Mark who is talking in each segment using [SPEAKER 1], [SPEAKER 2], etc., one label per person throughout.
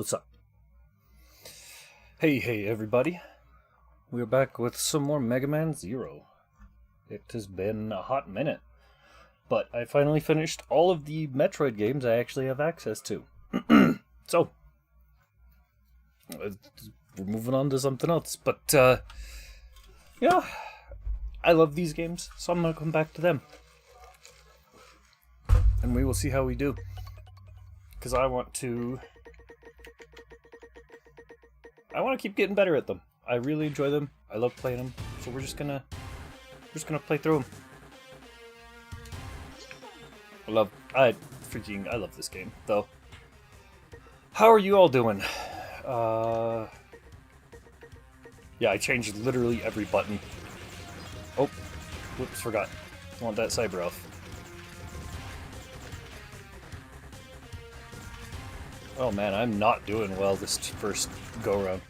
[SPEAKER 1] What's up? Hey, everybody. We're back with some more Mega Man Zero. It has been a hot minute, but I finally finished all of the Metroid games I actually have access to. So, we're moving on to something else, but, yeah, I love these games, so I'm gonna come back to them. And we will see how we do. Because I want to keep getting better at them. I really enjoy them. I love playing them. So we're just gonna play through them. I love this game though. How are you all doing? Yeah, I changed literally every button. Oh, whoops, forgot. I want that Cyber Elf. Oh man, I'm not doing well this first go-around.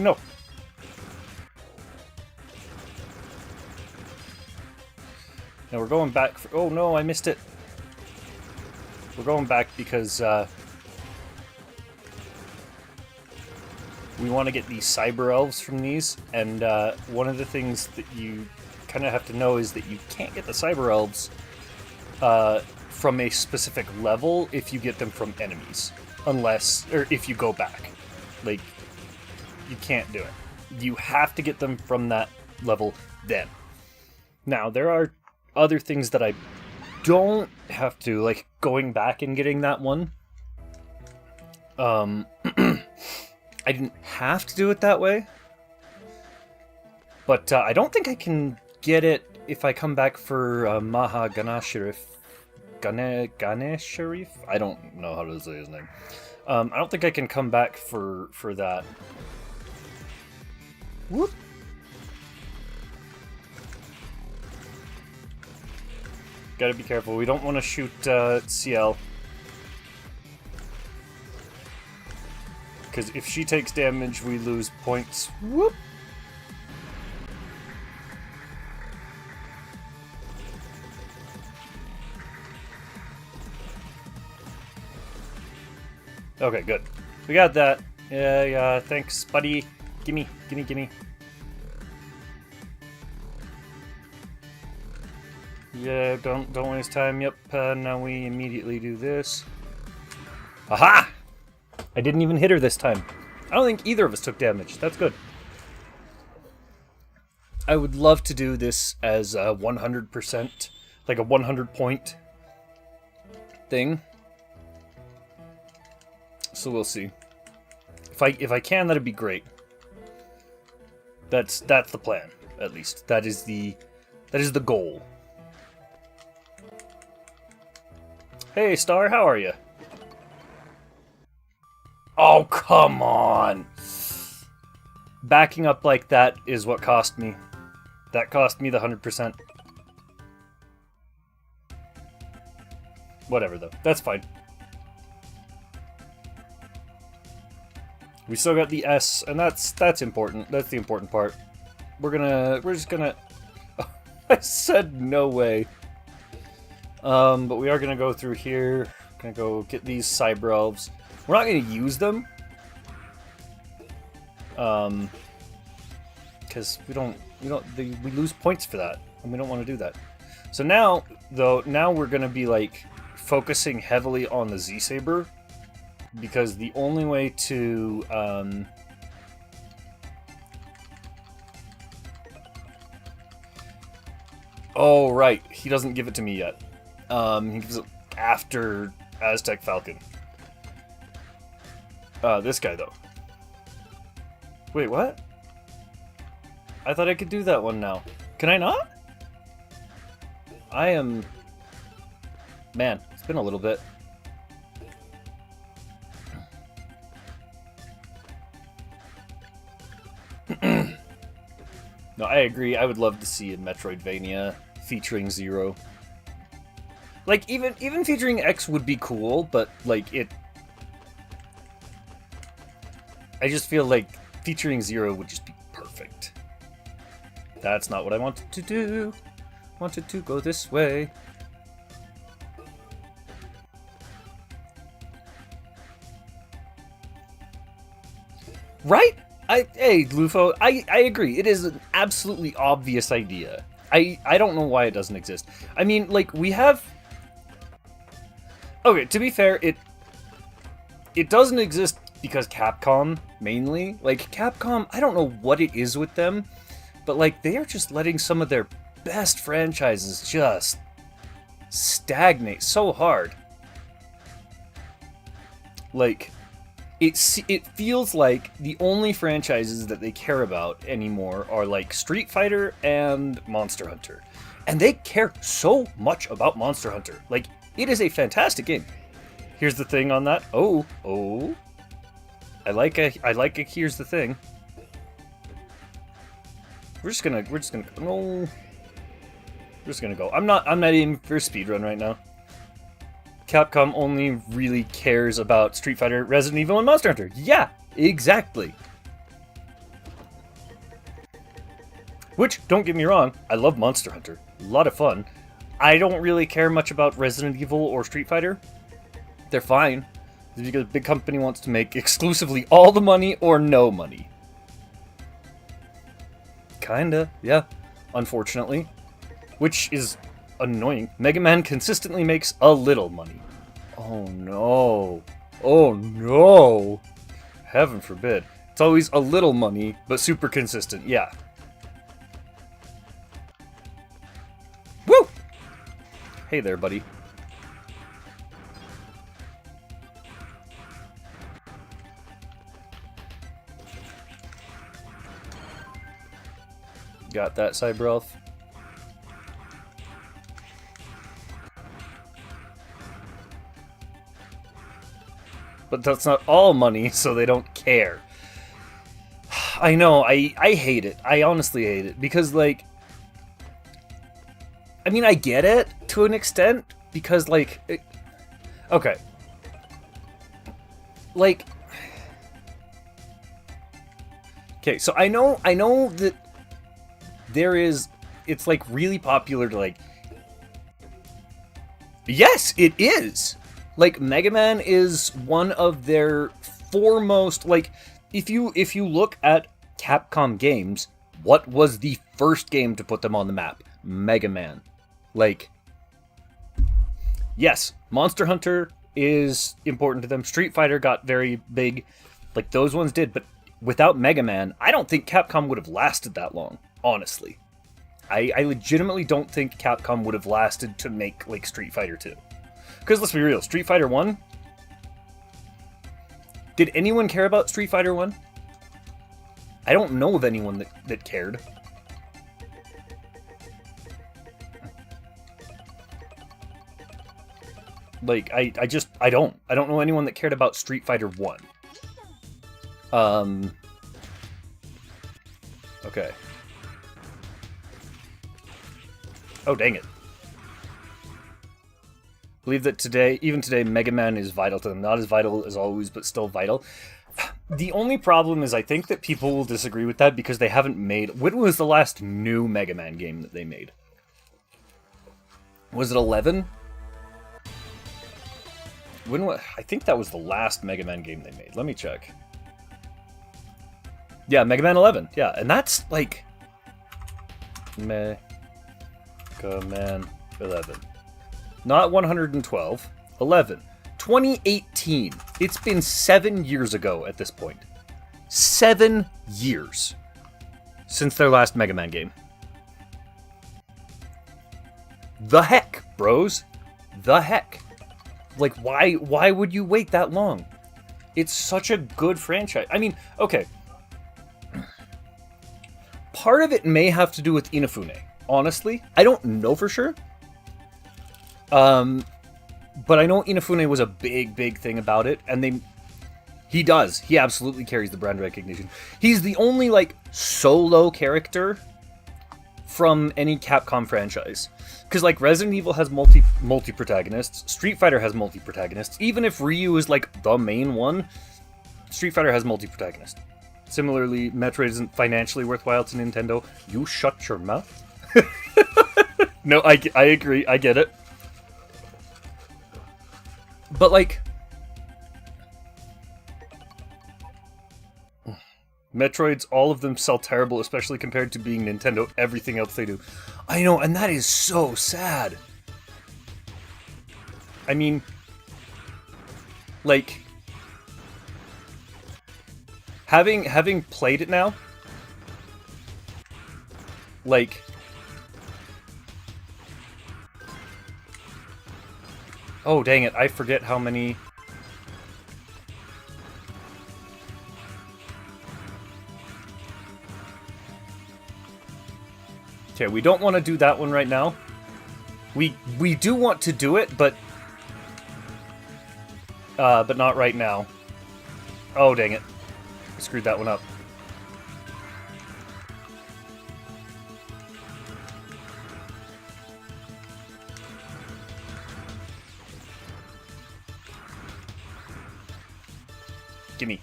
[SPEAKER 1] No. Now we're going back for... Oh no, I missed it. We're going back because, we want to get these Cyber Elves from these, and, one of the things that you kind of have to know is that you can't get the Cyber Elves from a specific level if you get them from enemies. Or if you go back. Like, you can't do it. You have to get them from that level then. Now, there are other things that I don't have to, like going back and getting that one. I didn't have to do it that way. But I don't think I can get it if I come back for Maha Ganasharif. Ganesharif? I don't know how to say his name. I don't think I can come back for that. Whoop! Gotta be careful. We don't want to shoot CL. Because if she takes damage, we lose points. Whoop! Okay, good. We got that. Yeah, thanks, buddy. Gimme. Yeah, don't waste time. Yep, now we immediately do this. Aha! I didn't even hit her this time. I don't think either of us took damage. That's good. I would love to do this as a 100%, like a 100-point thing. So we'll see. If I can, that'd be great. That's the plan, at least. That is the goal. Hey, Star, how are you? Oh, come on! Backing up like that is what cost me. That cost me the 100%. Whatever, though. That's fine. We still got the S, and that's important. That's the important part. We're just gonna... I said no way. But we are gonna go through here. Gonna go get these Cyber Elves. We're not gonna use them. Because we lose points for that, and we don't want to do that. So now we're gonna be like focusing heavily on the Z-Saber. Because the only way to, Oh, right. He doesn't give it to me yet. He gives it after Aztec Falcon. This guy, though. Wait, what? I thought I could do that one now. Can I not? I am... Man, it's been a little bit. No, I agree. I would love to see a Metroidvania featuring Zero. Like, even featuring X would be cool, but, like, I just feel like featuring Zero would just be perfect. That's not what I wanted to do. wanted to go this way. Right? Hey, Lufo, I agree. It is an absolutely obvious idea. I don't know why it doesn't exist. I mean, like, we have... Okay, to be fair, it doesn't exist because Capcom, mainly. Like, Capcom, I don't know what it is with them, but, like, they are just letting some of their best franchises just stagnate so hard. Like... It feels like the only franchises that they care about anymore are like Street Fighter and Monster Hunter. And they care so much about Monster Hunter. Like, it is a fantastic game. Here's the thing on that. Oh. I like a here's the thing. We're just gonna go. I'm not aiming for a speedrun right now. Capcom only really cares about Street Fighter, Resident Evil, and Monster Hunter. Yeah, exactly. Which, don't get me wrong, I love Monster Hunter. A lot of fun. I don't really care much about Resident Evil or Street Fighter. They're fine. Because a big company wants to make exclusively all the money or no money. Kinda, yeah. Unfortunately. Which is... annoying. Mega Man consistently makes a little money. Oh no. Oh no. Heaven forbid. It's always a little money, but super consistent. Yeah. Woo! Hey there, buddy. Got that, Cyberelf? But that's not all money, so they don't care. I know, I hate it. I honestly hate it. Because, like... I mean, I get it, to an extent. Because, like... Okay. Like... Okay, so I know that... There is... It's, like, really popular to, like... Yes, it is! Like, Mega Man is one of their foremost, like, if you look at Capcom games, what was the first game to put them on the map? Mega Man. Like, yes, Monster Hunter is important to them. Street Fighter got very big. Like, those ones did, but without Mega Man, I don't think Capcom would have lasted that long, honestly. I legitimately don't think Capcom would have lasted to make, like, Street Fighter 2. Because let's be real, Street Fighter 1? Did anyone care about Street Fighter 1? I don't know of anyone that cared. Like, I don't know anyone that cared about Street Fighter 1. Okay. Oh, dang it. Believe that even today, Mega Man is vital to them. Not as vital as always, but still vital. The only problem is I think that people will disagree with that because they haven't made... When was the last new Mega Man game that they made? Was it 11? I think that was the last Mega Man game they made. Let me check. Yeah, Mega Man 11. Yeah, and that's like... Mega Man 11. Not 112. 11. 2018. It's been 7 years ago at this point. 7 years since their last Mega Man game. The heck, bros? The heck? Like, why would you wait that long? It's such a good franchise. I mean, okay. Part of it may have to do with Inafune. Honestly, I don't know for sure. But I know Inafune was a big thing about it, and he absolutely carries the brand recognition. He's the only, like, solo character from any Capcom franchise. Because, like, Resident Evil has multi-protagonists, Street Fighter has multi-protagonists, even if Ryu is, like, the main one, Street Fighter has multi-protagonists. Similarly, Metroid isn't financially worthwhile to Nintendo. You shut your mouth. No, I agree. I get it. But, like... Metroids, all of them sell terrible, especially compared to being Nintendo, everything else they do. I know, and that is so sad. I mean... Like... Having played it now... Like... Oh, dang it, I forget how many... Okay, we don't want to do that one right now. We do want to do it, but not right now. Oh, dang it. I screwed that one up. Gimme.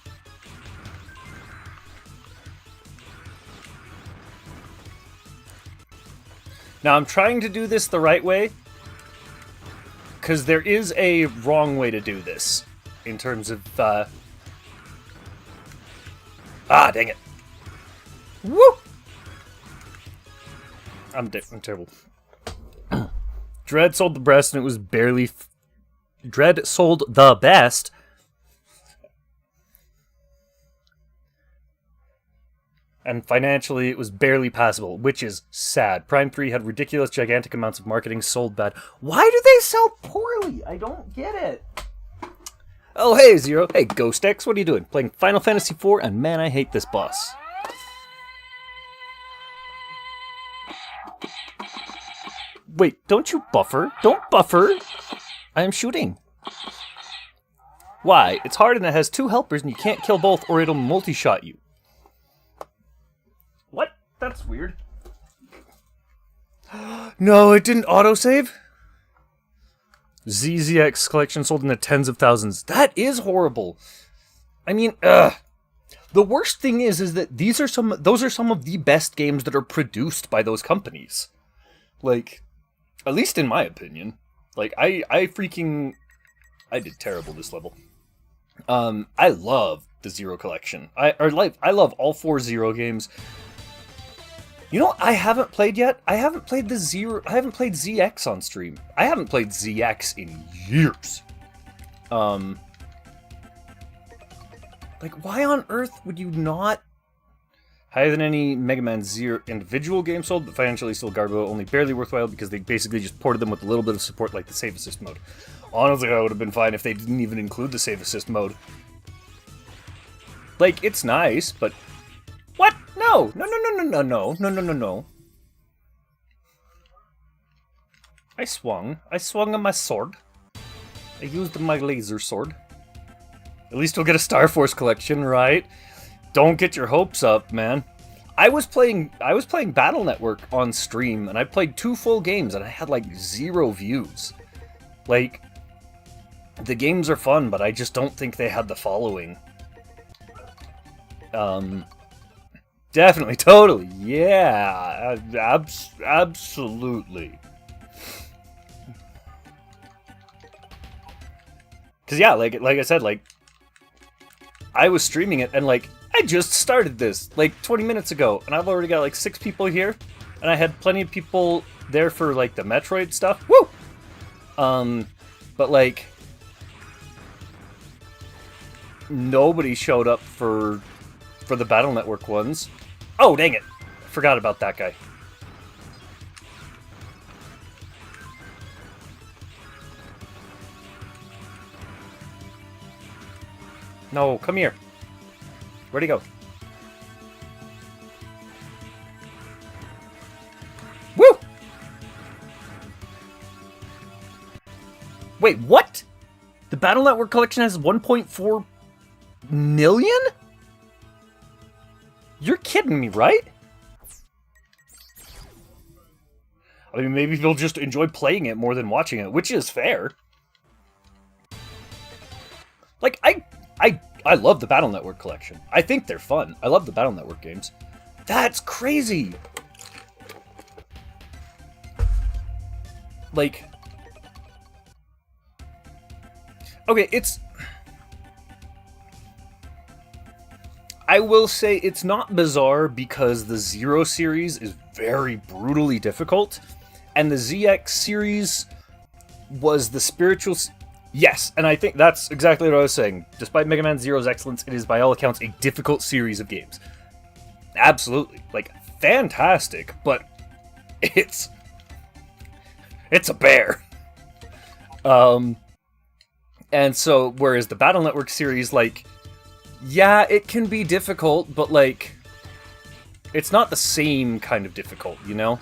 [SPEAKER 1] Now, I'm trying to do this the right way, because there is a wrong way to do this, in terms of, Ah, dang it. Woo! I'm terrible. Dread sold the best, and it was barely... Dread sold the best... And financially, it was barely passable, which is sad. Prime 3 had ridiculous, gigantic amounts of marketing, sold bad. Why do they sell poorly? I don't get it. Oh, hey, Zero. Hey, Ghost X, what are you doing? Playing Final Fantasy IV, and man, I hate this boss. Wait, don't you buffer? Don't buffer! I am shooting. Why? It's hard and it has 2 helpers, and you can't kill both, or it'll multi-shot you. What? That's weird. No, it didn't autosave? ZZX collection sold in the tens of thousands. That is horrible. I mean, the worst thing is that those are some of the best games that are produced by those companies. Like, at least in my opinion. Like, I did terrible this level. I love the Zero collection. I love all 4 Zero games. You know what I haven't played yet? I haven't played ZX on stream. I haven't played ZX in years. Like, why on earth would you not? Higher than any Mega Man Zero individual game sold, but financially still Garbo, only barely worthwhile because they basically just ported them with a little bit of support like the Save Assist mode. Honestly, I would have been fine if they didn't even include the Save Assist mode. Like, it's nice, but... What? No! No. I swung on my sword. I used my laser sword. At least we'll get a Star Force collection, right? Don't get your hopes up, man. I was playing Battle Network on stream, and I played 2 full games, and I had, like, 0 views. Like, the games are fun, but I just don't think they had the following. Definitely, totally, yeah, absolutely. Cause yeah, like I said, like, I was streaming it, and like, I just started this, like, 20 minutes ago, and I've already got like 6 people here, and I had plenty of people there for like the Metroid stuff, woo! But like, nobody showed up for the Battle Network ones. Oh, dang it! Forgot about that guy. No, come here. Where'd he go? Woo! Wait, what? The Battle Network collection has 1.4 million? You're kidding me, right? I mean, maybe they'll just enjoy playing it more than watching it, which is fair. Like, I love the Battle Network collection. I think they're fun. I love the Battle Network games. That's crazy! like, okay, I will say it's not bizarre because the Zero series is very brutally difficult, and the ZX series was the spiritual... Yes, and I think that's exactly what I was saying. Despite Mega Man Zero's excellence, it is by all accounts a difficult series of games. Absolutely. Like, fantastic, but it's a bear. And so, whereas the Battle Network series, like, yeah, it can be difficult, but, like, it's not the same kind of difficult, you know?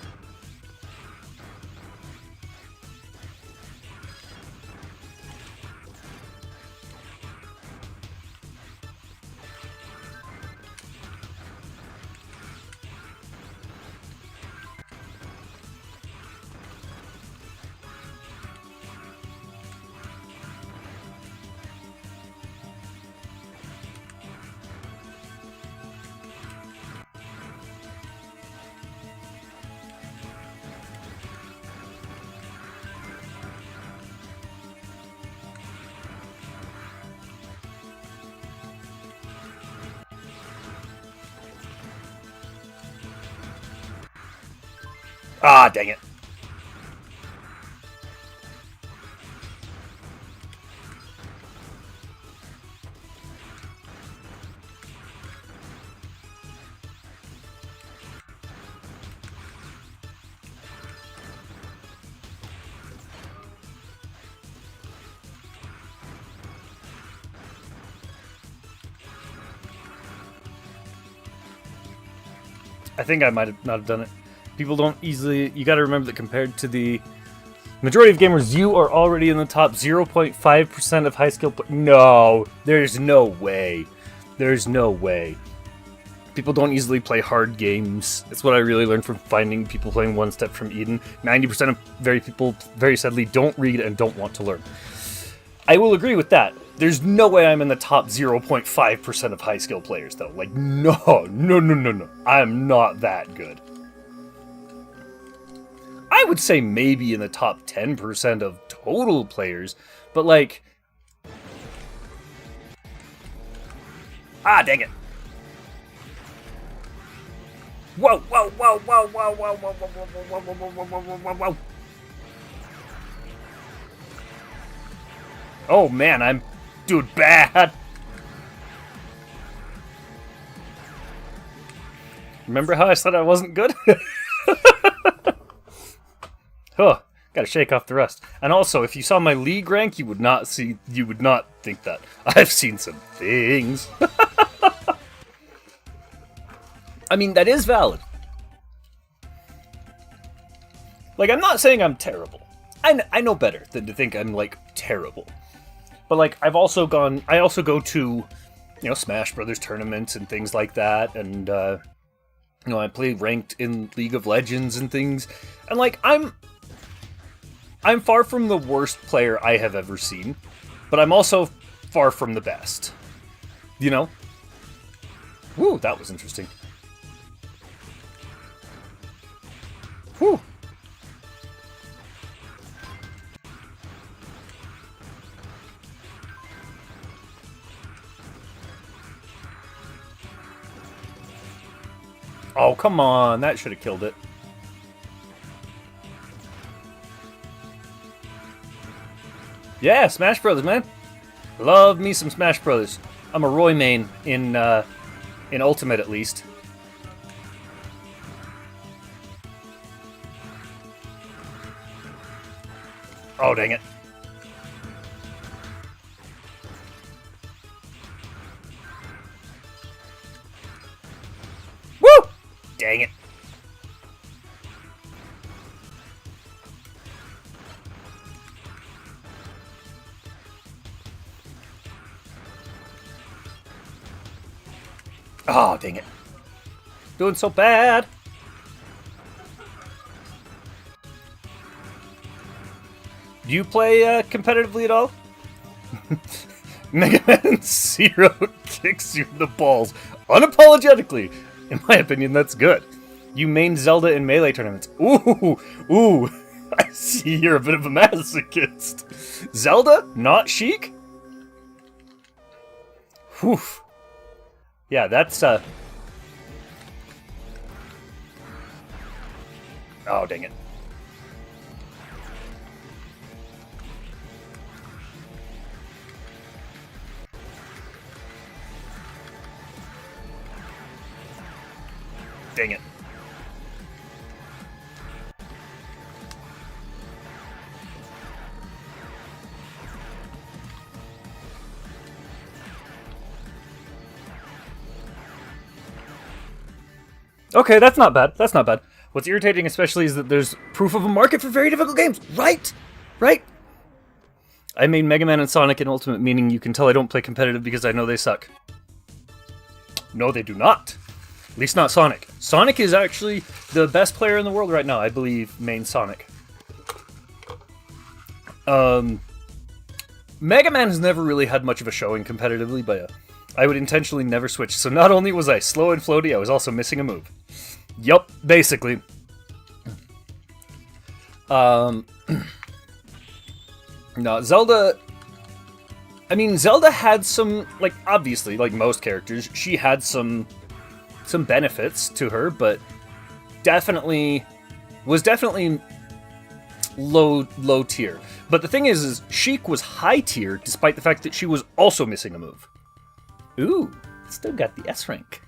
[SPEAKER 1] Ah, dang it. I think I might have not have done it. People don't easily... You gotta remember that compared to the majority of gamers, you are already in the top 0.5% of high skill... No! There's no way. There's no way. People don't easily play hard games. It's what I really learned from finding people playing One Step from Eden. 90% of people, very sadly, don't read and don't want to learn. I will agree with that. There's no way I'm in the top 0.5% of high skill players, though. Like, no. I'm not that good. I would say maybe in the top 10% of total players, but like... Ah, dang it. Whoa, whoa, whoa, whoa, whoa, whoa, whoa, whoa, whoa, whoa, whoa, whoa, whoa, whoa, whoa, whoa. Oh man, I'm... Dude, bad! Remember how I said I wasn't good? Huh, gotta shake off the rust. And also, if you saw my league rank, you would not think that. I've seen some things. I mean, that is valid. Like, I'm not saying I'm terrible. I know better than to think I'm, like, terrible. But, like, I also go to, Smash Brothers tournaments and things like that, and, I play ranked in League of Legends and things, and, like, I'm far from the worst player I have ever seen, but I'm also far from the best. You know? Woo, that was interesting. Whew. Oh, come on. That should have killed it. Yeah, Smash Brothers, man. Love me some Smash Brothers. I'm a Roy main in Ultimate, at least. Oh, dang it. Woo! Dang it. Oh, dang it. Doing so bad. Do you play competitively at all? Mega Man Zero kicks you in the balls unapologetically. In my opinion, that's good. You main Zelda in Melee tournaments. Ooh, ooh. I see you're a bit of a masochist. Zelda, not Sheik? Whew. Yeah, that's, Oh, dang it. Dang it. Okay, that's not bad. That's not bad. What's irritating especially is that there's proof of a market for very difficult games. Right? Right? I made Mega Man and Sonic in Ultimate, meaning you can tell I don't play competitive because I know they suck. No, they do not. At least not Sonic. Sonic is actually the best player in the world right now, I believe, main Sonic. Mega Man has never really had much of a showing competitively, but I would intentionally never switch. So not only was I slow and floaty, I was also missing a move. Yup, basically. No, Zelda... I mean, Zelda had some, like, obviously, like most characters, she had some benefits to her, but was definitely low tier. But the thing is Sheik was high tier, despite the fact that she was also missing a move. Ooh, still got the S rank.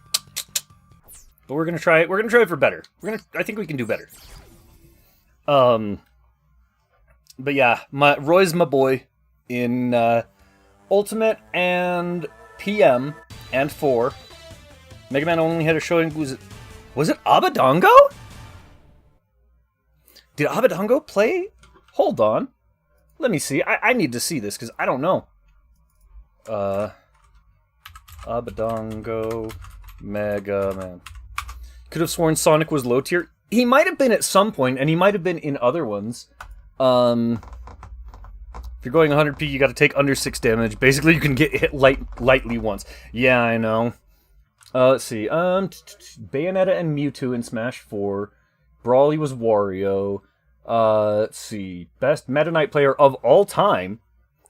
[SPEAKER 1] But we're gonna try it. We're gonna try it for better. I think we can do better. But yeah, Roy's my boy in Ultimate and PM and 4. Mega Man only had a showing. Was it Abadongo? Did Abadongo play? Hold on. Let me see. I need to see this because I don't know. Abadongo Mega Man. Could have sworn Sonic was low tier. He might have been at some point, and he might have been in other ones. If you're going 100p, you got to take under 6 damage. Basically, you can get hit lightly once. Yeah, I know. Let's see. Bayonetta and Mewtwo in Smash 4. Brawly was Wario. Let's see. Best Meta Knight player of all time.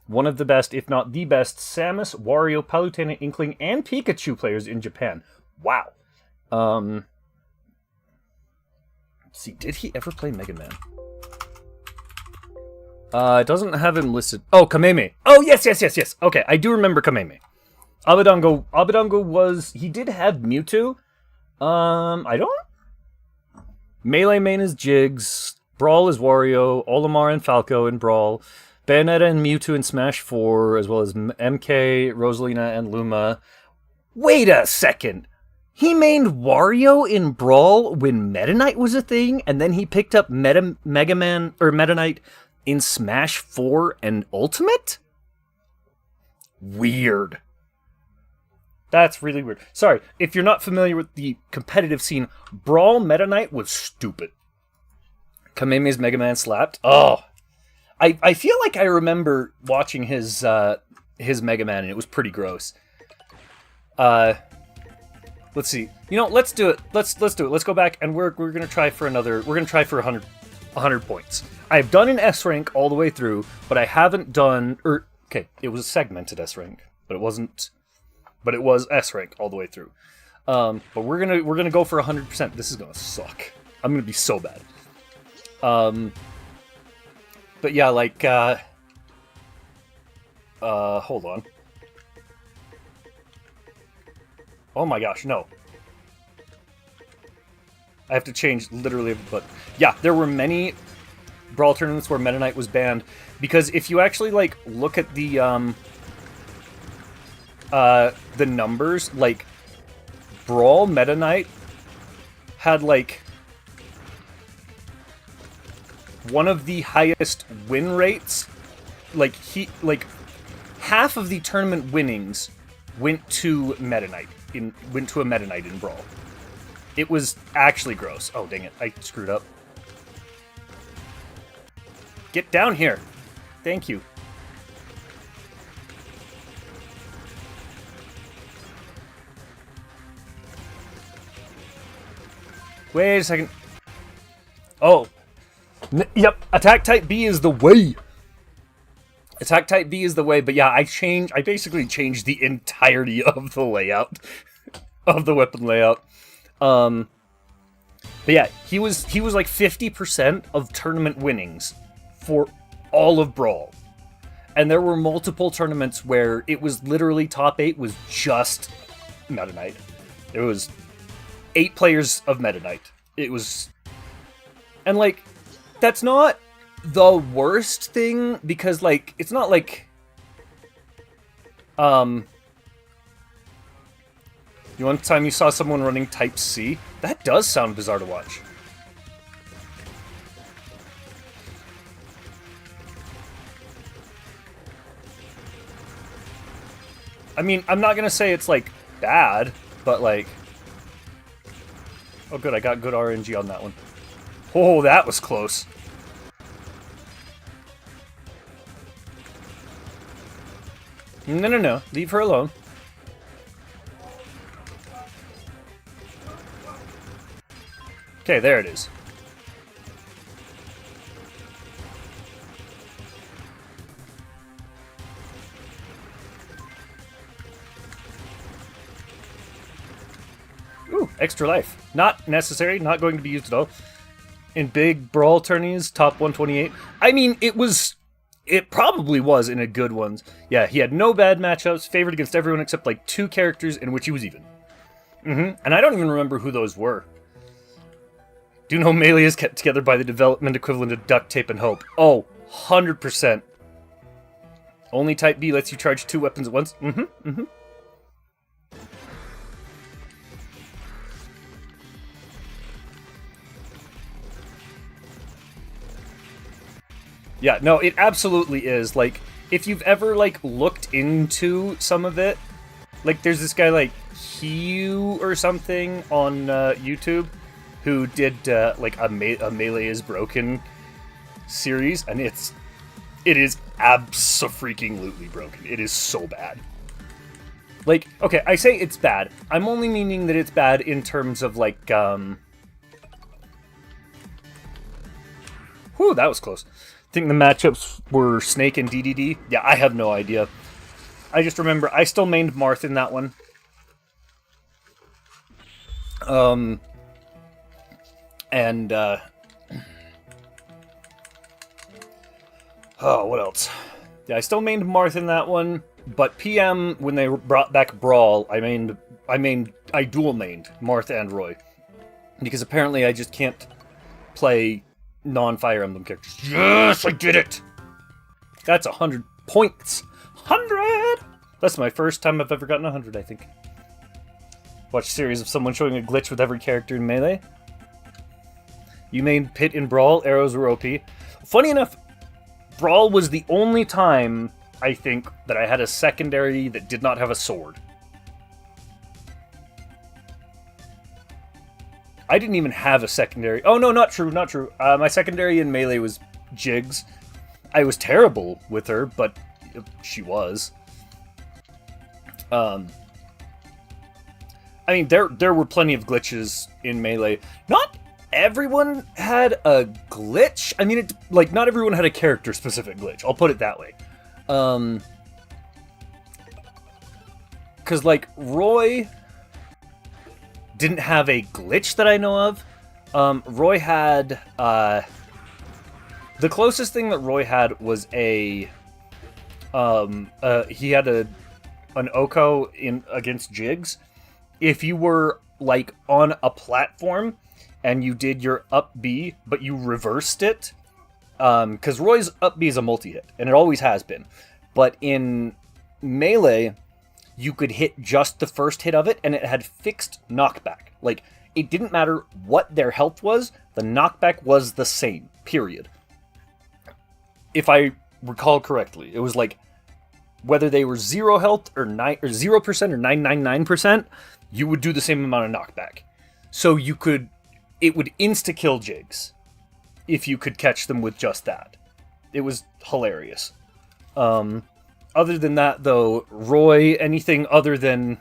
[SPEAKER 1] One of the best, if not the best, Samus, Wario, Palutena, Inkling, and Pikachu players in Japan. Wow. Let's see. Did he ever play Mega Man? It doesn't have him listed. Oh, Kameme. Oh, yes. Okay, I do remember Kameme. Abadongo was... He did have Mewtwo. I don't... Melee main is Jiggs. Brawl is Wario. Olimar and Falco in Brawl. Bayonetta and Mewtwo in Smash 4, as well as MK, Rosalina, and Luma. Wait a second! He mained Wario in Brawl when Meta Knight was a thing, and then he picked up Mega Man, or Meta Knight in Smash 4 and Ultimate? Weird. That's really weird. Sorry, if you're not familiar with the competitive scene, Brawl Meta Knight was stupid. Kameme's Mega Man slapped. Oh, I feel like I remember watching his Mega Man, and it was pretty gross. Let's see. You know, let's do it. Let's do it. Let's go back, and we're gonna try for another. We're gonna try for 100 points. I've done an S rank all the way through, but I haven't done. Okay, it was a segmented S rank, but it wasn't. But it was S rank all the way through. But we're gonna go for 100%. This is gonna suck. I'm gonna be so bad. But yeah, like, hold on. Oh my gosh, no. I have to change literally, but yeah, there were many Brawl tournaments where Meta Knight was banned, because if you actually, like, look at the numbers, like, Brawl Meta Knight had, like, one of the highest win rates. Like, half of the tournament winnings went to Meta Knight in Brawl. It was actually gross. Oh, dang it. I screwed up. Get down here. Thank you. Wait a second. Oh. Yep, attack type B is the way. Attack type B is the way, but yeah, I basically changed the entirety of the layout, of the weapon layout. But yeah, he was like 50% of tournament winnings for all of Brawl. And there were multiple tournaments where it was literally top 8 was just Meta Knight. It was 8 players of Meta Knight. It was... And like, that's not the worst thing, because like, it's not like... You one time you saw someone running Type C? That does sound bizarre to watch. I mean, I'm not gonna say it's, like, bad, but, like... Oh, good, I got good RNG on that one. Oh, that was close. No. Leave her alone. Okay, there it is. Ooh, extra life. Not necessary, not going to be used at all. In big Brawl tourneys, top 128. I mean, it probably was in a good ones. Yeah, he had no bad matchups, favored against everyone except like 2 characters in which he was even. And I don't even remember who those were. Do you know Melee is kept together by the development equivalent of duct tape and hope? Oh, 100%. Only Type B lets you charge 2 weapons at once? Yeah, no, it absolutely is. Like, if you've ever, like, looked into some of it, like, there's this guy, like, Hugh or something on YouTube who did, like, a Melee is Broken series, and it is abso-freaking-lutely broken. It is so bad. Like, okay, I say it's bad. I'm only meaning that it's bad in terms of, like, Whew, that was close. I think the matchups were Snake and DDD. Yeah, I have no idea. I just remember I still mained Marth in that one. Oh, what else? Yeah, I still mained Marth in that one, but PM, when they brought back Brawl, I dual mained Marth and Roy. Because apparently I just can't play non-Fire Emblem characters. Yes, I did it! That's 100 points. 100! That's my first time I've ever gotten 100, I think. Watch a series of someone showing a glitch with every character in Melee. You made Pit in Brawl, arrows were OP. Funny enough, Brawl was the only time, I think, that I had a secondary that did not have a sword. I didn't even have a secondary. Oh, no, not true. My secondary in Melee was Jigs. I was terrible with her, but she was. I mean, there were plenty of glitches in Melee. Not everyone had a glitch. I mean, not everyone had a character-specific glitch. I'll put it that way. Because, like, Roy didn't have a glitch that I know of. Roy had... the closest thing that Roy had was he had an Oko against Jigs. If you were, like, on a platform and you did your up B, but you reversed it, because Roy's up B is a multi-hit, and it always has been. But in Melee, you could hit just the first hit of it, and it had fixed knockback. Like, it didn't matter what their health was, the knockback was the same, period. If I recall correctly, it was like, whether they were 0 health or 0% or 999%, you would do the same amount of knockback. So it would insta-kill Jigs if you could catch them with just that. It was hilarious. Other than that, though, Roy, anything other than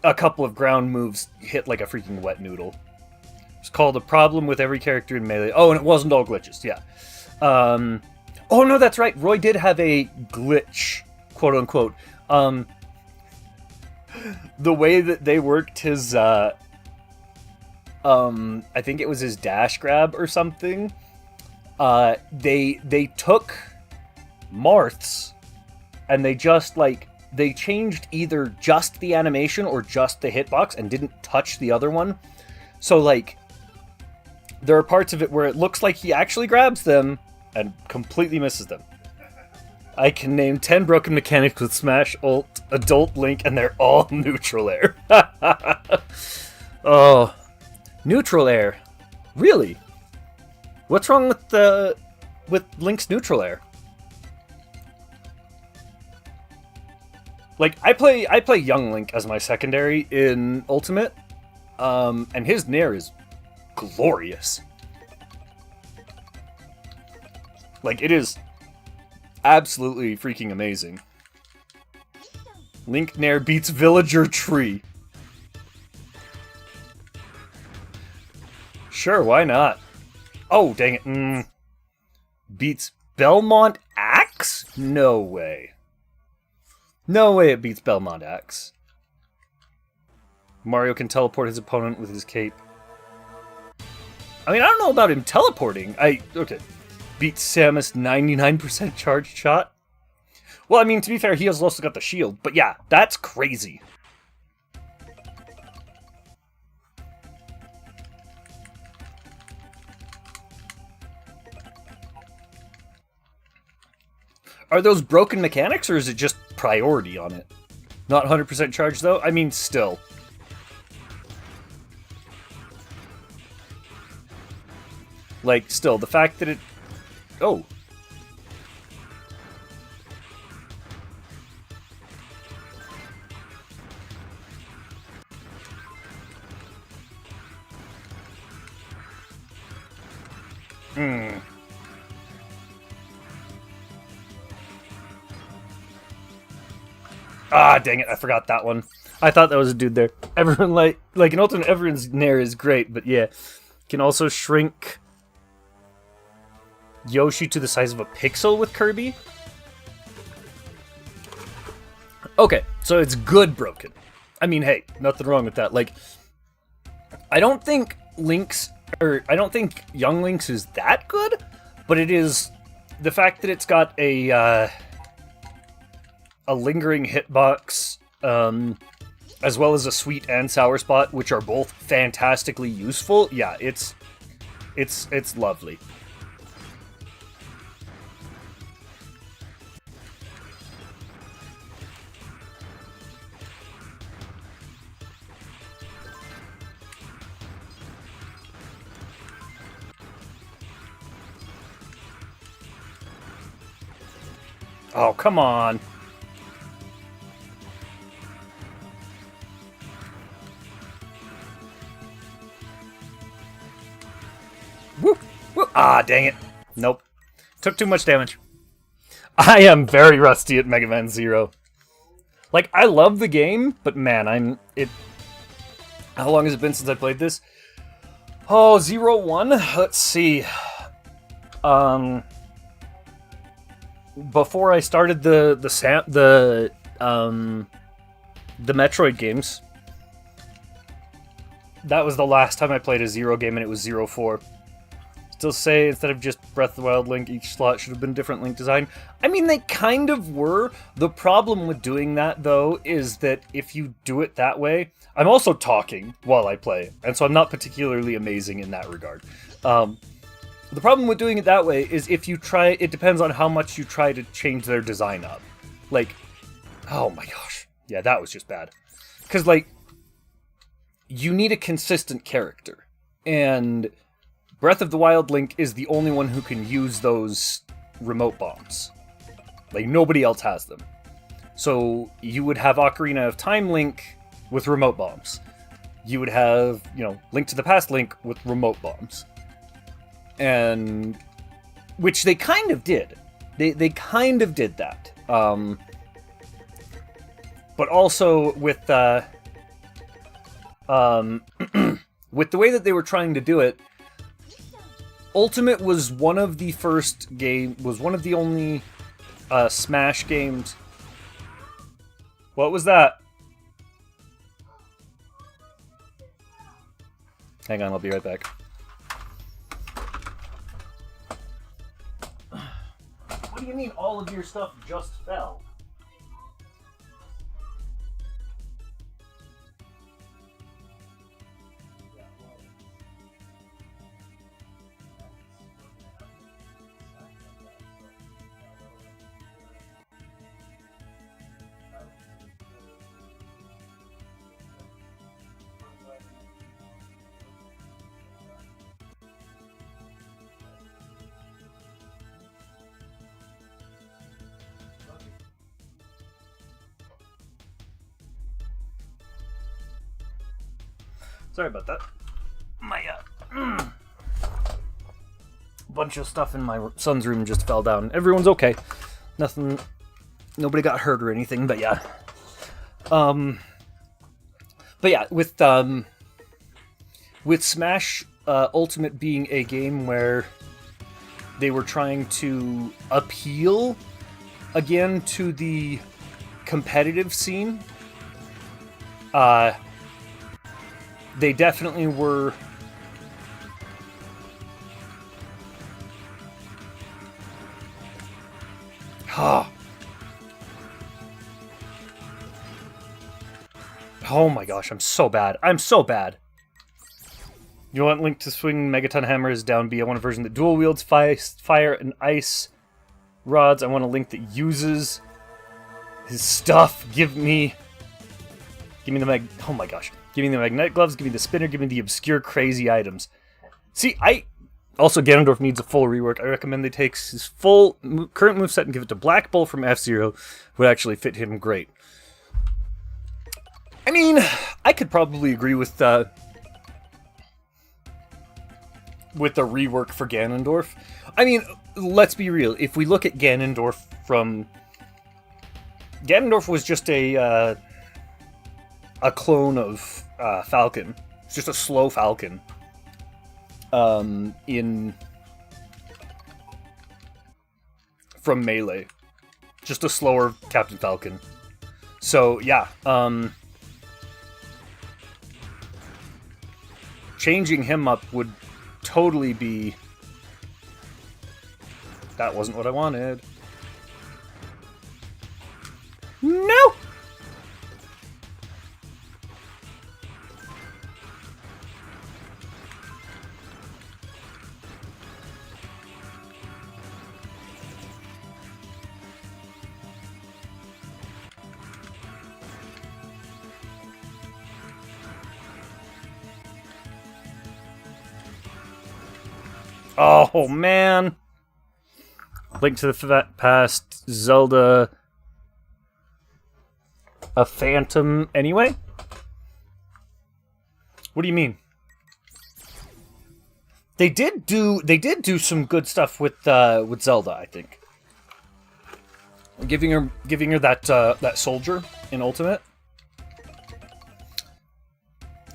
[SPEAKER 1] a couple of ground moves hit like a freaking wet noodle. It's called A Problem with Every Character in Melee. Oh, and it wasn't all glitches, yeah. Oh, no, that's right. Roy did have a glitch, quote unquote. The way that they worked his, I think it was his dash grab or something. They took Marth's and they just, like, they changed either just the animation or just the hitbox and didn't touch the other one. So, like, there are parts of it where it looks like he actually grabs them and completely misses them. I can name 10 broken mechanics with Smash Ult, Adult Link, and they're all neutral air. Oh, neutral air. Really? What's wrong with Link's neutral air? Like, I play Young Link as my secondary in Ultimate, and his Nair is glorious. Like, it is absolutely freaking amazing. Link Nair beats Villager Tree. Sure, why not? Oh, dang it. Beats Belmont Axe? No way. No way it beats Belmont Axe. Mario can teleport his opponent with his cape. I mean, I don't know about him teleporting. Okay. Beats Samus 99% charged shot. Well, I mean, to be fair, he has also got the shield. But yeah, that's crazy. Are those broken mechanics, or is it just priority on it? Not 100% charged, though? I mean, still. Like, still, the fact that it... Oh. Ah, dang it, I forgot that one. I thought that was a dude there. Everyone, like in Ultimate, everyone's Nair is great, but yeah. Can also shrink Yoshi to the size of a pixel with Kirby. Okay, so it's good broken. I mean, hey, nothing wrong with that. Like, I don't think Young Link's is that good, but it is the fact that it's got a lingering hitbox, as well as a sweet and sour spot, which are both fantastically useful. Yeah, it's lovely. Oh, come on. Woo! Woo! Ah, dang it. Nope. Took too much damage. I am very rusty at Mega Man Zero. Like, I love the game, but man, how long has it been since I played this? Oh, 01? Let's see. Before I started the Metroid games, that was the last time I played a Zero game, and it was 04. Still say, instead of just Breath of the Wild Link, each slot should have been different Link design. I mean, they kind of were. The problem with doing that, though, is that if you do it that way... I'm also talking while I play, and so I'm not particularly amazing in that regard. The problem with doing it that way is if you try... It depends on how much you try to change their design up. Like, oh my gosh. Yeah, that was just bad. Because, like, you need a consistent character. And Breath of the Wild Link is the only one who can use those remote bombs. Like, nobody else has them. So, you would have Ocarina of Time Link with remote bombs. You would have, Link to the Past Link with remote bombs. And which they kind of did. They kind of did that. But also with with the way that they were trying to do it, Ultimate was one of the only Smash games. What was that? Hang on, I'll be right back. What do you mean all of your stuff just fell? Sorry about that. My bunch of stuff in my son's room just fell down. Everyone's okay. Nothing. Nobody got hurt or anything. But yeah. With Smash Ultimate being a game where they were trying to appeal again to the competitive scene. They definitely were. Oh my gosh, I'm so bad. I'm so bad. You want Link to swing Megaton hammers down B. I want a version that dual wields fire and ice rods. I want a Link that uses his stuff. Give me the oh my gosh. Give me the magnetic gloves, give me the spinner, give me the obscure crazy items. See, also Ganondorf needs a full rework. I recommend they take his full current moveset and give it to Black Bull from F-Zero. Would actually fit him great. I mean, I could probably agree with the rework for Ganondorf. I mean, let's be real. If we look at Ganondorf was just a clone of Falcon. It's just a slow Falcon. From Melee. Just a slower Captain Falcon. So, yeah. Changing him up would totally be... That wasn't what I wanted. No! Oh, man. Link to the Past, Zelda, a Phantom anyway? What do you mean? They did do some good stuff with Zelda, I think. Giving her that soldier in Ultimate.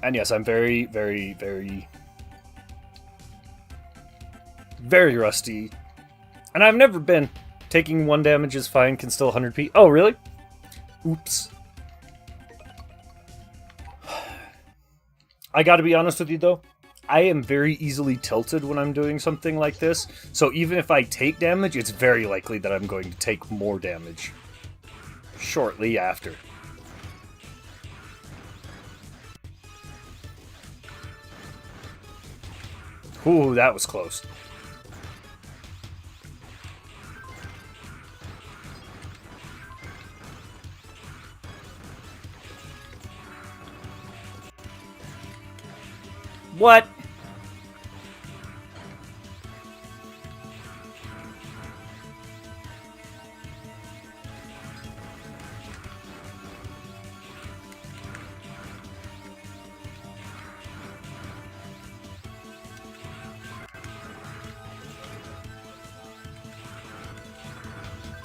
[SPEAKER 1] And yes, I'm very, very, very, very rusty. And I've never been. Taking 1 damage is fine, can still 100p. Oh, really? Oops. I gotta be honest with you, though. I am very easily tilted when I'm doing something like this. So even if I take damage, it's very likely that I'm going to take more damage shortly after. Ooh, that was close. What?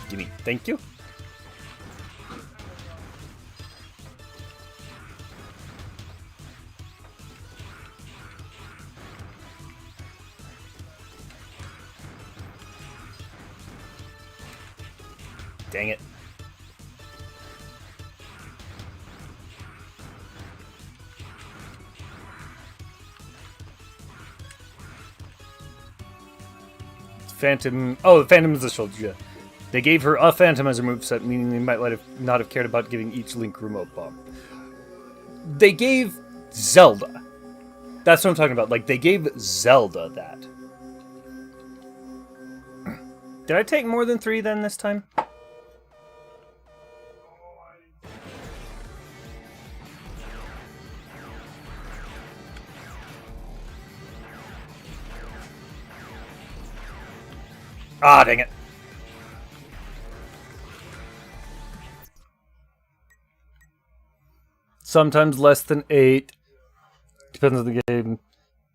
[SPEAKER 1] Gimme. Thank you. Dang it. Phantom. Oh, the Phantom is the soldier. They gave her a Phantom as a moveset, meaning they might not have cared about giving each Link remote bomb. They gave Zelda. That's what I'm talking about. Like, they gave Zelda that. Did I take more than 3 then this time? Ah, dang it. Sometimes less than 8. Depends on the game.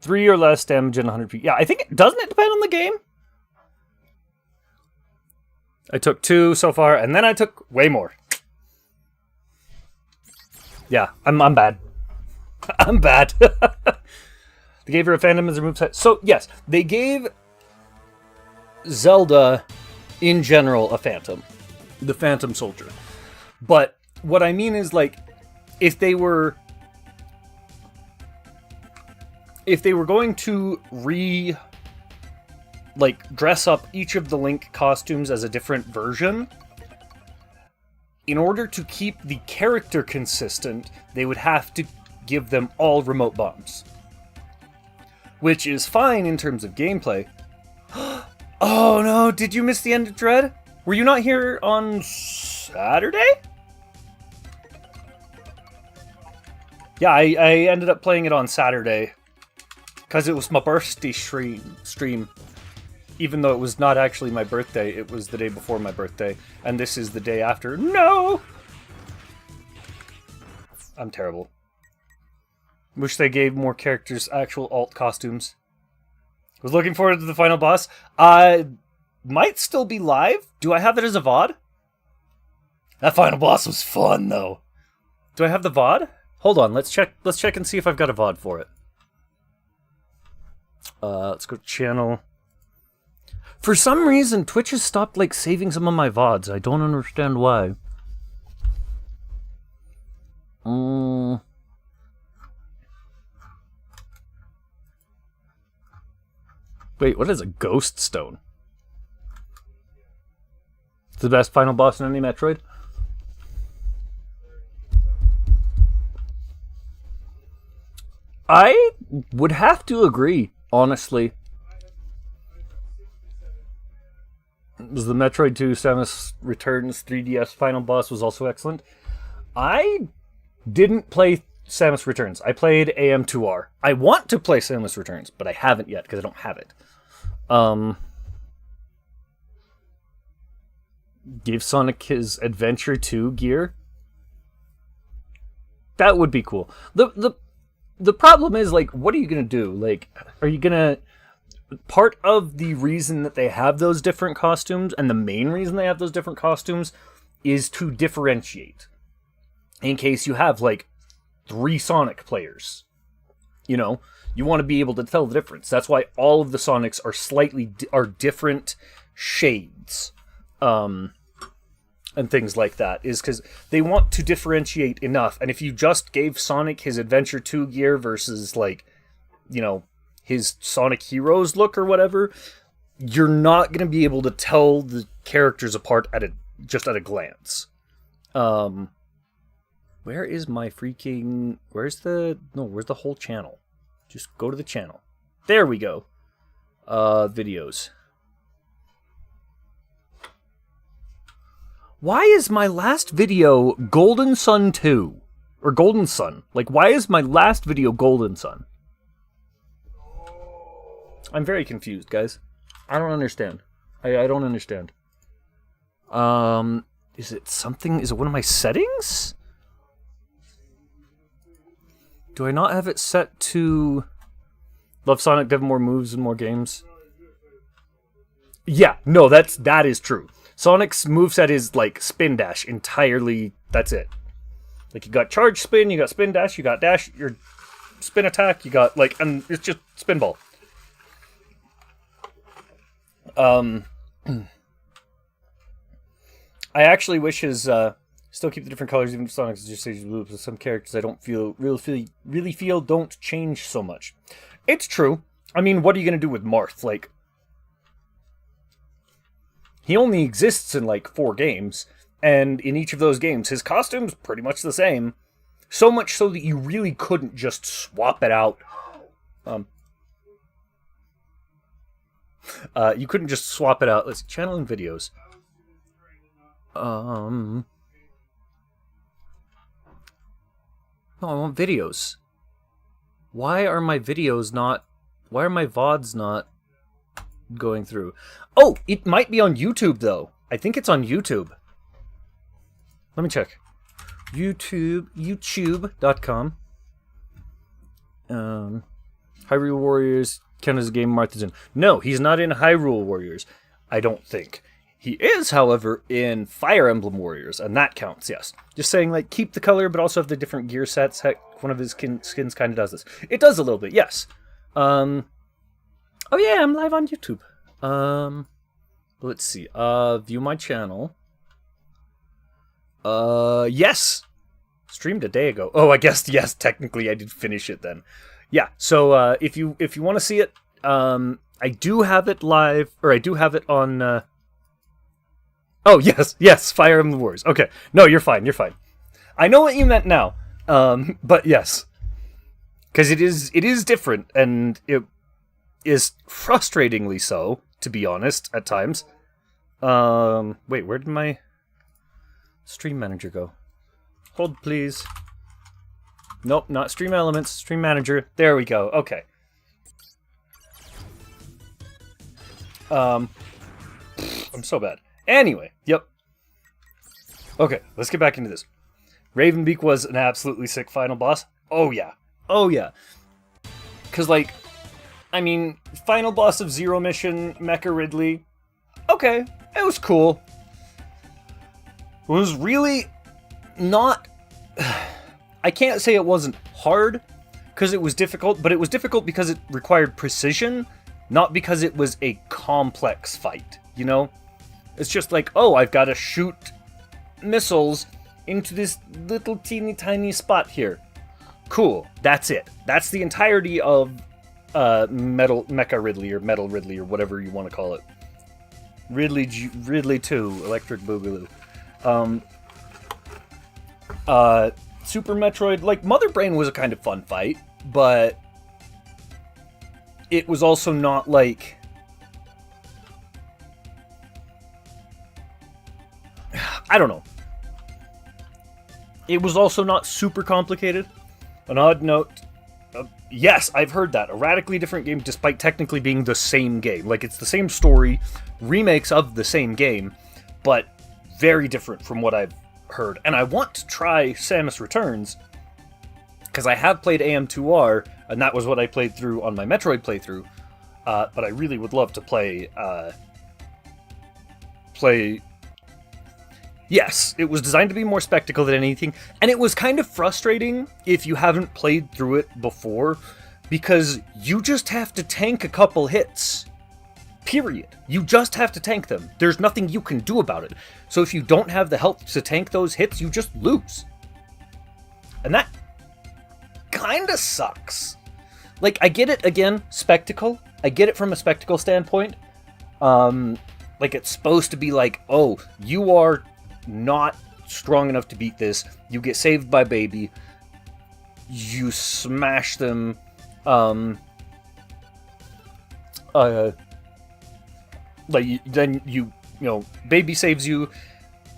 [SPEAKER 1] 3 or less damage and 100 feet. Yeah, I think it doesn't it depend on the game? I took 2 so far, and then I took way more. Yeah, I'm bad. I'm bad. They gave her a Phantom as a moveset. So, yes, they gave Zelda, in general, a Phantom. The Phantom Soldier. But what I mean is, like, if they were going to dress up each of the Link costumes as a different version, in order to keep the character consistent, they would have to give them all remote bombs. Which is fine in terms of gameplay. Oh no, did you miss the end of Dread? Were you not here on Saturday? Yeah, I ended up playing it on Saturday. Because it was my birthday stream. Even though it was not actually my birthday, it was the day before my birthday. And this is the day after. No! I'm terrible. Wish they gave more characters actual alt costumes. Was looking forward to the final boss. Might still be live. Do I have it as a VOD? That final boss was fun, though. Do I have the VOD? Hold on, let's check and see if I've got a VOD for it. Let's go to channel. For some reason, Twitch has stopped, like, saving some of my VODs. I don't understand why. Wait, what is a Ghost Stone? It's the best final boss in any Metroid? I would have to agree, honestly. It was the Metroid 2 Samus Returns 3DS final boss was also excellent. I didn't play Samus Returns. I played AM2R. I want to play Samus Returns, but I haven't yet because I don't have it. Give Sonic his Adventure 2 gear. That would be cool. The problem is, like, what are you going to do? Like, are you going to... Part of the reason that they have those different costumes, and the main reason they have those different costumes, is to differentiate. In case you have, like, 3 Sonic players. You know? You want to be able to tell the difference. That's why all of the Sonics are different shades. And things like that, is because they want to differentiate enough. And if you just gave Sonic his Adventure 2 gear versus, like, you know, his Sonic Heroes look or whatever, you're not going to be able to tell the characters apart just at a glance. Where is my freaking... Where's the whole channel? Just go to the channel. There we go. Videos. Why is my last video Golden Sun 2? Or Golden Sun? Like, why is my last video Golden Sun? I'm very confused, guys. I don't understand. I don't understand. Is it something? Is it one of my settings? Do I not have it set to... Love Sonic to have more moves and more games? Yeah, no, that is true. Sonic's moveset is, like, spin dash entirely. That's it. Like, you got charge spin, you got spin dash, you got dash, your spin attack, you got, like, and it's just spin ball. I actually wish his still keep the different colors even if Sonic's just says blue. So some characters I don't really feel don't change so much. It's true. I mean, what are you gonna do with Marth? Like, he only exists in like 4 games, and in each of those games, his costume's pretty much the same. So much so that you really couldn't just swap it out. You couldn't just swap it out. Let's see, channel and videos. No, I want videos. Why are my videos not... Why are my VODs not going through? Oh, it might be on YouTube, though. I think it's on YouTube. Let me check. YouTube.com. Hyrule Warriors count as a game Martha's in. No, he's not in Hyrule Warriors, I don't think. He is, however, in Fire Emblem Warriors, and that counts, yes. Just saying, like, keep the color, but also have the different gear sets. Heck, one of his skins kind of does this. It does a little bit, yes. Oh yeah, I'm live on YouTube. Let's see. View my channel. Yes! Streamed a day ago. Oh, I guess, yes, technically I did finish it then. Yeah, so, if you want to see it, I do have it live, or I do have it on, Oh, yes, Fire Emblem Wars. Okay, no, you're fine. I know what you meant now, but yes. Because it is different, and it is frustratingly so, to be honest, at times. Wait, where did my Stream Manager go? Hold, please. Nope, not Stream Elements, Stream Manager. There we go, okay. I'm so bad. Anyway, yep. Okay, let's get back into this. Ravenbeak was an absolutely sick final boss. Oh yeah. Because, like, I mean, final boss of Zero Mission, Mecha Ridley, okay, it was cool. It was really not... I can't say it wasn't hard, because it was difficult, but it was difficult because it required precision, not because it was a complex fight, you know? It's just like, oh, I've got to shoot missiles into this little teeny tiny spot here. Cool, that's it. That's the entirety of Mecha Ridley, or Metal Ridley, or whatever you want to call it. Ridley 2, Electric Boogaloo. Super Metroid, like, Mother Brain was a kind of fun fight, but it was also not like... I don't know. It was also not super complicated. An odd note. Yes, I've heard that. A radically different game despite technically being the same game. Like, it's the same story, remakes of the same game, but very different from what I've heard. And I want to try Samus Returns, because I have played AM2R, and that was what I played through on my Metroid playthrough, but I really would love to play... Yes, it was designed to be more spectacle than anything, and it was kind of frustrating if you haven't played through it before, because you just have to tank a couple hits. Period. You just have to tank them. There's nothing you can do about it. So if you don't have the health to tank those hits, you just lose. And that kinda sucks. Like, I get it, again, spectacle. I get it from a spectacle standpoint. Like, it's supposed to be like, oh, you are not strong enough to beat this. You get saved by Baby. You smash them. Like, then you know, Baby saves you,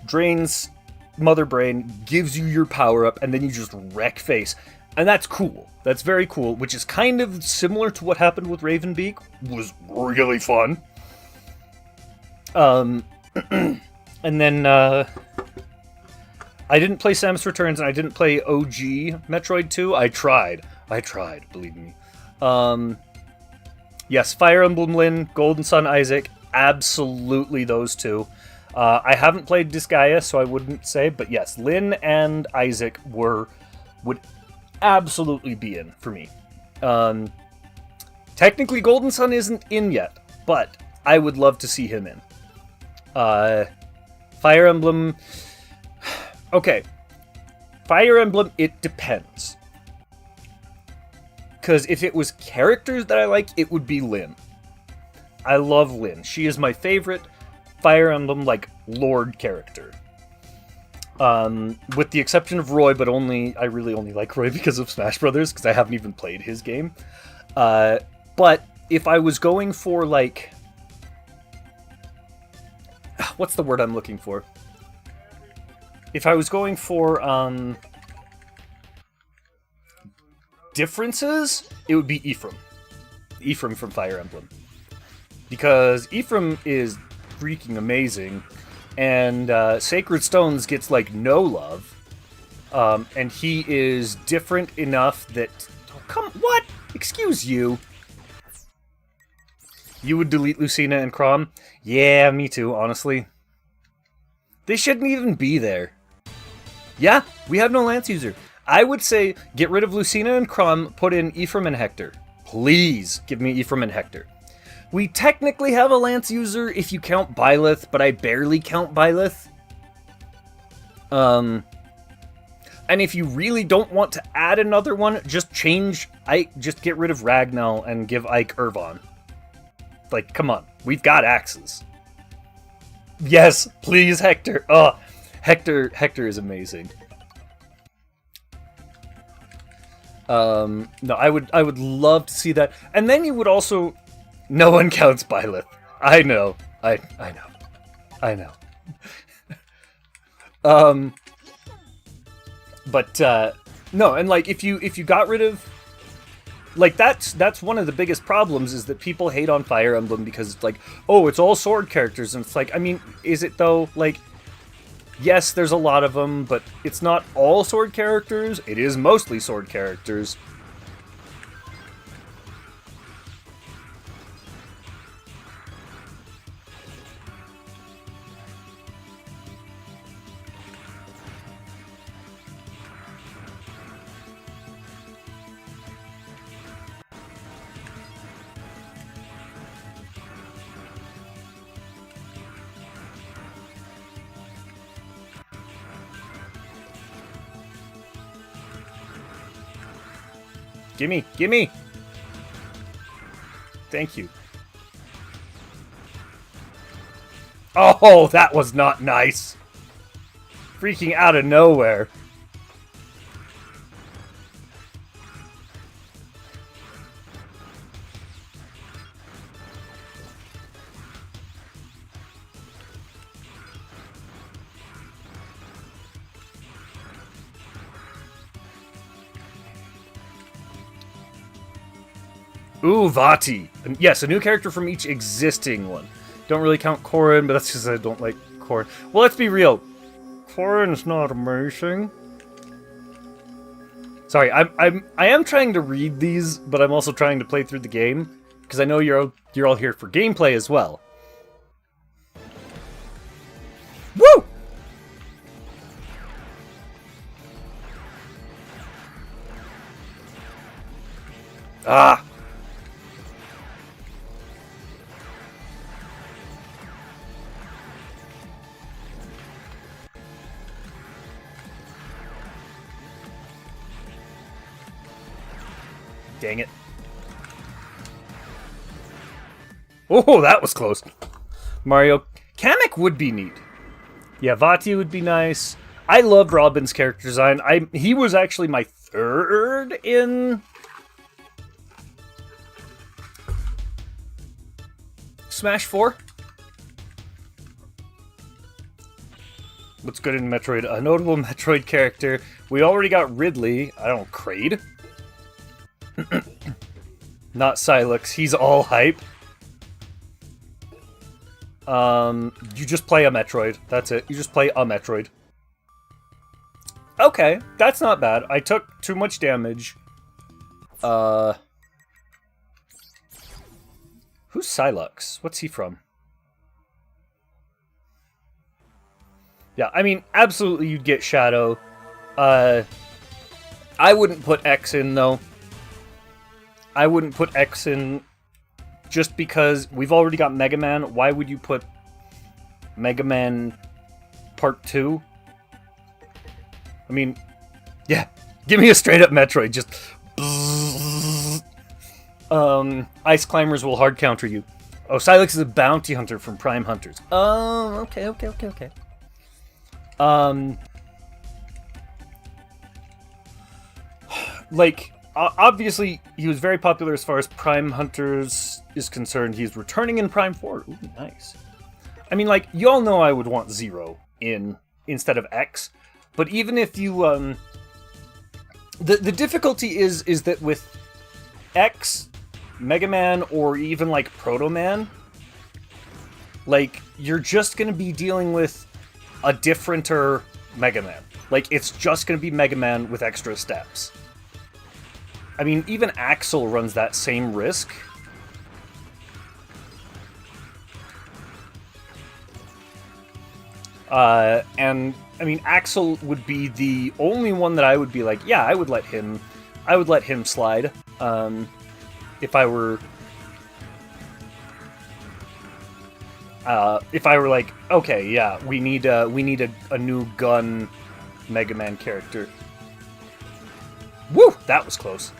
[SPEAKER 1] drains Mother Brain, gives you your power-up, and then you just wreck face. And that's cool. That's very cool, which is kind of similar to what happened with Ravenbeak. Was really fun. And then, I didn't play Samus Returns, and I didn't play OG Metroid 2. I tried, believe me. Yes, Fire Emblem Lyn, Golden Sun Isaac, absolutely those two. I haven't played Disgaea, so I wouldn't say, but yes, Lyn and Isaac would absolutely be in for me. Technically, Golden Sun isn't in yet, but I would love to see him in. Fire Emblem... Okay. Fire Emblem, it depends. Because if it was characters that I like, it would be Lyn. I love Lyn. She is my favorite Fire Emblem, like, Lord character. With the exception of Roy, but I really only like Roy because of Smash Brothers, because I haven't even played his game. But if I was going for, like... What's the word I'm looking for? If I was going for, differences, it would be Ephraim. Ephraim from Fire Emblem. Because Ephraim is freaking amazing, and Sacred Stones gets, like, no love. And he is different enough that... Oh, what? Excuse you. You would delete Lucina and Chrom? Yeah, me too, honestly. They shouldn't even be there. Yeah, we have no Lance user. I would say get rid of Lucina and Chrom, put in Ephraim and Hector. Please give me Ephraim and Hector. We technically have a Lance user if you count Byleth, but I barely count Byleth. And if you really don't want to add another one, just get rid of Ragnall and give Ike Irvon. Like, come on. We've got axes. Yes, please, Hector. Oh, Hector is amazing. No, I would love to see that. And then you would also... No one counts Byleth. I know. I know. But, no, and, like, if you got rid of... Like, that's one of the biggest problems, is that people hate on Fire Emblem because it's like, oh, it's all sword characters, and it's like, I mean, is it though? Like, yes, there's a lot of them, but it's not all sword characters, it is mostly sword characters. Gimme! Thank you. Oh, that was not nice. Freaking out of nowhere. Ooh, Vati. Yes, a new character from each existing one. Don't really count Corrin, but that's because I don't like Corrin. Well, let's be real. Corrin's not amazing. Sorry, I am trying to read these, but I'm also trying to play through the game because I know you're all here for gameplay as well. Woo! Ah. Dang it. Oh, that was close. Mario. Kamek would be neat. Yeah, Vati would be nice. I loved Robin's character design. He was actually my third in... Smash 4? What's good in Metroid? A notable Metroid character. We already got Ridley. I don't know, Kraid? Not Sylux. He's all hype. You just play a Metroid. That's it. You just play a Metroid. Okay, that's not bad. I took too much damage. Who's Sylux? What's he from? Yeah, I mean, absolutely you'd get Shadow. I wouldn't put X in, though. I wouldn't put X in just because we've already got Mega Man. Why would you put Mega Man Part 2. I mean, yeah, give me a straight-up Metroid, just... Ice Climbers will hard counter you. Oh, Silex is a bounty hunter from Prime Hunters. Oh, okay. Like, obviously, he was very popular as far as Prime Hunters is concerned. He's returning in Prime 4. Ooh, nice. I mean, like, you all know I would want Zero in instead of X, but even if you, the difficulty is that with X, Mega Man, or even, like, Proto Man, like, you're just gonna be dealing with a differenter Mega Man. Like, it's just gonna be Mega Man with extra steps. I mean, even Axel runs that same risk. And, I mean, Axel would be the only one that I would be like, yeah, I would let him slide, if I were like, okay, yeah, we need a new gun Mega Man character. Woo! That was close.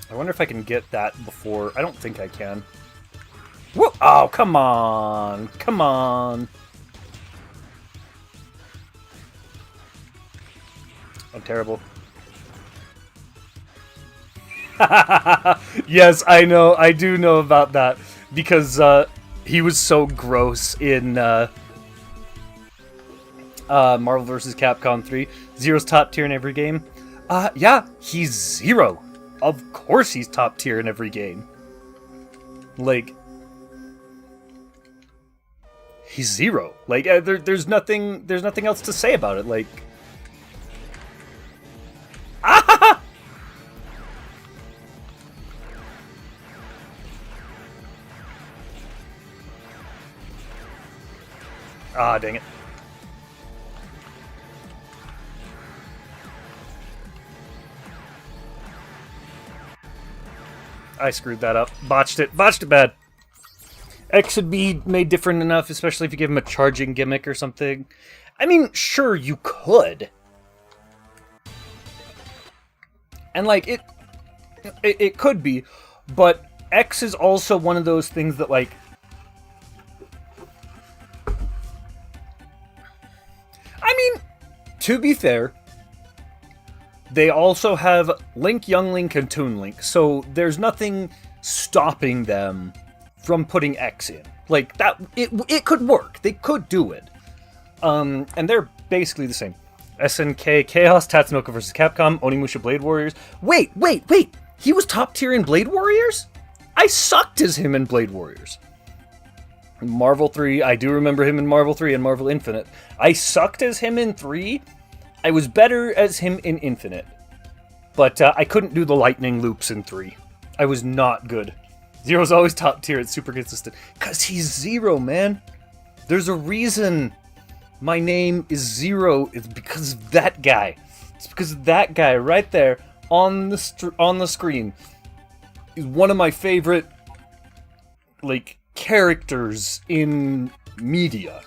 [SPEAKER 1] I wonder if I can get that before... I don't think I can. Woo! Oh, come on! Come on! I'm terrible. Yes, I know. I do know about that. Because he was so gross in Marvel vs. Capcom 3. Zero's top tier in every game. Yeah, he's Zero. Of course he's top tier in every game. Like, he's Zero. Like, there's nothing else to say about it. Like, ah! Ah, dang it. I screwed that up. Botched it bad. X would be made different enough, especially if you give him a charging gimmick or something. I mean, sure, you could. And, like, it could be, but X is also one of those things that, like... I mean, to be fair... They also have Link, Young Link, and Toon Link, so there's nothing stopping them from putting X in. Like, that, it could work. They could do it. And they're basically the same. SNK Chaos, Tatsunoko vs. Capcom, Onimusha Blade Warriors. Wait! He was top tier in Blade Warriors? I sucked as him in Blade Warriors. Marvel 3, I do remember him in Marvel 3 and Marvel Infinite. I sucked as him in 3. I was better as him in Infinite, but I couldn't do the lightning loops in 3. I was not good. Zero's always top tier, it's super consistent. Because he's Zero, man. There's a reason my name is Zero. It's because of that guy. It's because of that guy right there on the screen. He's one of my favorite, like, characters in media.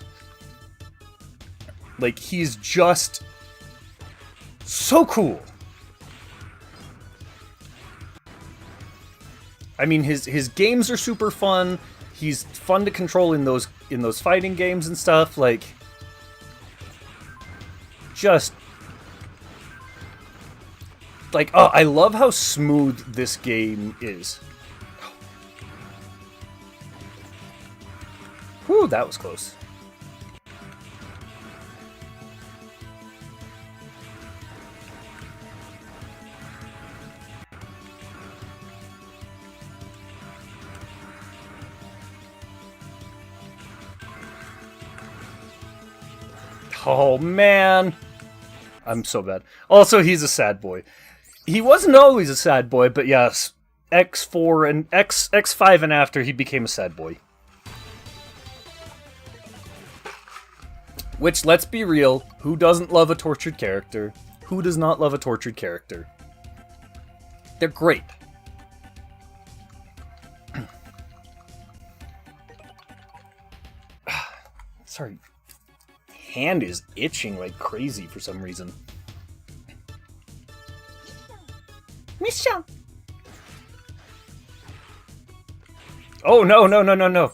[SPEAKER 1] Like, he's just... so cool. I mean, his games are super fun. He's fun to control in those fighting games and stuff. Like, just like, oh, I love how smooth this game is. Whew, that was close. Oh, man. I'm so bad. Also, he's a sad boy. He wasn't always a sad boy, but yes, X4 and X5 and after, he became a sad boy. Which, let's be real, who doesn't love a tortured character? Who does not love a tortured character? They're great. Sorry. Hand is itching like crazy for some reason. Misha! Oh, no, no, no, no, no.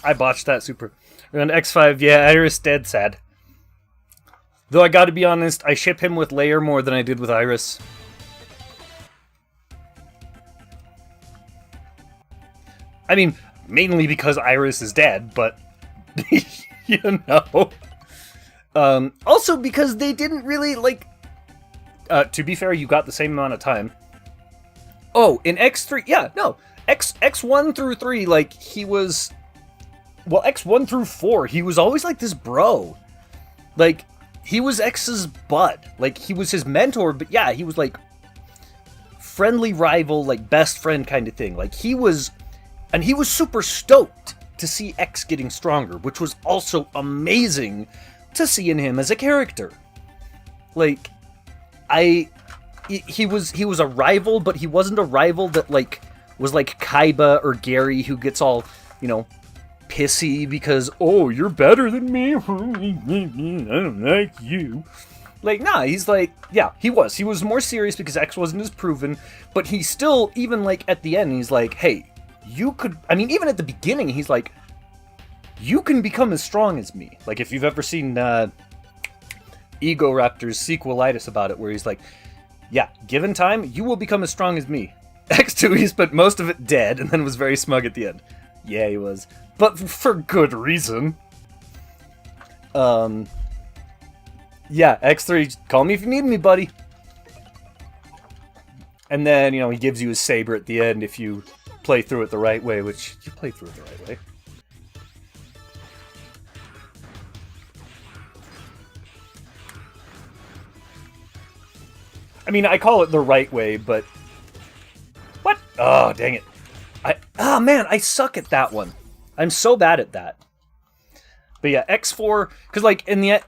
[SPEAKER 1] I botched that super. And X5, yeah, Iris dead, sad. Though I gotta be honest, I ship him with Layer more than I did with Iris. I mean, mainly because Iris is dead, but... you know. Also because they didn't really, like... to be fair, you got the same amount of time. Oh, in X3... Yeah, no. X1 through 3, like, he was... Well, X1 through 4, he was always like this bro. Like, he was X's bud. Like, he was his mentor, but yeah, he was like... friendly rival, like, best friend kind of thing. Like, he was... And he was super stoked to see X getting stronger, which was also amazing to see in him as a character. Like, he was a rival, but he wasn't a rival that, like, was like Kaiba or Gary, who gets all, you know, pissy because, oh, you're better than me, I don't like you. Like, nah, he's like, yeah, he was more serious because X wasn't as proven, but he still, even, like, at the end, he's like, hey, you could, I mean, even at the beginning, he's like, you can become as strong as me. Like, if you've ever seen Ego Raptor's sequelitis about it, where he's like, yeah, given time, you will become as strong as me. X2, he spent most of it dead, and then was very smug at the end. Yeah, he was. But for good reason. Yeah, X3, call me if you need me, buddy. And then, you know, he gives you his saber at the end if you play through it the right way, which you play through it the right way. I mean, I call it the right way, but... What? Oh, dang it. Oh, man, I suck at that one. I'm so bad at that. But yeah, X4... Because, like, in the...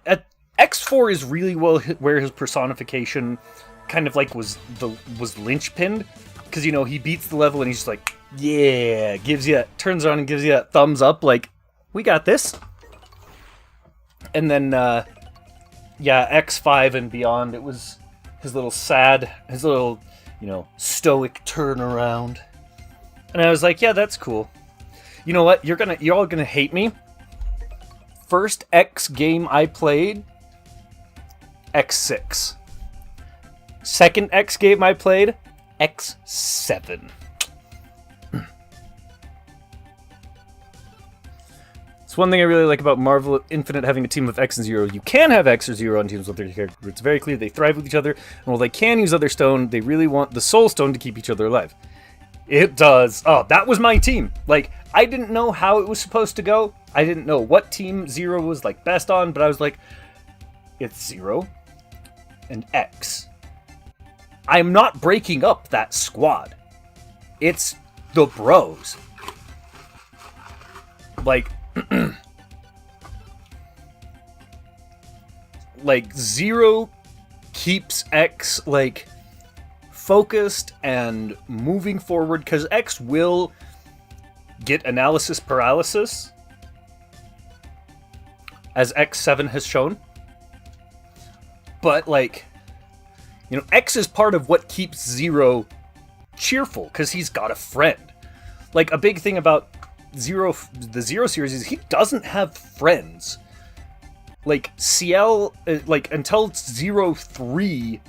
[SPEAKER 1] X4 is really where his personification kind of, like, was linchpinned. Because, you know, he beats the level and he's just like, yeah, turns around and gives you a thumbs up, like, we got this. And then, yeah, X5 and beyond, it was his little, you know, stoic turnaround. And I was like, yeah, that's cool. You know what? You're all gonna hate me. First X game I played, X6. Second X game I played, X7. It's one thing I really like about Marvel Infinite having a team of X and Zero. You can have X or Zero on teams with their characters. It's very clear they thrive with each other, and while they can use other stone, they really want the Soul Stone to keep each other alive. It does. Oh, that was my team. Like, I didn't know how it was supposed to go. I didn't know what team Zero was, like, best on, but I was like, it's Zero and X. I'm not breaking up that squad. It's the bros. Like, like, Zero keeps X, like, focused and moving forward, because X will get analysis paralysis, as X7 has shown. But, like, you know, X is part of what keeps Zero cheerful, because he's got a friend. Like, a big thing about the Zero series is he doesn't have friends. Like, CL, like, until 0-3,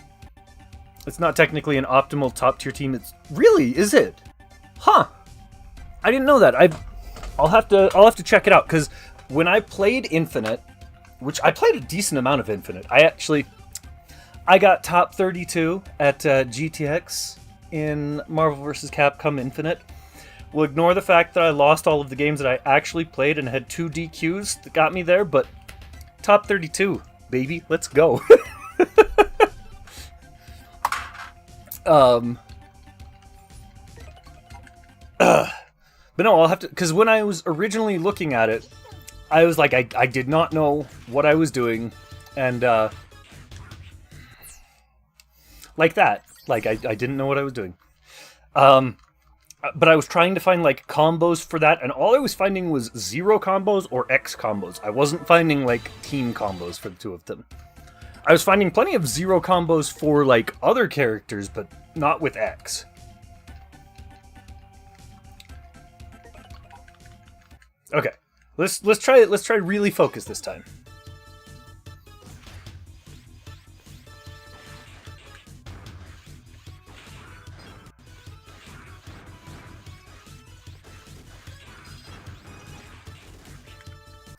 [SPEAKER 1] it's not technically an optimal top-tier team. It's really, is it? Huh. I didn't know that. I'll have to check it out, because when I played Infinite, which I played a decent amount of Infinite, I got top 32 at GTX in Marvel vs. Capcom Infinite. We'll ignore the fact that I lost all of the games that I actually played and had 2 DQs that got me there, but top 32, baby. Let's go. But no, I'll have to... Because when I was originally looking at it, I was like, I did not know what I was doing, and like that, like I didn't know what I was doing. But I was trying to find like combos for that, and all I was finding was 0 combos or X combos. I wasn't finding like team combos for the two of them. I was finding plenty of 0 combos for like other characters, but not with X. Okay, let's try really focus this time.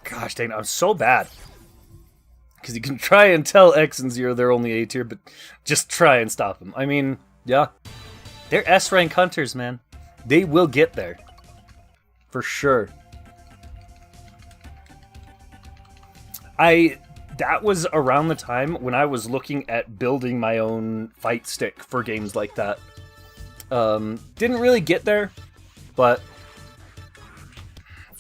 [SPEAKER 1] Gosh dang it, I'm so bad. Because you can try and tell X and Zero they're only A tier, but just try and stop them. I mean, yeah. They're S rank hunters, man. They will get there. For sure. That was around the time when I was looking at building my own fight stick for games like that. Didn't really get there, but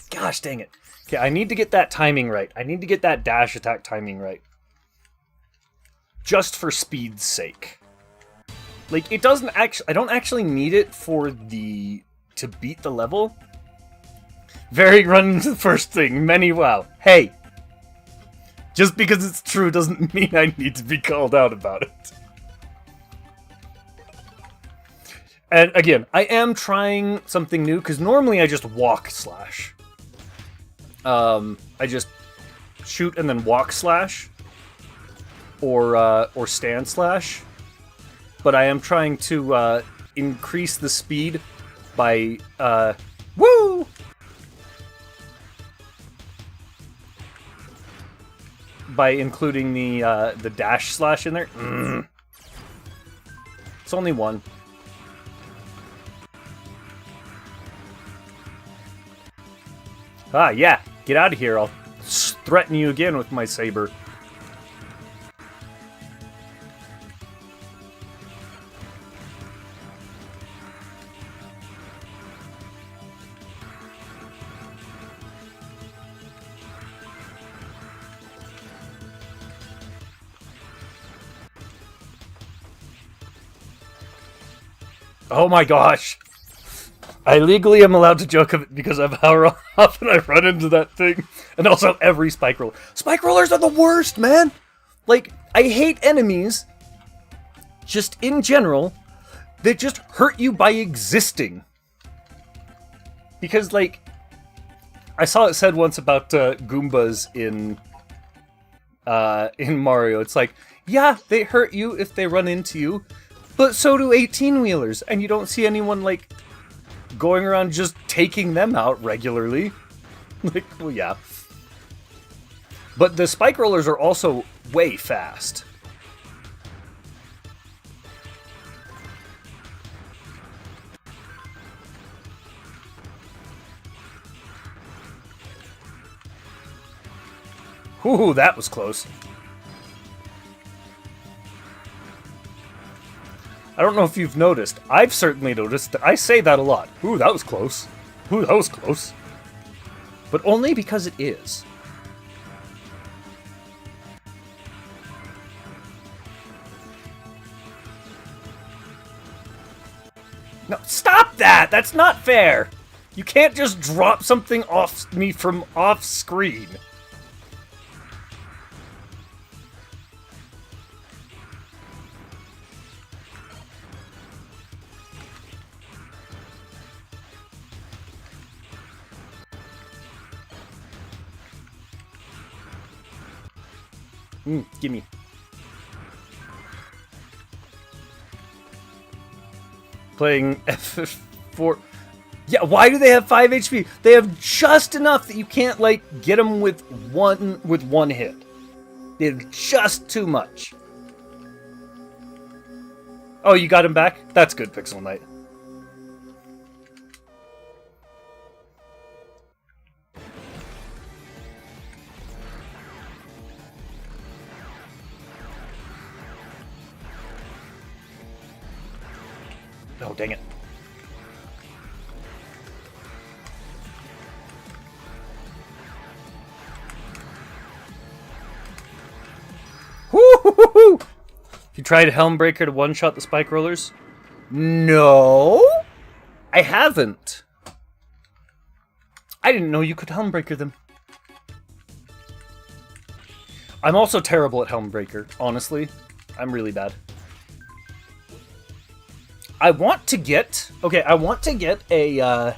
[SPEAKER 1] gosh dang it. Okay, I need to get that timing right. I need to get that dash attack timing right. Just for speed's sake. Like, it doesn't actually... I don't actually need it for the... to beat the level. Very run into the first thing. Many wow. Hey! Just because it's true doesn't mean I need to be called out about it. And again, I am trying something new, because normally I just walk slash. I just shoot and then walk slash. Or stand slash. But I am trying to increase the speed by woo! By including the dash slash in there. It's only one. Ah, yeah. Get out of here. I'll threaten you again with my saber. Oh my gosh! I legally am allowed to joke of it because of how often I run into that thing. And also every spike roller. Spike rollers are the worst, man! Like, I hate enemies, just in general, that just hurt you by existing. Because, like, I saw it said once about Goombas in Mario. It's like, yeah, they hurt you if they run into you, but so do 18-wheelers, and you don't see anyone, like, going around just taking them out regularly. Like, well, yeah. But the spike rollers are also way fast. Ooh, that was close. I don't know if you've noticed. I've certainly noticed that I say that a lot. Ooh, that was close. Ooh, that was close. But only because it is. No, stop that! That's not fair! You can't just drop something off me from off screen. Gimme. Playing F4. Yeah, why do they have 5 HP? They have just enough that you can't, like, get them with one hit. They have just too much. Oh, you got him back? That's good, Pixel Knight. Oh, dang it. You tried Helmbreaker to one-shot the spike rollers? No, I haven't. I didn't know you could Helmbreaker them. I'm also terrible at Helmbreaker, honestly. I'm really bad. I want to get a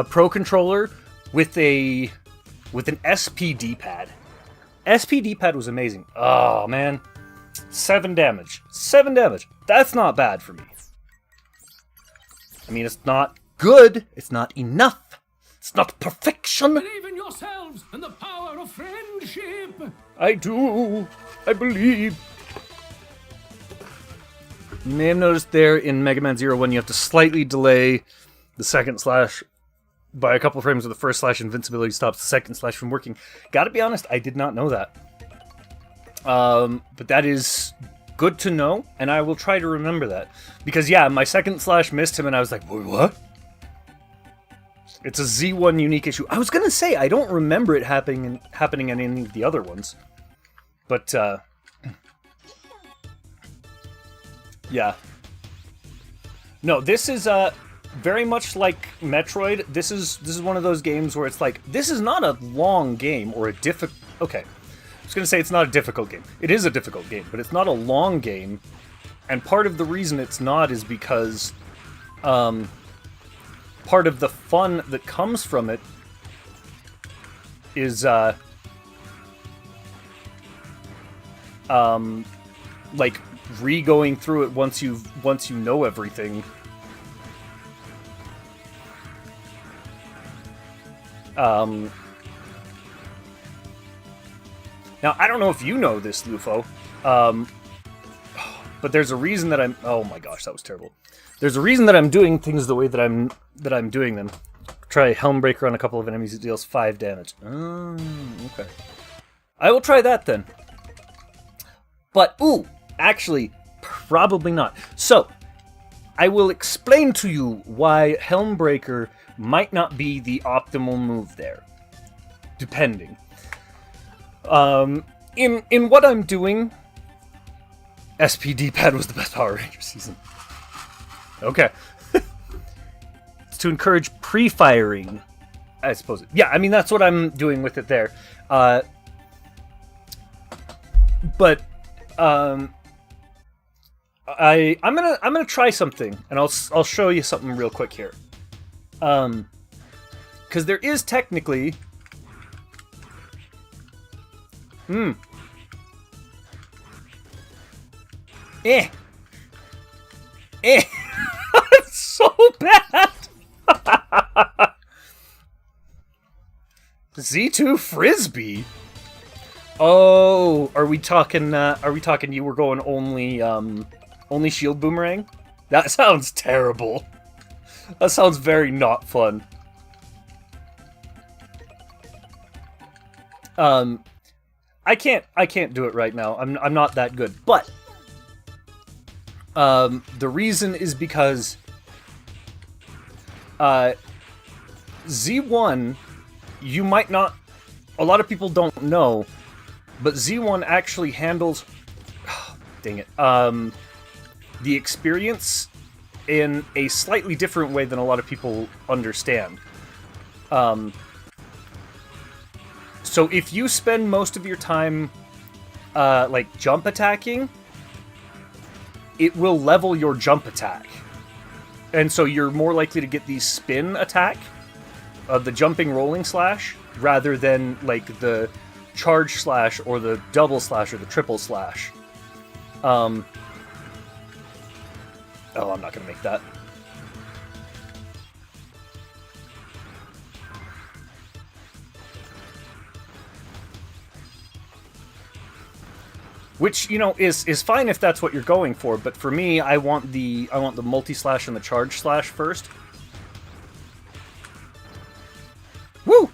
[SPEAKER 1] Pro Controller with an SPD pad. SPD pad was amazing. Oh man, 7 damage. 7 damage. That's not bad for me. I mean, it's not good. It's not enough. It's not perfection.
[SPEAKER 2] Believe in yourselves and the power of friendship.
[SPEAKER 1] I do. I believe. You may have noticed there in Mega Man Zero 1 you have to slightly delay the second slash by a couple frames of the first slash. Invincibility stops the second slash from working. Gotta be honest, I did not know that. But that is good to know, and I will try to remember that. Because yeah, my second slash missed him and I was like, what? It's a Z1 unique issue. I was gonna say, I don't remember it happening in any of the other ones. But, yeah. No, this is very much like Metroid. This is one of those games where it's like, this is not a long game or a difficult. Okay, I was gonna say it's not a difficult game. It is a difficult game, but it's not a long game. And part of the reason it's not is because part of the fun that comes from it is like re-going through it once you know everything. Now I don't know if you know this, Lufo, but there's a reason that I'm. Oh my gosh, that was terrible. There's a reason that I'm doing things the way that I'm doing them. Try Helmbreaker on a couple of enemies. It deals 5 damage. Okay. I will try that then. But, ooh, actually, probably not. So, I will explain to you why Helmbreaker might not be the optimal move there. Depending. In what I'm doing, SPD pad was the best Power Ranger season. Okay. It's to encourage pre-firing, I suppose. Yeah, I mean, that's what I'm doing with it there. But I'm gonna try something, and I'll show you something real quick here. Because there is technically. It's so bad. Z2 Frisbee. Oh, are we talking? You were going only shield boomerang? That sounds terrible. That sounds very not fun. I can't do it right now. I'm not that good. But the reason is because Z1, you might not. A lot of people don't know, but Z1 actually handles. Dang it. The experience in a slightly different way than a lot of people understand. So if you spend most of your time, like, jump attacking, it will level your jump attack. And so you're more likely to get the spin attack, the jumping rolling slash, rather than, like, the charge slash or the double slash or the triple slash. Oh, I'm not gonna make that. Which, you know, is fine if that's what you're going for, but for me, I want the multi-slash and the charge slash first. Woo!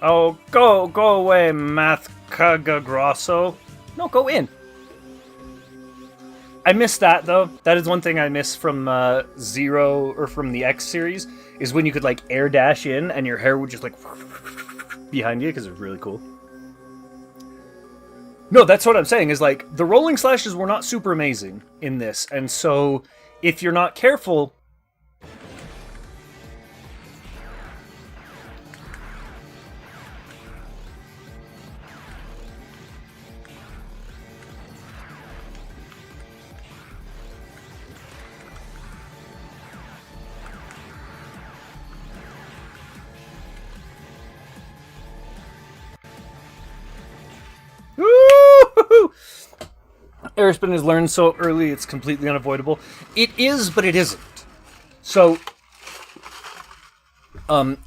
[SPEAKER 1] Oh, go away, Math Kagagrosso. No, go in. I miss that, though. That is one thing I miss from Zero, or from the X series, is when you could, like, air dash in, and your hair would just, like, behind you, because it was really cool. No, that's what I'm saying, is, like, the rolling slashes were not super amazing in this, and so, if you're not careful... Airspin is learned so early it's completely unavoidable. It is, but it isn't. So,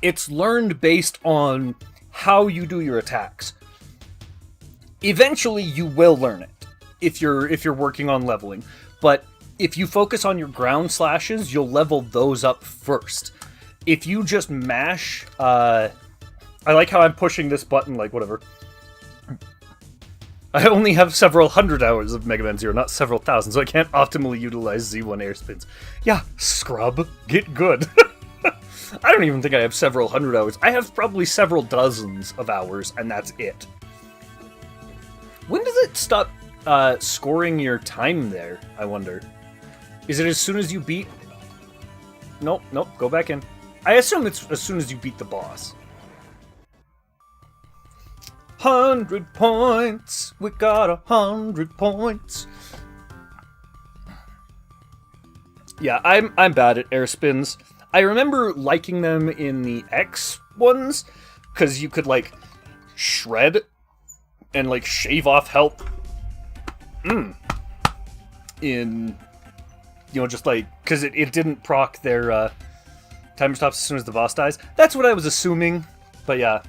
[SPEAKER 1] it's learned based on how you do your attacks. Eventually, you will learn it if you're working on leveling. But if you focus on your ground slashes, you'll level those up first. If you just mash, I like how I'm pushing this button, like, whatever. I only have several hundred hours of Mega Man Zero, not several thousand, so I can't optimally utilize Z1 air spins. Yeah, scrub. Get good. I don't even think I have several hundred hours. I have probably several dozens of hours, and that's it. When does it stop scoring your time there, I wonder? Is it as soon as you beat... Nope, go back in. I assume it's as soon as you beat the boss. 100 points! We got 100 points! Yeah, I'm bad at air spins. I remember liking them in the X ones, because you could, like, shred and, like, shave off health. In, you know, just, like, because it didn't proc their timer stops as soon as the boss dies. That's what I was assuming, but yeah.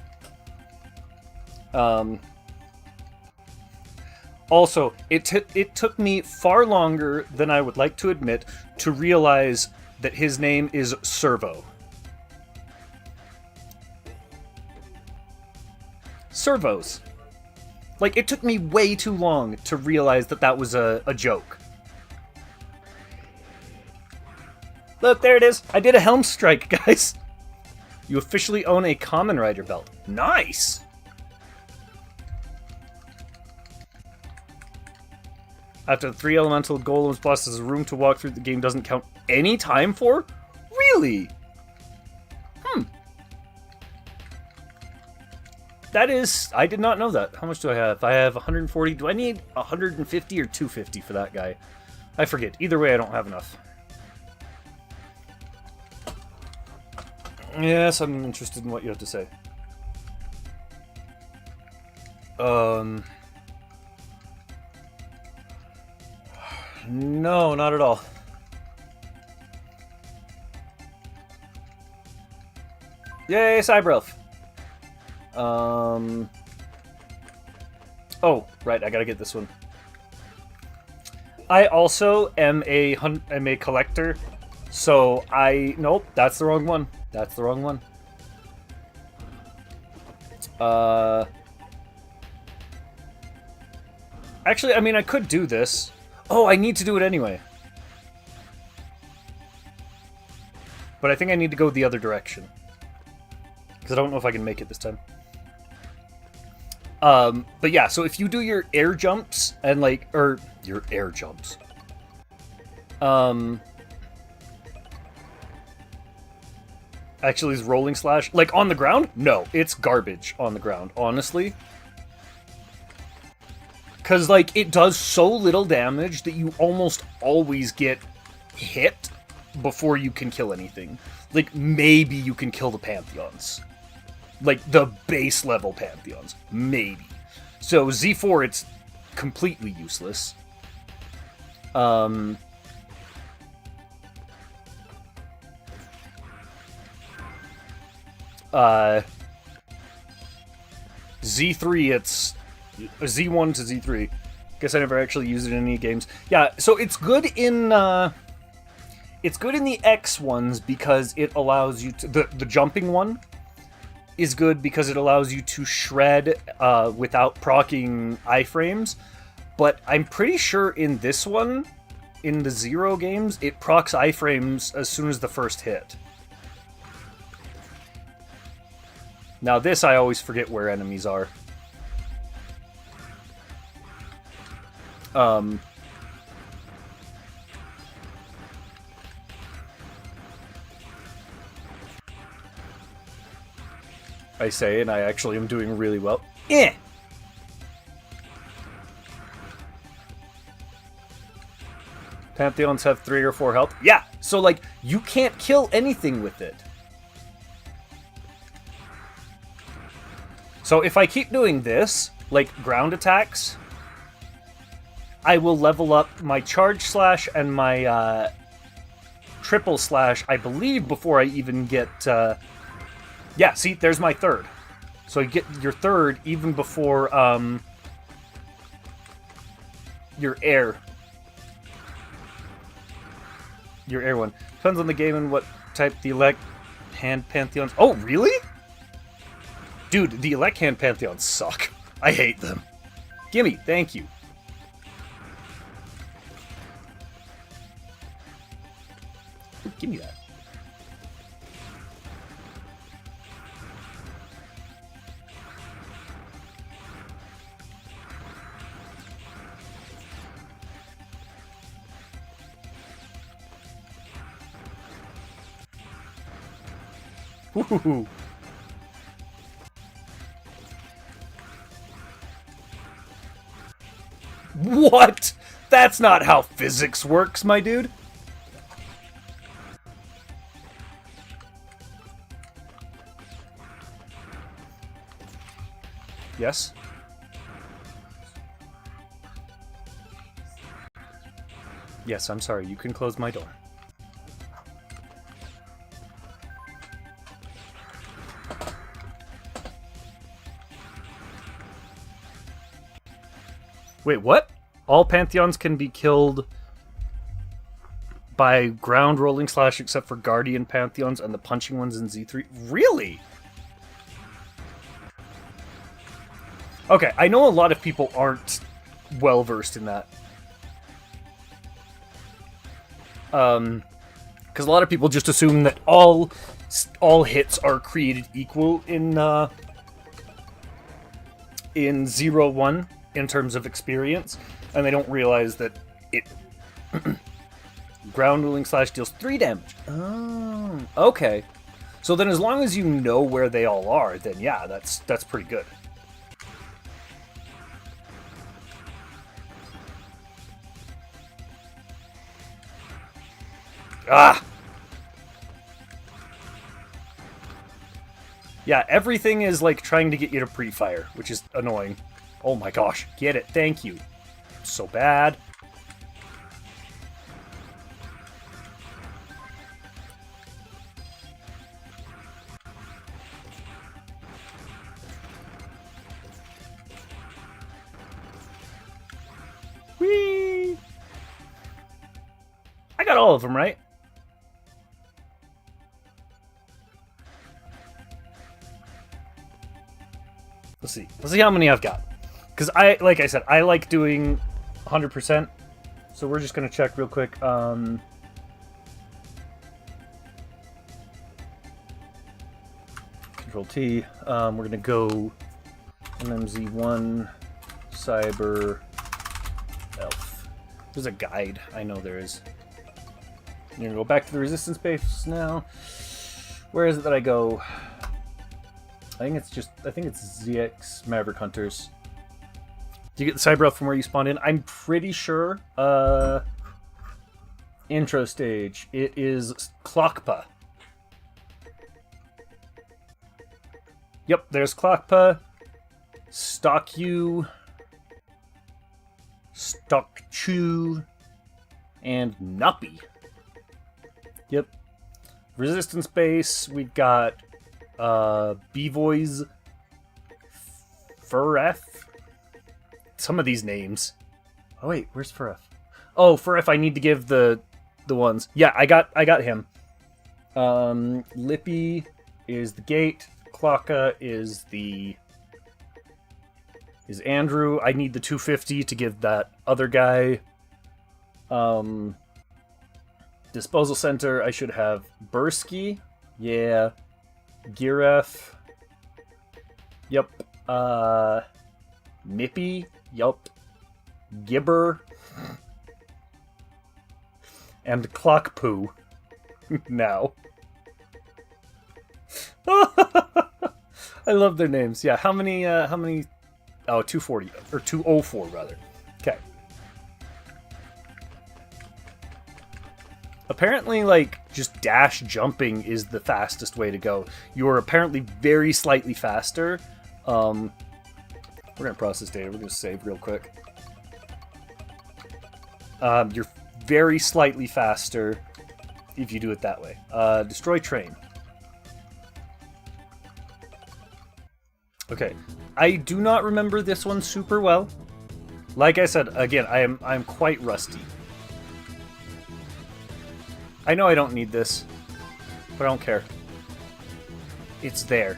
[SPEAKER 1] Also, it took me far longer than I would like to admit to realize that his name is Servo. Servos. Like, it took me way too long to realize that that was a joke. Look, there it is. I did a Helm Strike, guys. You officially own a Kamen Rider belt. Nice! After the 3 elemental golems bosses, room to walk through the game doesn't count any time for? Really? That is... I did not know that. How much do I have? I have 140. Do I need 150 or 250 for that guy? I forget. Either way, I don't have enough. Yes, I'm interested in what you have to say. No, not at all. Yay, Cyber Elf! Oh, right, I gotta get this one. I also am a collector, so nope, that's the wrong one. That's the wrong one. Actually, I mean, I could do this. Oh, I need to do it anyway. But I think I need to go the other direction. Because I don't know if I can make it this time. But yeah, so if you do your air jumps and like, or your air jumps. Actually, is rolling slash like on the ground? No, it's garbage on the ground, honestly. Because like it does so little damage that you almost always get hit before you can kill anything. Like maybe you can kill the Pantheons. Like the base level Pantheons. Maybe. So Z4, it's completely useless. Z3, it's Z1 to Z3. Guess I never actually used it in any games. Yeah, so it's good in the X ones because it allows you to the jumping one is good because it allows you to shred without proccing iframes. But I'm pretty sure in this one in the Zero games, it procs iframes as soon as the first hit. Now this, I always forget where enemies are. I say, and I actually am doing really well. Eh! Pantheons have 3 or 4 health. Yeah, so like, you can't kill anything with it. So if I keep doing this, like ground attacks, I will level up my charge slash and my triple slash, I believe, before I even get... Yeah, see, there's my third. So you get your third even before your air. Your air one. Depends on the game and what type the elect hand pantheons... Oh, really? Dude, the elect hand pantheons suck. I hate them. Gimme, thank you. Give me that. Woohoo! What? That's not how physics works, my dude. Yes? Yes, I'm sorry. You can close my door. Wait, what? All Pantheons can be killed by ground rolling slash except for Guardian Pantheons and the punching ones in Z3? Really? Okay, I know a lot of people aren't well versed in that. Because a lot of people just assume that all hits are created equal in 0-1 in terms of experience, and they don't realize that it ground ruling slash deals 3 damage. Oh, okay. So then, as long as you know where they all are, then yeah, that's pretty good. Ah! Yeah, everything is like trying to get you to pre-fire, which is annoying. Oh my gosh, get it, thank you. So bad. Whee! I got all of them, right? Let's see. Let's see how many I've got. Because like I said, I like doing 100%. So we're just going to check real quick. Control T. We're going to go MMZ1 Cyber Elf. There's a guide. I know there is. I'm going to go back to the resistance base now. Where is it that I go? I think it's ZX Maverick Hunters. Do you get the Cyber Elf from where you spawned in? I'm pretty sure. Intro stage. It is Clockpa. Yep, there's Clockpa. Stocku. Stockchew. And Nuppy. Yep. Resistance base, we've got B-Voice, Furef. Some of these names. Oh wait, where's Furef? Oh, Furef, I need to give the ones. Yeah, I got him. Lippy is the gate. Clocka is Andrew. I need the 250 to give that other guy. Disposal Center, I should have Bursky. Yeah. Giref. Yup. Mippy. Yup. Gibber. And Clockpoo. Now. I love their names. Yeah, how many, Oh, 240. Or 204, rather. Okay. Apparently, like, just dash jumping is the fastest way to go. You're apparently very slightly faster. We're gonna process data. We're gonna save real quick. You're very slightly faster if you do it that way. Destroy train. Okay, I do not remember this one super well. Like I said, again, I'm quite rusty. I know I don't need this, but I don't care. It's there.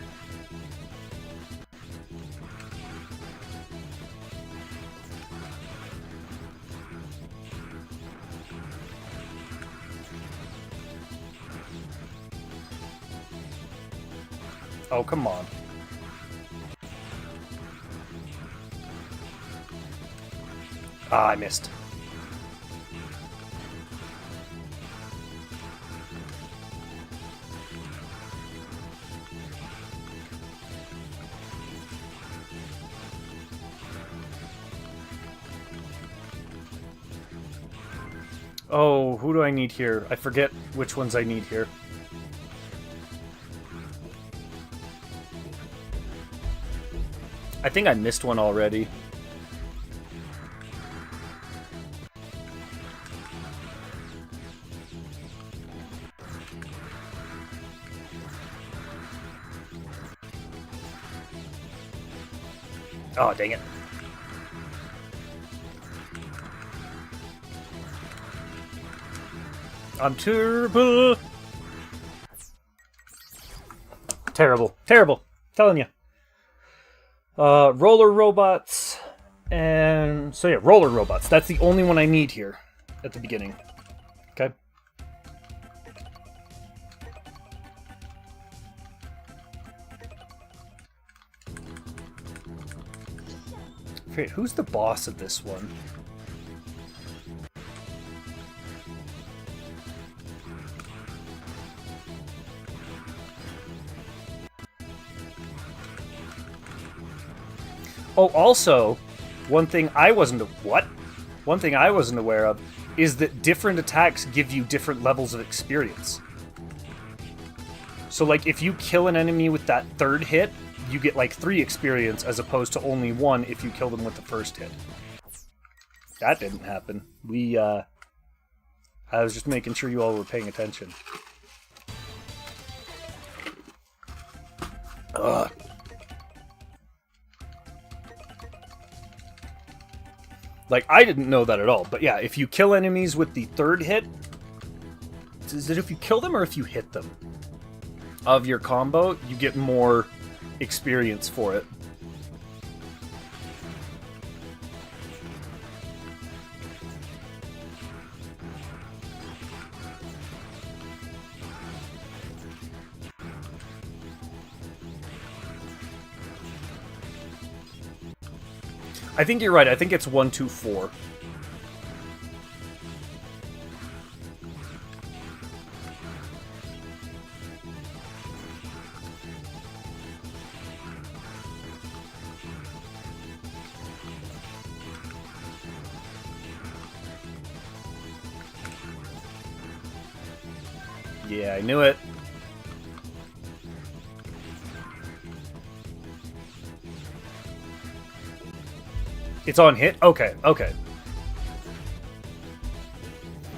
[SPEAKER 1] Oh, come on. Ah, I missed. Oh, who do I need here? I forget which ones I need here. I think I missed one already. Oh, dang it. I'm terrible. Terrible. Terrible. Telling you. Roller robots. And so yeah, roller robots. That's the only one I need here at the beginning. Okay. Wait, who's the boss of this one? Oh, also, one thing I wasn't aware of is that different attacks give you different levels of experience. So, like, if you kill an enemy with that third hit, you get, like, 3 experience as opposed to only 1 if you kill them with the first hit. That didn't happen. I was just making sure you all were paying attention. Ugh. Like, I didn't know that at all. But yeah, if you kill enemies with the third hit... Is it if you kill them or if you hit them? Of your combo, you get more experience for it. I think you're right. I think it's 1, 2, 4. Yeah, I knew it. It's on hit? Okay, okay.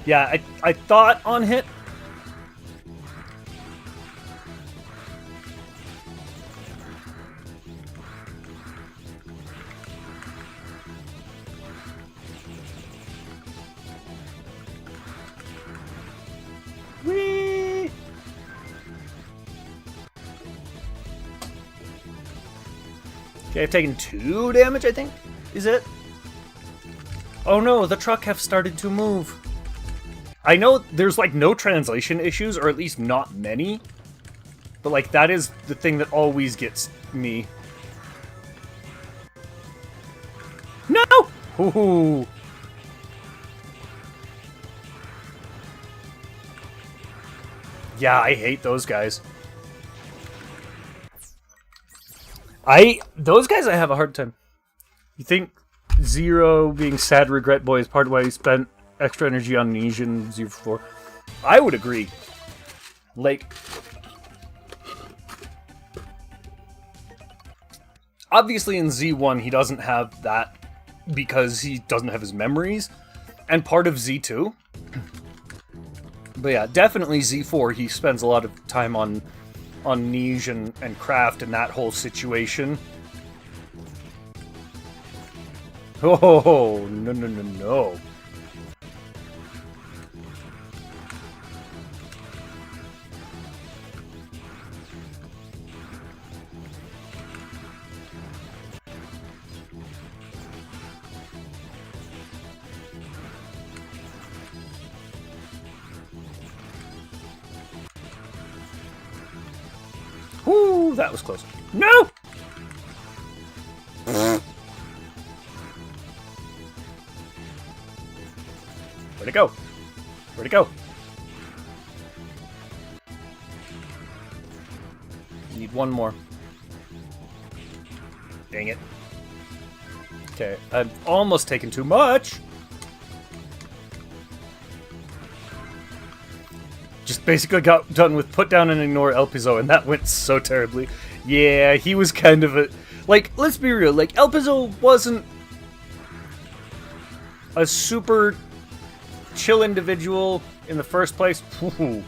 [SPEAKER 1] Yeah, I thought on hit. Whee! Okay, I've taken 2 damage, I think. Is it? Oh no, the truck have started to move. I know there's like no translation issues, or at least not many. But like that is the thing that always gets me. No! Ooh. Yeah, I hate those guys. Those guys I have a hard time. You think Zero being sad regret boy is part of why he spent extra energy on Nesian Z4? I would agree. Like, obviously in Z1 he doesn't have that because he doesn't have his memories, and part of Z2. But yeah, definitely Z4 he spends a lot of time on Niche and Craft and that whole situation. Oh, no, no, no, no. Whoo, that was close. No! Where'd it go? Where'd it go? Need one more. Dang it. Okay, I've almost taken too much. Just basically got done with put down and ignore Elpizo, and that went so terribly. Yeah, he was kind of a... Like, let's be real, like, Elpizo wasn't a super chill individual in the first place. Ooh.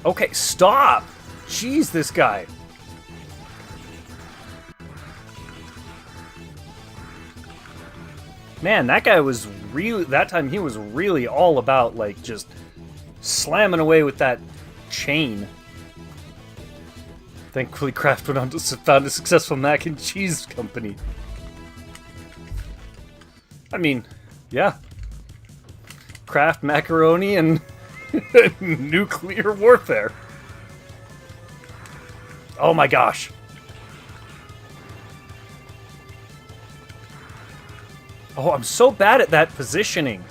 [SPEAKER 1] Okay, stop! Jeez, this guy. Man, that guy was really... That time he was really all about, like, just slamming away with that chain. Thankfully, Kraft went on to found a successful mac and cheese company. I mean, yeah. Kraft macaroni and nuclear warfare. Oh my gosh. Oh, I'm so bad at that positioning.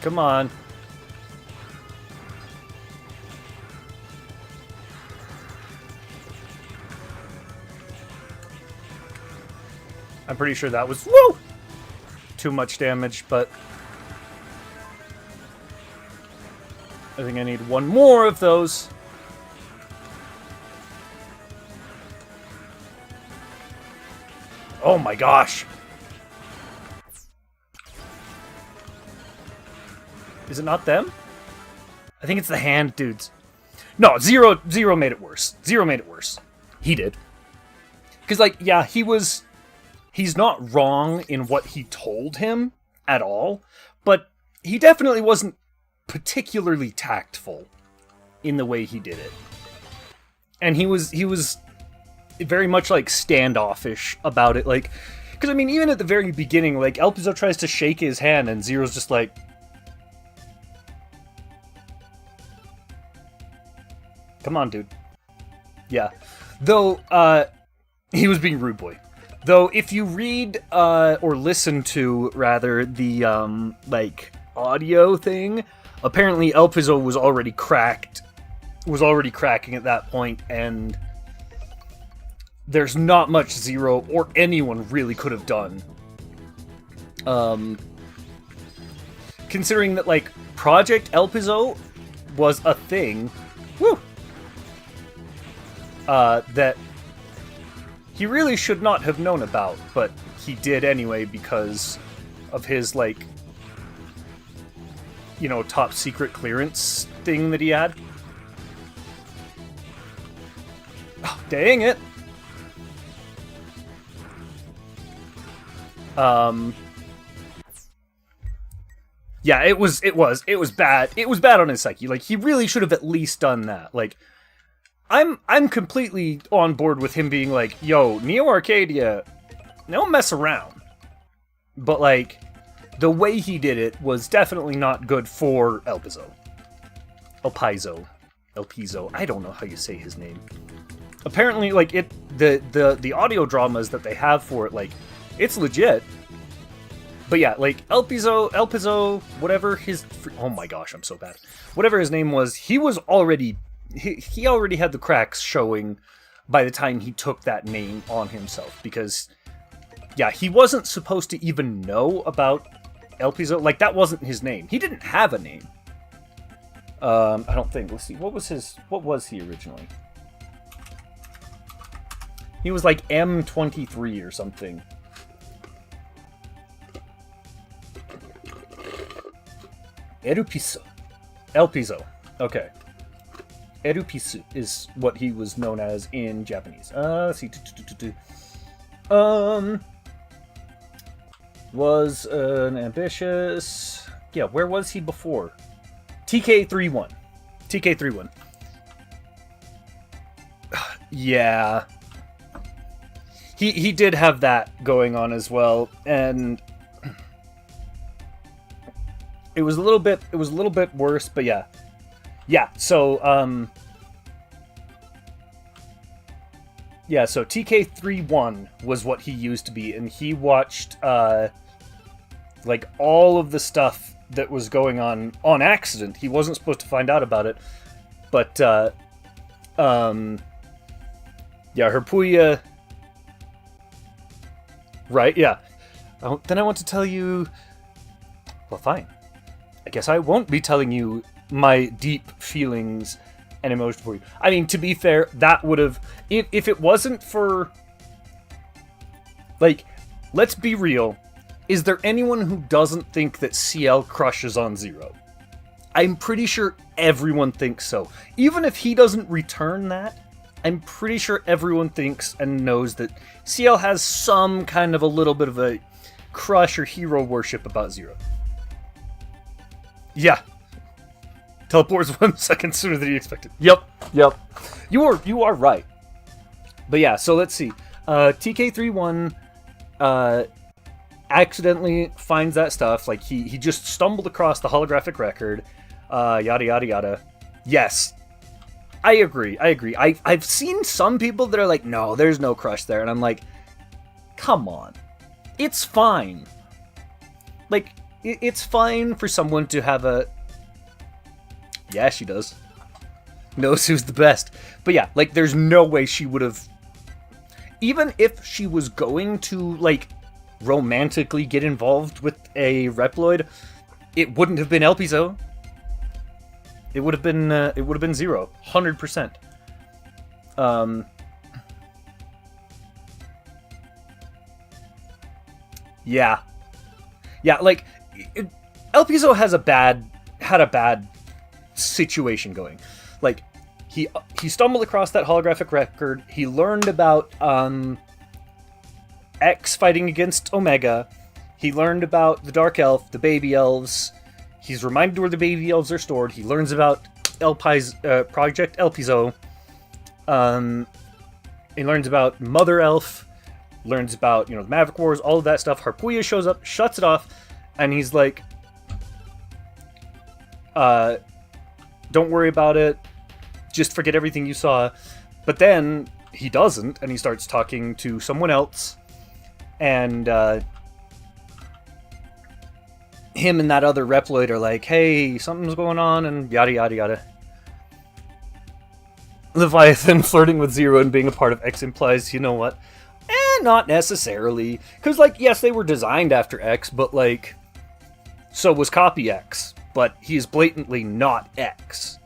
[SPEAKER 1] Come on. I'm pretty sure that was, woo! Too much damage, but I think I need one more of those. Oh my gosh. Is it not them? I think it's the hand dudes. No, Zero made it worse. Zero made it worse. He did. Because, like, yeah, he's not wrong in what he told him at all, but he definitely wasn't particularly tactful in the way he did it. And he was very much, like, standoffish about it. Like, because, I mean, even at the very beginning, like, Elpizo tries to shake his hand, and Zero's just like, come on, dude. Yeah. Though, he was being rude boy. Though, if you read, or listen to, rather, the, like, audio thing, apparently Elpizo was already cracking at that point, and there's not much Zero or anyone really could have done. Considering that, like, Project Elpizo was a thing, woo! That he really should not have known about, but he did anyway because of his, like, top secret clearance thing that he had. Oh, dang it. Yeah, it was bad. It was bad on his psyche. Like, he really should have at least done that. Like, I'm completely on board with him being like, yo, Neo Arcadia, don't mess around. But, like, the way he did it was definitely not good for El Piso. I don't know how you say his name. Apparently, like, the audio dramas that they have for it, like, it's legit. But yeah, like, El Piso, whatever his... Oh my gosh, I'm so bad. Whatever his name was, he was already... He already had the cracks showing by the time he took that name on himself. Because, yeah, he wasn't supposed to even know about El Piso. Like, that wasn't his name. He didn't have a name. I don't think. Let's see. What was he originally? He was like M23 or something. El Piso. Okay. Erupisu is what he was known as in Japanese. Let's see. Was an ambitious... Yeah, where was he before? TK31. Yeah. He did have that going on as well, and... It was a little bit worse, but yeah. Yeah, so so TK31 was what he used to be, and he watched like all of the stuff that was going on accident. He wasn't supposed to find out about it, but Herpuya, right? Yeah. Then I want to tell you. Well, fine. I guess I won't be telling you my deep feelings and emotions for you. I mean, to be fair, that would have... If it wasn't for... Like, let's be real. Is there anyone who doesn't think that CL crushes on Zero? I'm pretty sure everyone thinks so. Even if he doesn't return that, I'm pretty sure everyone thinks and knows that CL has some kind of a little bit of a crush or hero worship about Zero. Yeah. Teleports 1 second sooner than you expected. Yep. You are right. But yeah, so let's see. TK31 accidentally finds that stuff. Like, he just stumbled across the holographic record. Yada, yada, yada. Yes. I agree. I've seen some people that are like, no, there's no crush there. And I'm like, come on. It's fine. Like... It's fine for someone to have a... Yeah, she does. Knows who's the best. But yeah, like, there's no way she would have... Even if she was going to, like, romantically get involved with a Reploid, it wouldn't have been El Piso. It would have been Zero. 100%. Yeah. Yeah, like... El Piso had a bad situation going. Like, he stumbled across that holographic record. He learned about X fighting against Omega. He learned about the Dark Elf, the Baby Elves. He's reminded where the Baby Elves are stored. He learns about Project El Piso. He learns about Mother Elf. Learns about, the Maverick Wars, all of that stuff. Herpuya shows up, shuts it off. And he's like, don't worry about it. Just forget everything you saw. But then he doesn't, and he starts talking to someone else. And him and that other Reploid are like, hey, something's going on, and yada, yada, yada. Leviathan flirting with Zero and being a part of X implies, you know what? Not necessarily. Because, like, yes, they were designed after X, but, like... So was Copy X, but he is blatantly not X.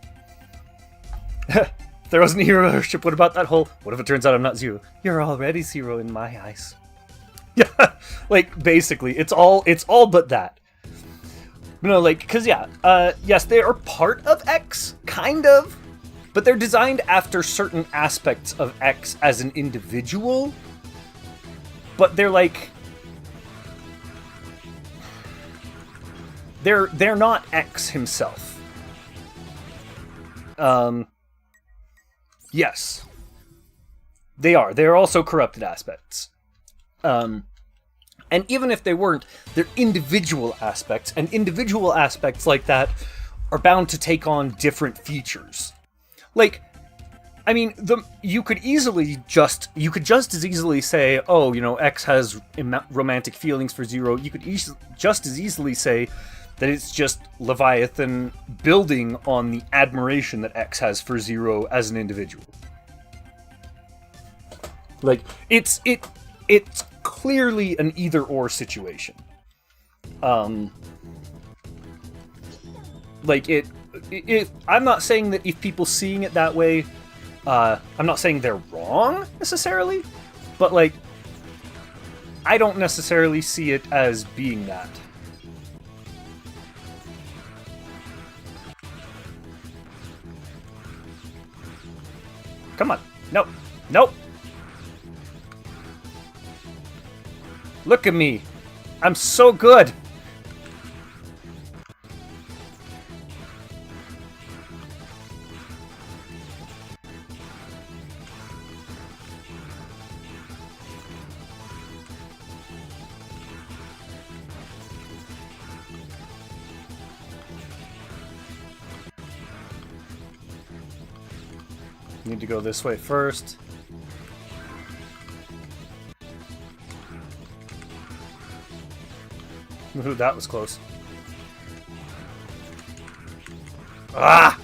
[SPEAKER 1] If there wasn't a hero worship, what about that whole, what if it turns out I'm not Zero? You're already Zero in my eyes. Yeah, like, basically, it's all but that. No, like, because, yeah, yes, they are part of X, kind of, but they're designed after certain aspects of X as an individual, but they're, like, they're not X himself. Yes. They are. They're also corrupted aspects. And even if they weren't, they're individual aspects, and individual aspects like that are bound to take on different features. Like, I mean, you could just as easily say, oh, you know, X has romantic feelings for Zero. You could just as easily say that it's just Leviathan building on the admiration that X has for Zero as an individual. Like, it's clearly an either-or situation. Like, I'm not saying that if people seeing it that way, I'm not saying they're wrong, necessarily, but, like, I don't necessarily see it as being that. Come on. Nope. Nope. Look at me. I'm so good. Need to go this way first. Ooh, that was close. Ah!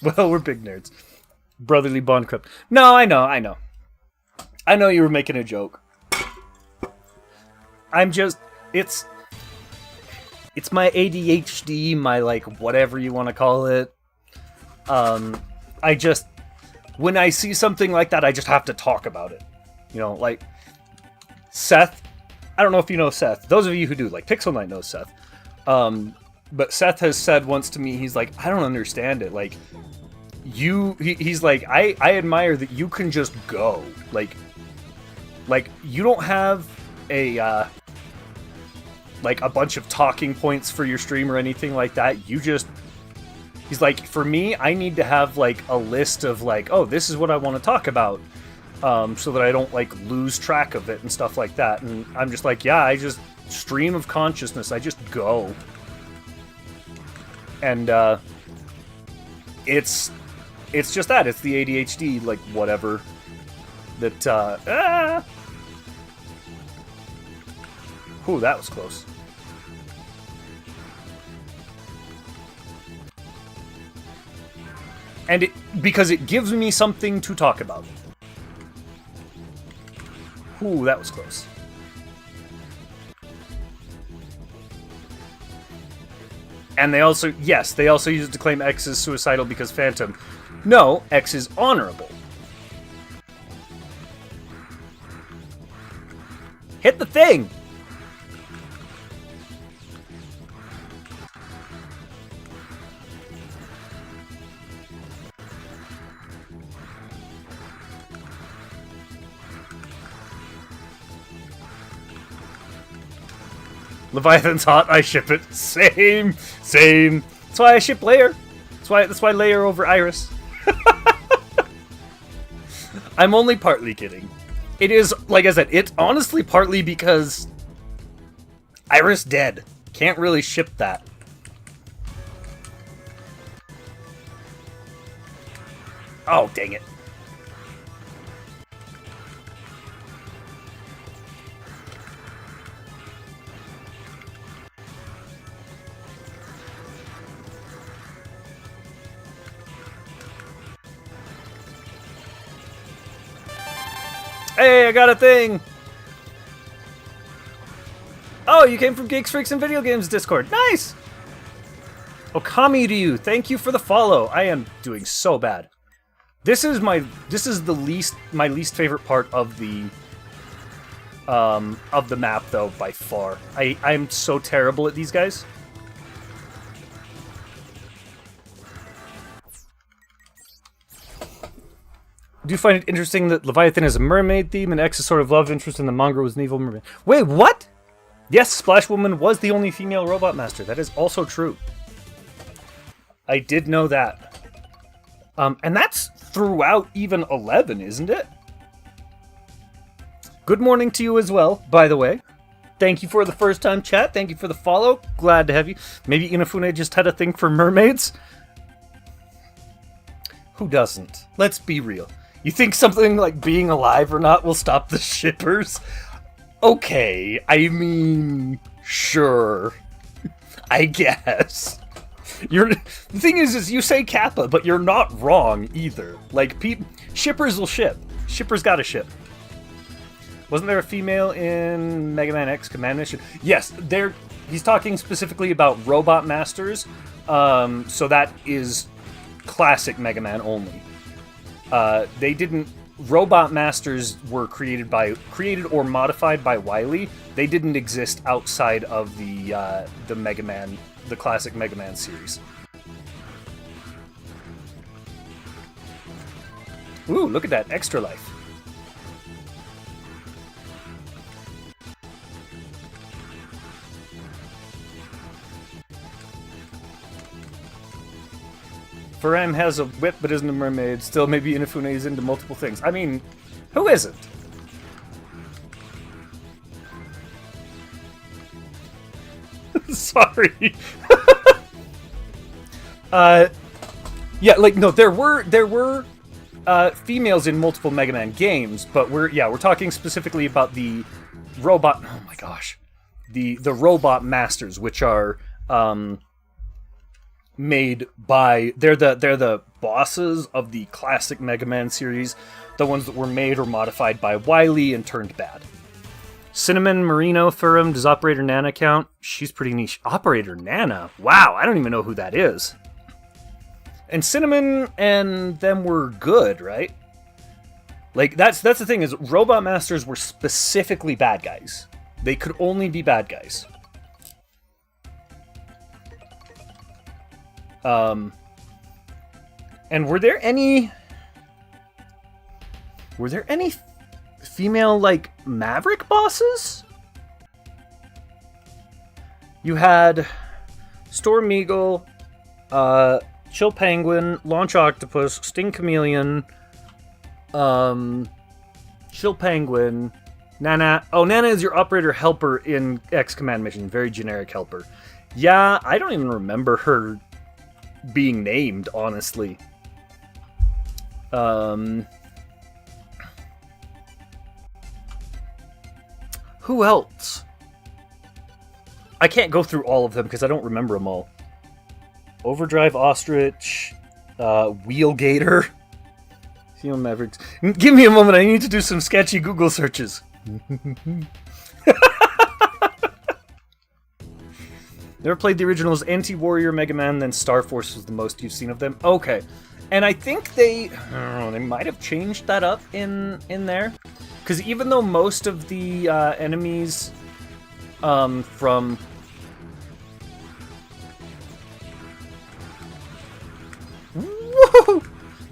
[SPEAKER 1] Well, we're big nerds. Brotherly bond corrupt. No, I know. I know you were making a joke. I'm just... It's my ADHD, my, like, whatever you want to call it. I just... When I see something like that, I just have to talk about it. You know, like, Seth, I don't know if you know Seth. Those of you who do, like, Pixel Knight knows Seth. But Seth has said once to me, he's like, I don't understand it. Like, he's like, I admire that you can just go. Like, you don't have a bunch of talking points for your stream or anything like that. You just... He's like, for me, I need to have, like, a list of, like, oh, this is what I want to talk about, so that I don't, like, lose track of it and stuff like that. And I'm just like, yeah, I just... Stream of consciousness, I just go. And, it's just that. It's the ADHD, like, whatever. That, Ooh, that was close. And because it gives me something to talk about. Ooh, that was close. And they also use it to claim X is suicidal because Phantom. No, X is honorable. Hit the thing! Leviathan's hot, I ship it. Same. That's why I ship Layer. That's why Layer over Iris. I'm only partly kidding. It is, like I said, it's honestly partly because Iris dead. Can't really ship that. Oh, dang it. Hey, I got a thing! Oh, you came from Geeks, Freaks, and Video Games Discord. Nice! Okami Ryu, thank you for the follow. I am doing so bad. This is my least favorite part of the map, though, by far. I'm so terrible at these guys. Do you find it interesting that Leviathan is a mermaid theme and X's sort of love interest in the manga was an evil mermaid? Wait, what? Yes, Splash Woman was the only female robot master. That is also true. I did know that. And that's throughout even 11, isn't it? Good morning to you as well, by the way. Thank you for the first time chat. Thank you for the follow. Glad to have you. Maybe Inafune just had a thing for mermaids? Who doesn't? Let's be real. You think something like being alive or not will stop the shippers? Okay, I mean, sure. I guess. The thing is you say Kappa, but you're not wrong either. Like, shippers will ship. Shippers gotta ship. Wasn't there a female in Mega Man X Command Mission? Yes, he's talking specifically about Robot Masters, so that is classic Mega Man only. Robot Masters were created or modified by Wily. They didn't exist outside of the Mega Man, the classic Mega Man series. Ooh, look at that extra life. Faram has a whip but isn't a mermaid. Still, maybe Inafune is into multiple things. I mean, who isn't? Sorry. Yeah, like, no, there were females in multiple Mega Man games, but we're talking specifically about the robot. Oh my gosh, the Robot Masters, which are made by they're the bosses of the classic Mega Man series, the ones that were made or modified by Wily and turned bad. Cinnamon Marino Thurum, does Operator Nana count? She's pretty niche. Operator Nana? Wow, I don't even know who that is. And Cinnamon and them were good, right? Like, that's the thing, is Robot Masters were specifically bad guys. They could only be bad guys. And were there any female, like, Maverick bosses? You had Storm Eagle, Chill Penguin, Launch Octopus, Sting Chameleon, Chill Penguin, Nana. Oh, Nana is your operator helper in X Command Mission. Very generic helper. Yeah, I don't even remember her being named, honestly. Who else? I can't go through all of them because I don't remember them all. Overdrive Ostrich, Wheelgator, Female Mavericks. Give me a moment, I need to do some sketchy Google searches. Never played the originals. Anti-Warrior Mega Man, then Star Force was the most you've seen of them. Okay. And I think they might have changed that up in there. Because even though most of the enemies from... Woo!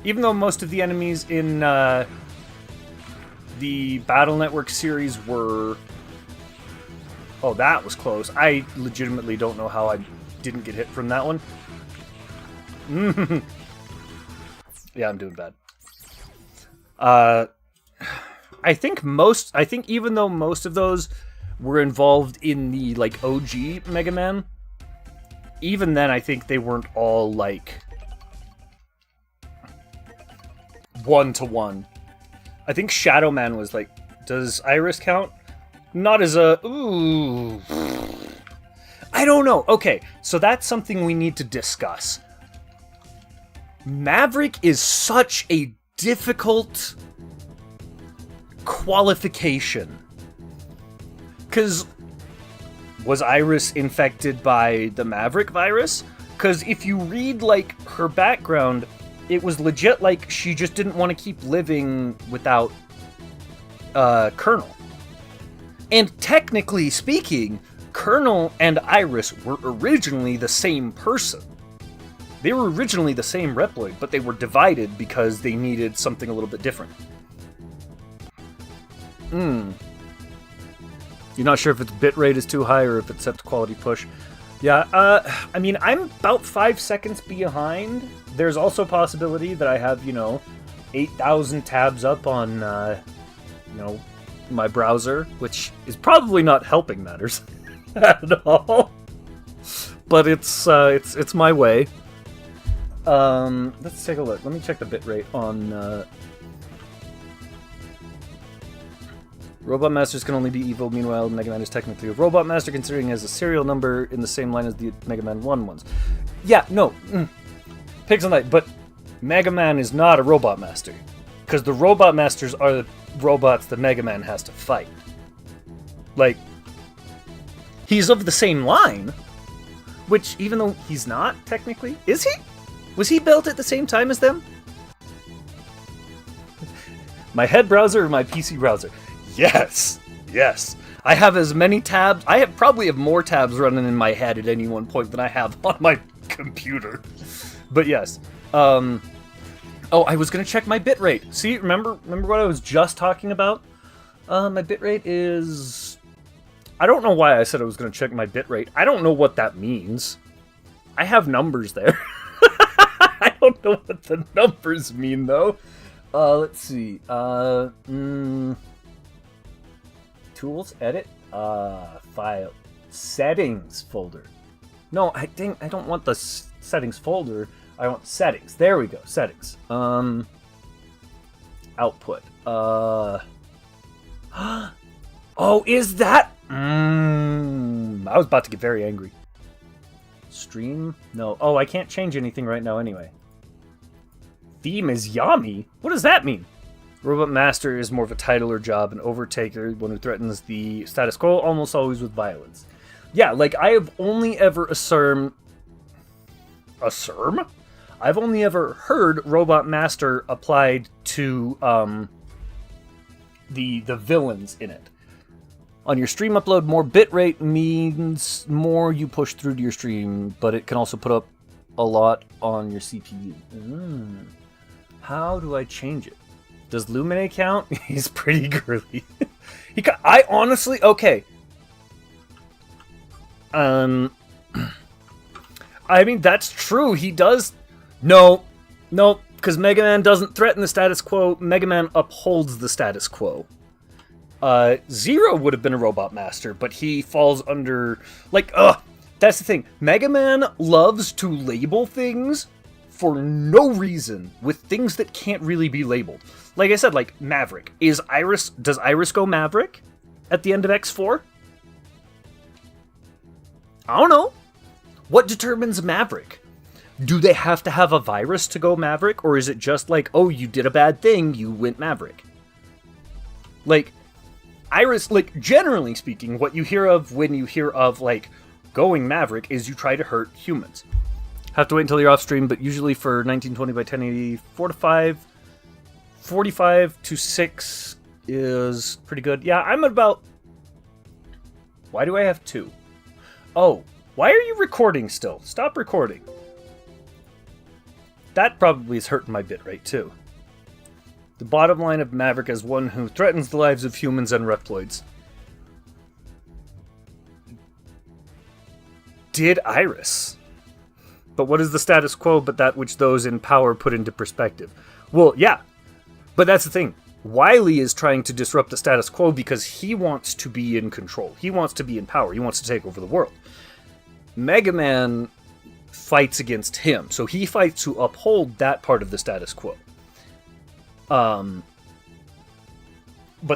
[SPEAKER 1] Even though most of the enemies in the Battle Network series were... Oh, that was close. I legitimately don't know how I didn't get hit from that one. Yeah, I'm doing bad. I think even though most of those were involved in the, like, OG Mega Man, even then I think they weren't all, like, one-to-one. I think Shadow Man was, like, does Iris count? Not as a... Ooh. I don't know. Okay, so that's something we need to discuss. Maverick is such a difficult qualification. Because was Iris infected by the Maverick virus? Because if you read, like, her background, it was legit like she just didn't want to keep living without Colonel. And technically speaking, Colonel and Iris were originally the same person. They were originally the same Reploid, but they were divided because they needed something a little bit different. You're not sure if its bitrate is too high or if it's set to quality push. Yeah, I mean, I'm about 5 seconds behind. There's also a possibility that I have, 8,000 tabs up on, my browser, which is probably not helping matters at all. But it's my way. Let's take a look. Let me check the bitrate on, Robot Masters can only be evil, meanwhile Mega Man is technically a Robot Master, considering he has a serial number in the same line as the Mega Man 1 ones. Yeah, no. Pixel Knight, but Mega Man is not a Robot Master. Because the Robot Masters are the robots that Mega Man has to fight. Like, he's of the same line, which, even though he's not, technically, is he? Was he built at the same time as them? My head browser or my PC browser? Yes, yes. I have as many tabs. I probably have more tabs running in my head at any one point than I have on my computer. But yes. Oh, I was gonna check my bitrate. See, remember what I was just talking about? My bitrate is... I don't know why I said I was gonna check my bitrate. I don't know what that means. I have numbers there. I don't know what the numbers mean, though. Let's see. Tools, edit, file, settings folder. No, I don't want the settings folder. I want settings. There we go, settings. Output. Oh, is that? I was about to get very angry. Stream? No. Oh, I can't change anything right now anyway. Theme is Yami? What does that mean? Robot Master is more of a title or job, an overtaker, one who threatens the status quo, almost always with violence. Yeah, like, I have only ever I've only ever heard Robot Master applied to, the villains in it. On your stream upload, more bitrate means more you push through to your stream, but it can also put up a lot on your CPU. How do I change it? Does Lumine count? He's pretty girly. I honestly... Okay. I mean, that's true. He does... No, because Mega Man doesn't threaten the status quo. Mega Man upholds the status quo. Zero would have been a Robot Master, but he falls under... That's the thing. Mega Man loves to label things for no reason with things that can't really be labeled. Like I said, like Maverick. Does Iris go Maverick at the end of X4? I don't know. What determines Maverick? Do they have to have a virus to go Maverick? Or is it just like, oh, you did a bad thing, you went Maverick? Like, Iris, like, generally speaking, what you hear of when you hear of, like, going Maverick is you try to hurt humans. Have to wait until you're off stream, but usually for 1920 by 1080, 4 to 5, 45 to 6 is pretty good. Yeah, I'm at about... Why do I have 2? Oh, why are you recording still? Stop recording. That probably is hurting my bitrate too. The bottom line of Maverick is one who threatens the lives of humans and Reploids. Did Iris? But what is the status quo but that which those in power put into perspective? Well, yeah. But that's the thing. Wily is trying to disrupt the status quo because he wants to be in control. He wants to be in power. He wants to take over the world. Mega Man fights against him. So he fights to uphold that part of the status quo. But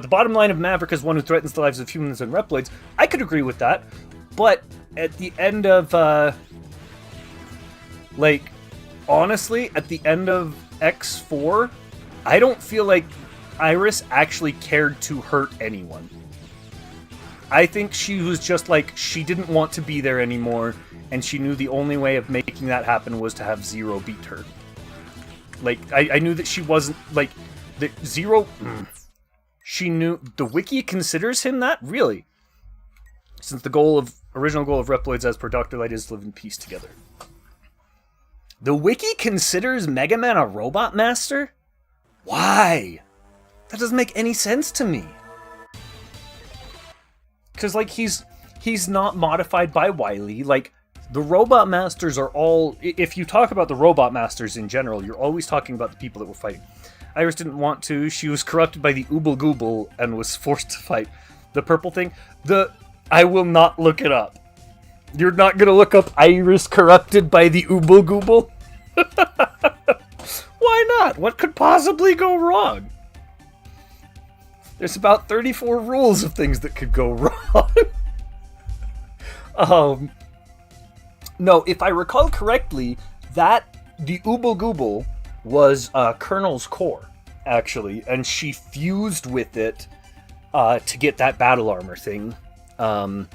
[SPEAKER 1] the bottom line of Maverick is one who threatens the lives of humans and Reploids. I could agree with that. But at the end of... honestly, at the end of X4, I don't feel like Iris actually cared to hurt anyone. I think she was just like, she didn't want to be there anymore, and she knew the only way of making that happen was to have Zero beat her. Like, I knew that she wasn't, like, the Zero... She knew... The wiki considers him that? Really? Since the original goal of Reploids as per Dr. Light is to live in peace together. The wiki considers Mega Man a robot master? Why? That doesn't make any sense to me. Because, like, he's not modified by Wily. Like, the Robot Masters are all... If you talk about the Robot Masters in general, you're always talking about the people that were fighting. Iris didn't want to. She was corrupted by the Ooble Gooble and was forced to fight. The purple thing? I will not look it up. You're not going to look up Iris corrupted by the Ooble Gooble? Why not? What could possibly go wrong? There's about 34 rules of things that could go wrong. No, if I recall correctly, the Ooble Gooble was Colonel's core, actually, and she fused with it to get that battle armor thing. Well,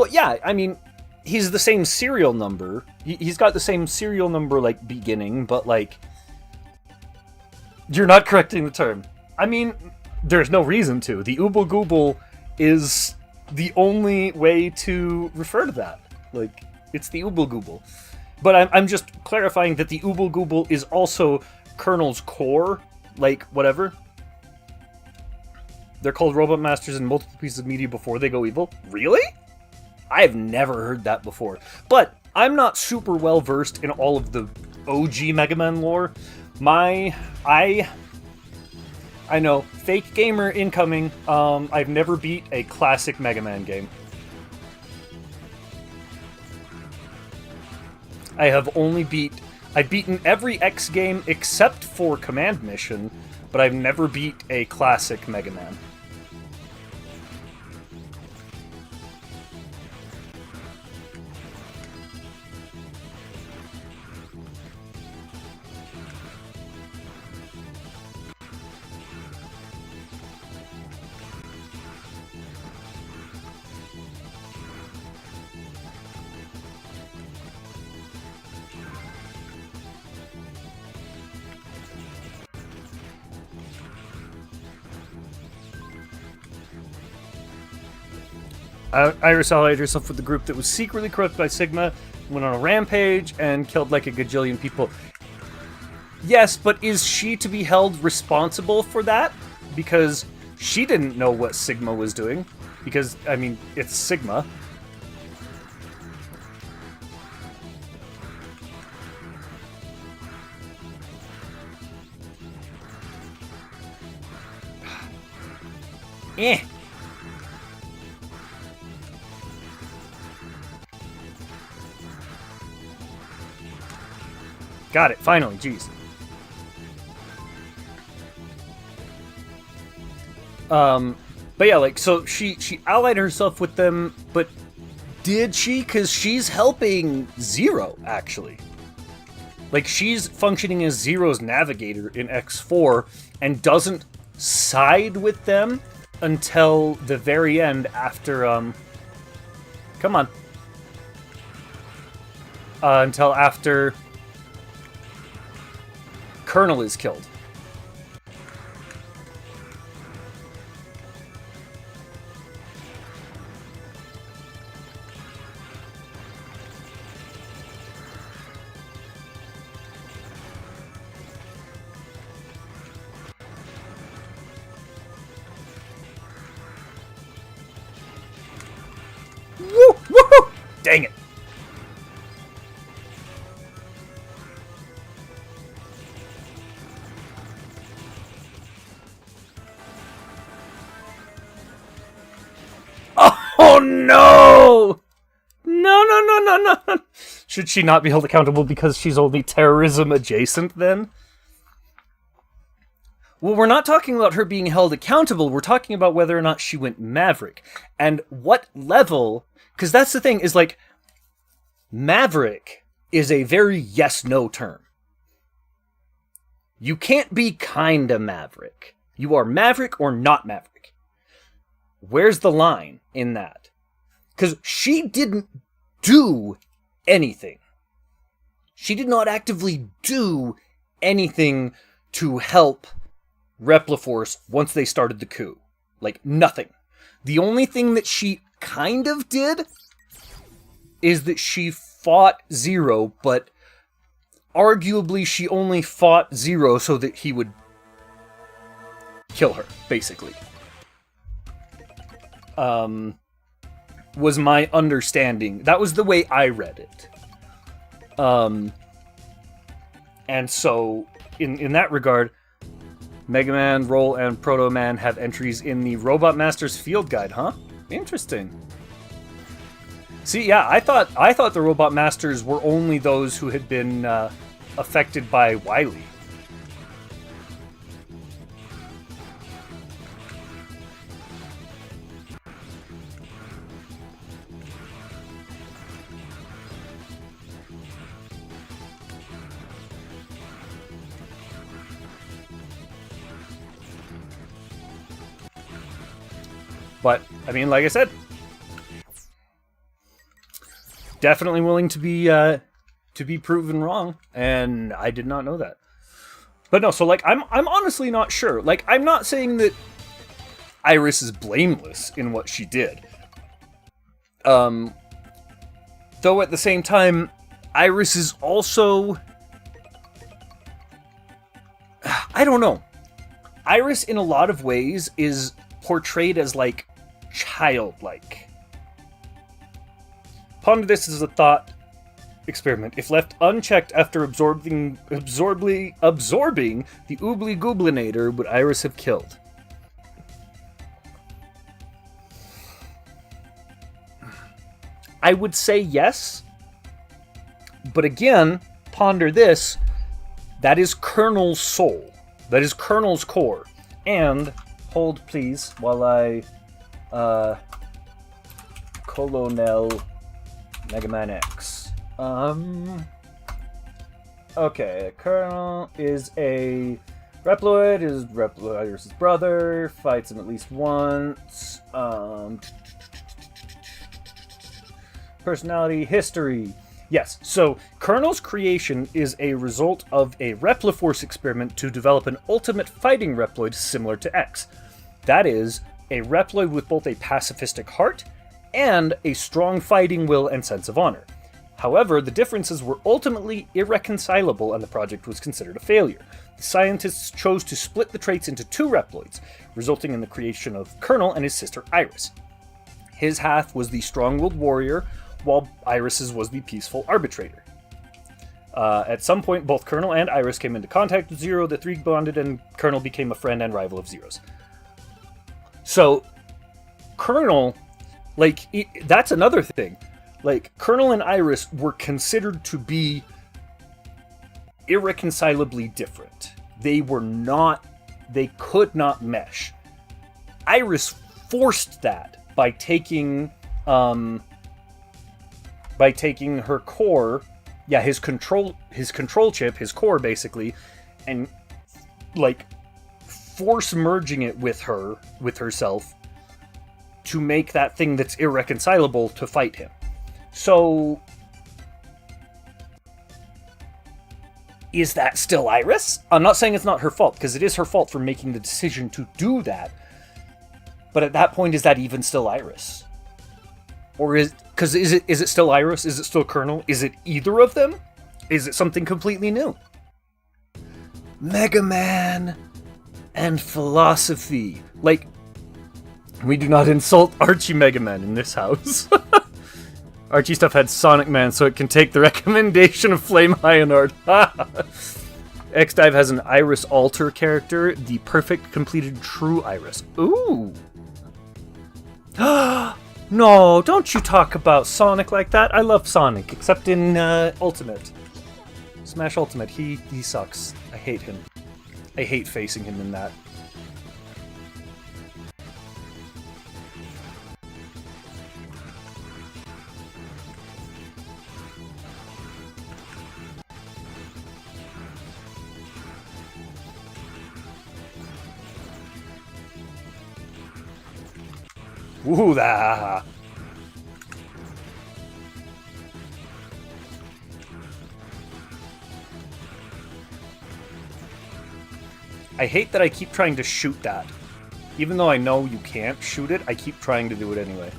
[SPEAKER 1] yeah, I mean, he's the same serial number. He's got the same serial number, like, beginning, but, like, you're not correcting the term. I mean, there's no reason to. The Ooble Gooble is the only way to refer to that. Like, it's the Ooble Gooble. But I'm just clarifying that the Ooble Gooble is also Colonel's core, like, whatever. They're called Robot Masters in multiple pieces of media before they go evil. Really? I've never heard that before. But I'm not super well versed in all of the OG Mega Man lore. I know, fake gamer incoming. I've never beat a classic Mega Man game. I've beaten every X game except for Command Mission, but I've never beat a classic Mega Man. Iris allied herself with the group that was secretly corrupted by Sigma, went on a rampage, and killed like a gajillion people. Yes, but is she to be held responsible for that? Because she didn't know what Sigma was doing. Because, I mean, it's Sigma. Eh. Got it, finally, jeez. But yeah, like, so she allied herself with them, but did she? Because she's helping Zero, actually. Like, she's functioning as Zero's navigator in X4, and doesn't side with them until the very end after, come on. Until after Colonel is killed. Woo! Woo! Dang it. Oh no! No. Should she not be held accountable because she's only terrorism adjacent then? Well, we're not talking about her being held accountable, we're talking about whether or not she went Maverick. And what level... Because that's the thing, is like... Maverick is a very yes-no term. You can't be kinda Maverick. You are Maverick or not Maverick. Where's the line in that? Because she didn't do anything. she did not actively do anything to help Repliforce once they started the coup. Like, nothing. The only thing that she kind of did is that she fought Zero, but arguably she only fought Zero so that he would kill her, basically. Was my understanding. That was the way I read it. And so, in that regard, Mega Man, Roll, and Proto Man have entries in the Robot Masters Field Guide, huh? Interesting. See, yeah, I thought the Robot Masters were only those who had been affected by Wily. But, I mean, like I said, definitely willing to be proven wrong, and I did not know that. But no, so like I'm honestly not sure. Like, I'm not saying that Iris is blameless in what she did. Though at the same time, Iris is also, I don't know. Iris in a lot of ways is portrayed as like childlike. Ponder this as a thought experiment. If left unchecked after absorbing the Oobly Gooblinator, would Iris have killed? I would say yes. But again, ponder this. That is Colonel's soul. That is Colonel's core. And, hold please, while I Colonel Mega Man X. Okay, Colonel is a Reploid, is Reploid's brother, fights him at least once. Personality, history. Yes, so Colonel's creation is a result of a Repliforce experiment to develop an ultimate fighting Reploid similar to X. That is, a Reploid with both a pacifistic heart and a strong fighting will and sense of honor. However, the differences were ultimately irreconcilable and the project was considered a failure. The scientists chose to split the traits into two Reploids, resulting in the creation of Colonel and his sister Iris. His half was the strong-willed warrior, while Iris's was the peaceful arbitrator. At some point, both Colonel and Iris came into contact with Zero, the three bonded, and Colonel became a friend and rival of Zero's. So, Colonel, like, that's another thing. Like, Colonel and Iris were considered to be irreconcilably different. They could not mesh. Iris forced that by taking her core, his control chip, his core basically, and like force merging it with herself to make that thing that's irreconcilable to fight him. So, is that still Iris? I'm not saying it's not her fault, because it is her fault for making the decision to do that. But at that point, is that even still Iris? Or is it still Iris? Is it still Colonel? Is it either of them? Is it something completely new? Mega Man and philosophy. Like, we do not insult Archie Mega Man in this house. Archie stuff had Sonic Man, so it can take the recommendation of Flame Hionard. X-Dive has an Iris Alter character, the perfect completed true Iris. Ooh. No, don't you talk about Sonic like that. I love Sonic, except in Ultimate. Smash Ultimate, he sucks. I hate him. I hate facing him in that. Ooh, that. I hate that I keep trying to shoot that. Even though I know you can't shoot it, I keep trying to do it anyway.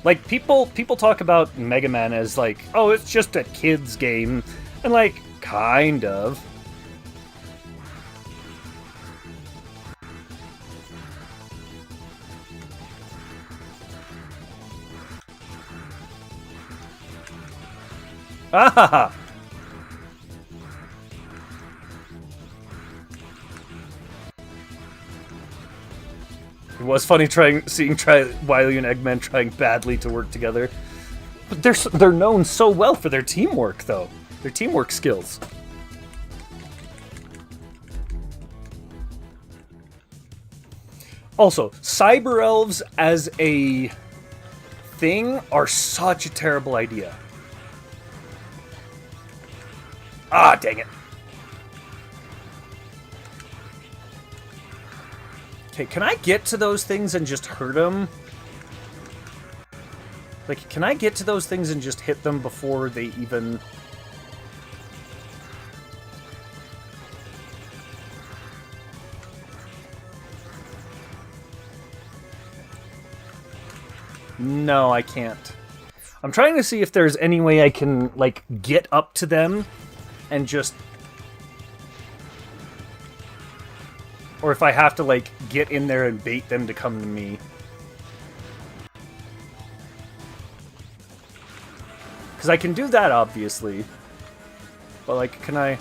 [SPEAKER 1] Like, people talk about Mega Man as like, oh, it's just a kid's game. And like, kind of. Ah! It was funny seeing Wily and Eggman trying badly to work together. But they're known so well for their teamwork, though. Their teamwork skills. Also, cyber elves as a thing are such a terrible idea. Ah, dang it. Okay, can I get to those things and just hurt them? Like, can I get to those things and just hit them before they even... No, I can't. I'm trying to see if there's any way I can, like, get up to them and just... Or if I have to, like, get in there and bait them to come to me. Because I can do that, obviously. But, like, can I...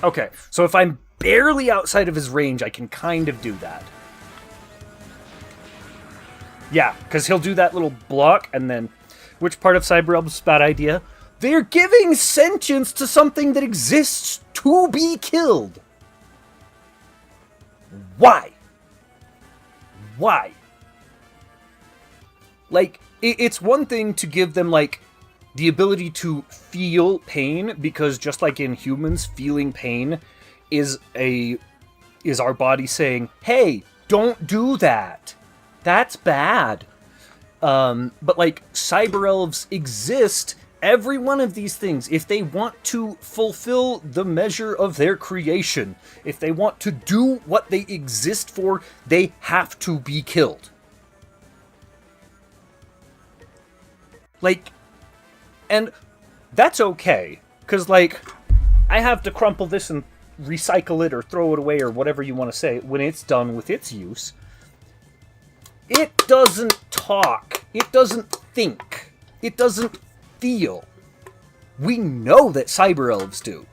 [SPEAKER 1] Okay, so if I'm barely outside of his range, I can kind of do that. Yeah, because he'll do that little block, and then... Which part of Cyber Elves' bad idea? They're giving sentience to something that exists to be killed! Why? Why? Like, it's one thing to give them, like, the ability to feel pain, because just like in humans, feeling pain is our body saying, hey, don't do that. That's bad. But, like, cyber elves exist. Every one of these things, if they want to fulfill the measure of their creation, if they want to do what they exist for, they have to be killed. Like, and that's okay, because, like, I have to crumple this and recycle it or throw it away or whatever you want to say when it's done with its use. It doesn't talk. It doesn't think. It doesn't feel. We know that cyber elves do.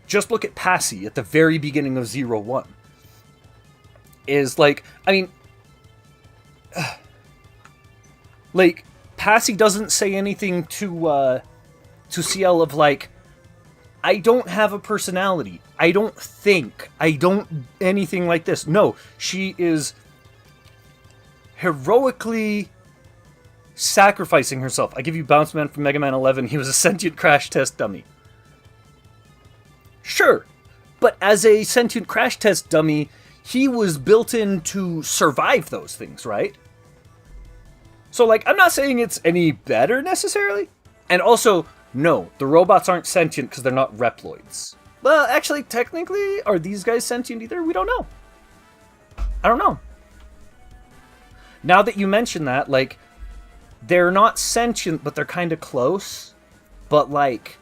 [SPEAKER 1] Just look at Passy at the very beginning of 01. Is like, I mean, like, Passy doesn't say anything to CL of like, I don't have a personality. I don't think. I don't anything like this. No, she is heroically sacrificing herself. I give you Bounce Man from Mega Man 11. He was a sentient crash test dummy. Sure, but as a sentient crash test dummy, he was built in to survive those things, right? So, like, I'm not saying it's any better necessarily. And also, no, the robots aren't sentient because they're not Reploids. Well, actually, technically, are these guys sentient either? We don't know. I don't know. Now that you mention that, like, they're not sentient, but they're kind of close. But, like,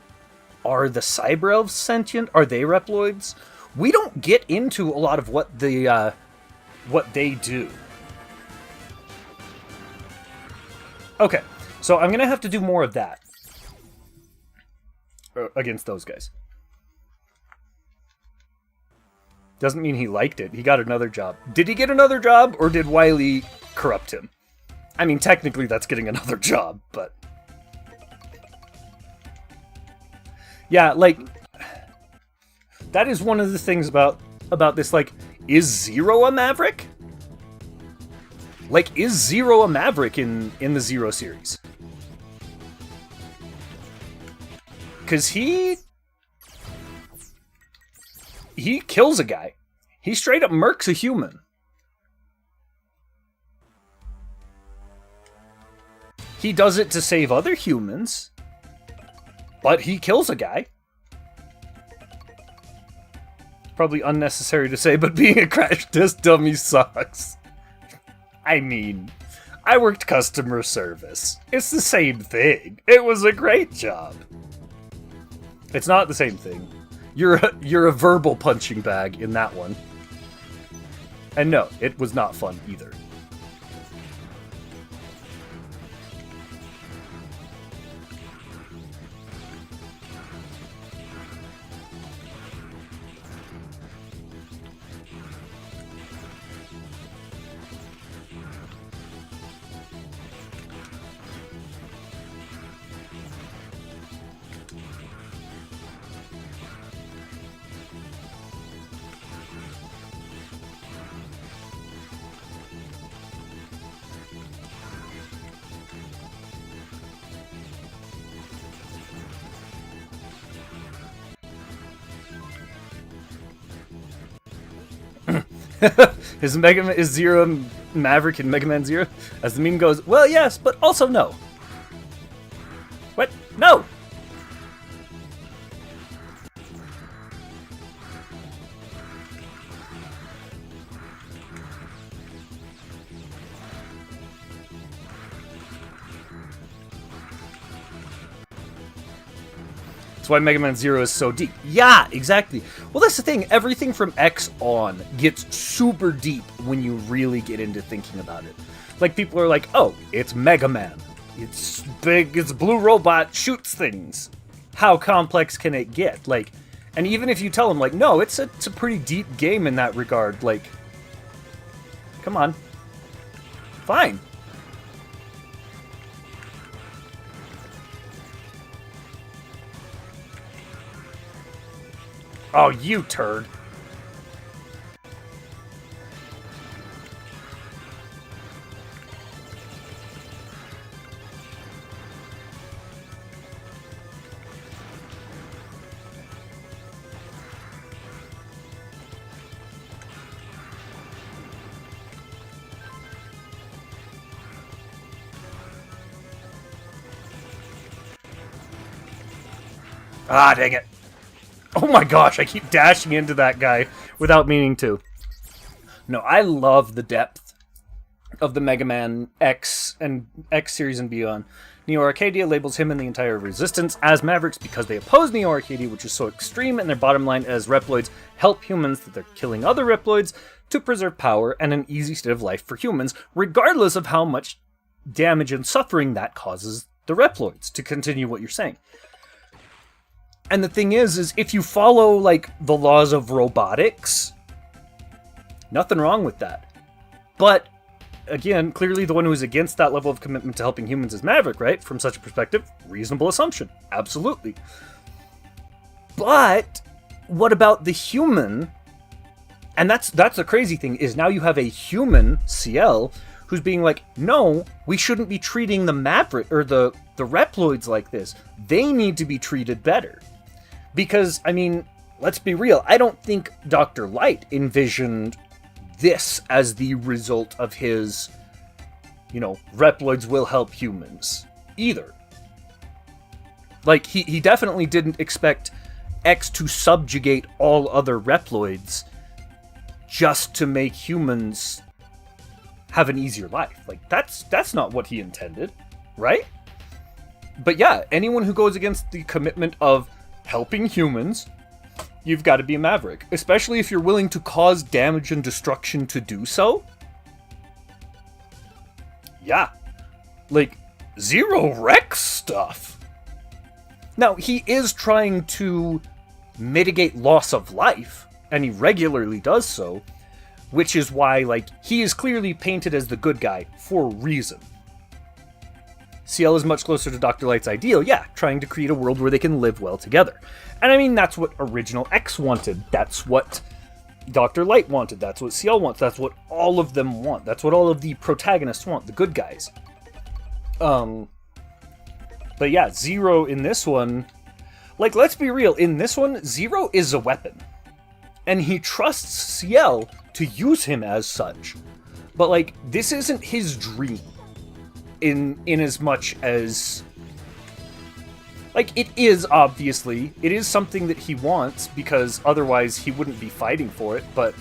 [SPEAKER 1] are the cyber elves sentient? Are they Reploids? We don't get into a lot of what they do. Okay, so I'm gonna have to do more of that against those guys. Doesn't mean he liked it. He got another job. Did he get another job, or did Wily corrupt him? I mean, technically that's getting another job, but... Yeah, like... That is one of the things about this, like, is Zero a Maverick? Like, is Zero a Maverick in the Zero series? Because he kills a guy. He straight up murks a human. He does it to save other humans, but he kills a guy. Probably unnecessary to say, but being a crash test dummy sucks. I mean, I worked customer service. It's the same thing. It was a great job. It's not the same thing. You're a verbal punching bag in that one. And no, it was not fun either. Is Zero Maverick in Mega Man Zero? As the meme goes, well, yes, but also no. What? No! Why Mega Man Zero is so deep. Yeah, exactly. Well, that's the thing. Everything from X on gets super deep when you really get into thinking about it. Like, people are like, oh, it's Mega Man. It's big, it's a blue robot, shoots things. How complex can it get? Like, and even if you tell them, like, no, it's a pretty deep game in that regard. Like, come on. Fine. Oh, you turd. Ah, dang it. Oh my gosh, I keep dashing into that guy without meaning to. No, I love the depth of the Mega Man X and X series and beyond. Neo Arcadia labels him and the entire Resistance as Mavericks because they oppose Neo Arcadia, which is so extreme, and their bottom line as Reploids help humans that they're killing other Reploids to preserve power and an easy state of life for humans, regardless of how much damage and suffering that causes the Reploids, to continue what you're saying. And the thing is if you follow, like, the laws of robotics, nothing wrong with that. But, again, clearly the one who is against that level of commitment to helping humans is Maverick, right? From such a perspective, reasonable assumption. Absolutely. But, what about the human? And that's the crazy thing, is now you have a human, CL, who's being like, no, we shouldn't be treating the Maverick, or the Reploids like this. They need to be treated better. Because, I mean, let's be real, I don't think Dr. Light envisioned this as the result of his, Reploids will help humans, either. Like, he definitely didn't expect X to subjugate all other Reploids just to make humans have an easier life. Like, that's not what he intended, right? But yeah, anyone who goes against the commitment of helping humans, you've got to be a Maverick. Especially if you're willing to cause damage and destruction to do so. Yeah. Like, Zero Rex stuff. Now, he is trying to mitigate loss of life, and he regularly does so, which is why, like, he is clearly painted as the good guy for a reason. CL is much closer to Dr. Light's ideal, yeah, trying to create a world where they can live well together. And I mean, that's what Original X wanted. That's what Dr. Light wanted. That's what CL wants. That's what all of them want. That's what all of the protagonists want, the good guys. But yeah, Zero in this one, like, let's be real, in this one, Zero is a weapon. And he trusts CL to use him as such. But, like, this isn't his dream. in as much as, like, it is something that he wants, because otherwise he wouldn't be fighting for it, but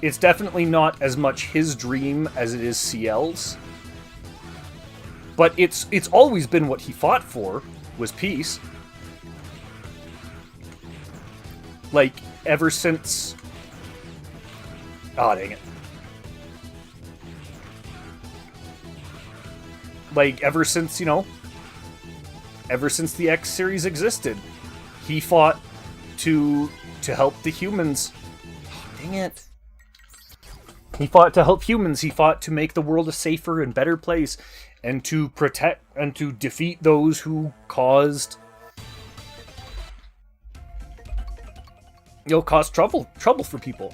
[SPEAKER 1] it's definitely not as much his dream as it is CL's. But it's always been what he fought for, was peace. Like, ever since... Oh, dang it. Like, ever since, ever since the X series existed, he fought to help the humans. Oh, dang it. He fought to help humans. He fought to make the world a safer and better place, and to protect and to defeat those who caused trouble for people.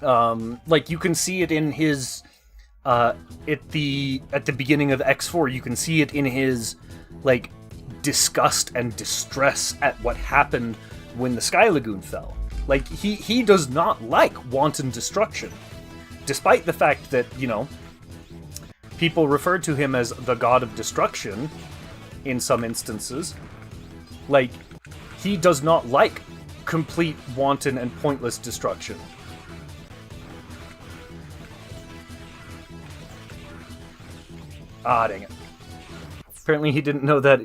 [SPEAKER 1] Like, you can see it in his at the beginning of X4, you can see it in his, like, disgust and distress at what happened when the Sky Lagoon fell. Like, he does not like wanton destruction, despite the fact that, people refer to him as the god of destruction in some instances. Like, he does not like complete wanton and pointless destruction. Ah, dang it. Apparently he didn't know that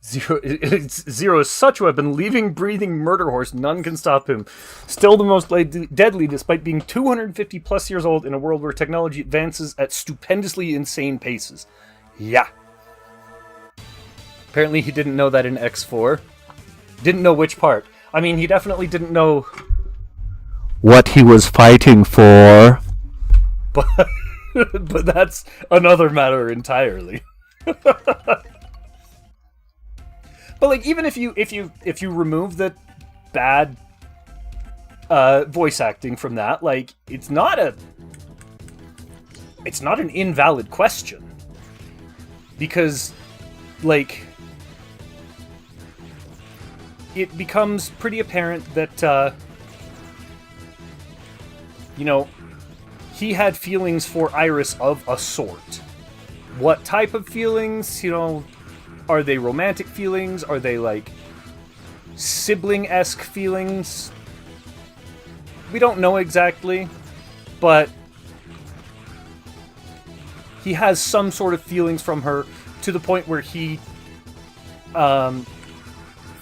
[SPEAKER 1] Zero is such a weapon, leaving breathing murder horse, none can stop him. Still the most deadly, despite being 250 plus years old in a world where technology advances at stupendously insane paces. Yeah. Apparently he didn't know that in X4. Didn't know which part. I mean, he definitely didn't know what he was fighting for. But that's another matter entirely. But, like, even if you remove the bad voice acting from that, like, it's not an invalid question, because, like, it becomes pretty apparent that he had feelings for Iris of a sort. What type of feelings? Are they romantic feelings? Are they, like, sibling-esque feelings? We don't know exactly, but he has some sort of feelings from her, to the point where he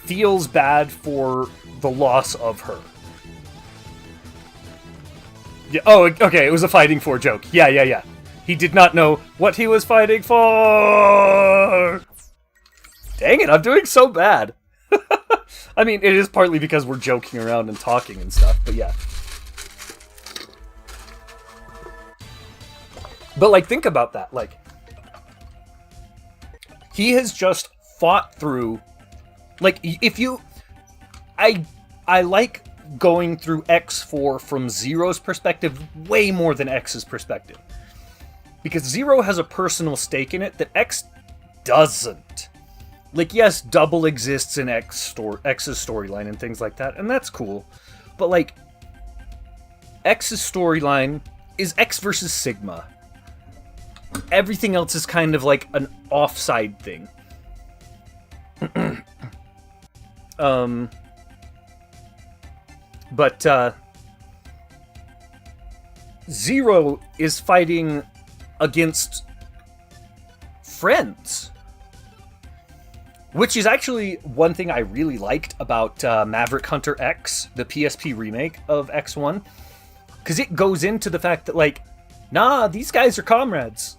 [SPEAKER 1] feels bad for the loss of her. Yeah. Oh, okay, it was a fighting for joke. Yeah. He did not know what he was fighting for! Dang it, I'm doing so bad. I mean, it is partly because we're joking around and talking and stuff, but yeah. But, like, think about that. Like, he has just fought through... Like, if you... I like going through X4 from Zero's perspective way more than X's perspective. Because Zero has a personal stake in it that X doesn't. Like, yes, Double exists in X's storyline and things like that, and that's cool. But, like, X's storyline is X versus Sigma. Everything else is kind of like an offside thing. But Zero is fighting against friends. Which is actually one thing I really liked about Maverick Hunter X, the PSP remake of X1. Because it goes into the fact that, like, nah, these guys are comrades.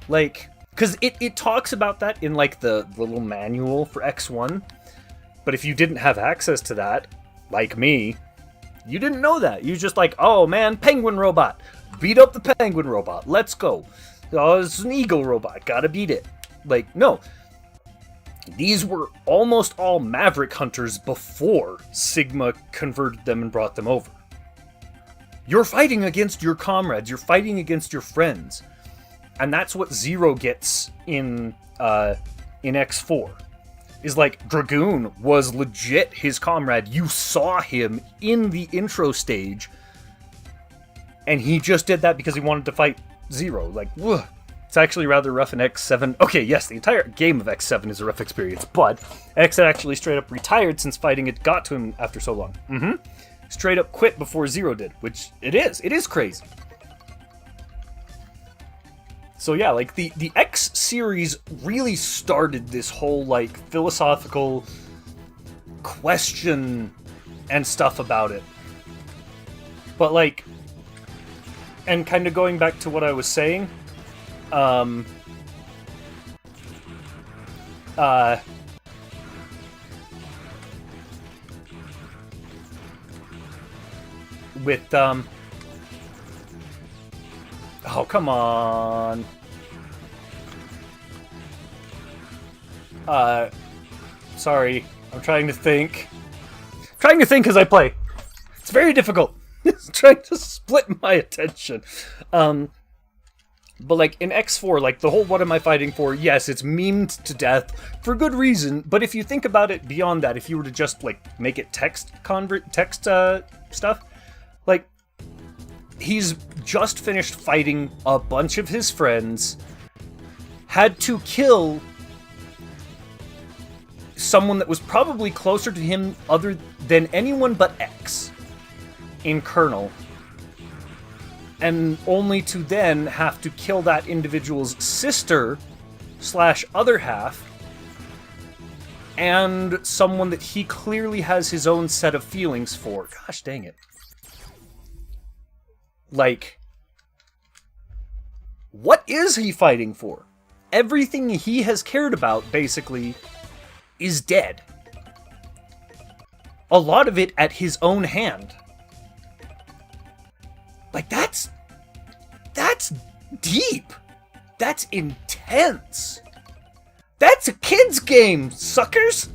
[SPEAKER 1] Like, because it talks about that in, like, the little manual for X1. But if you didn't have access to that, like me, you didn't know that. You just like, oh man, penguin robot. Beat up the penguin robot. Let's go. Oh, it's an eagle robot. Gotta beat it. Like, no. These were almost all Maverick Hunters before Sigma converted them and brought them over. You're fighting against your comrades. You're fighting against your friends. And that's what Zero gets in X4. Is like, Dragoon was legit his comrade. You saw him in the intro stage. And he just did that because he wanted to fight Zero. Like, ugh. It's actually rather rough in X7. Okay, yes, the entire game of X7 is a rough experience, but X had actually straight up retired since fighting it got to him after so long. Straight up quit before Zero did, which it is crazy. So yeah, like the X series really started this whole like philosophical question and stuff about it. But like, and kind of going back to what I was saying, with oh, come on. Sorry, I'm trying to think. Trying to think as I play. It's very difficult. It's trying to split my attention. But like in X4, like the whole "what am I fighting for?" Yes, it's memed to death for good reason. But if you think about it beyond that, if you were to just like make it text stuff, like he's just finished fighting a bunch of his friends, had to kill someone that was probably closer to him other than anyone but X in Kernel, and only to then have to kill that individual's sister / other half, and someone that he clearly has his own set of feelings for. Gosh dang it. Like, what is he fighting for? Everything he has cared about, basically, is dead. A lot of it at his own hand. Like, that's deep. That's intense. That's a kid's game, suckers!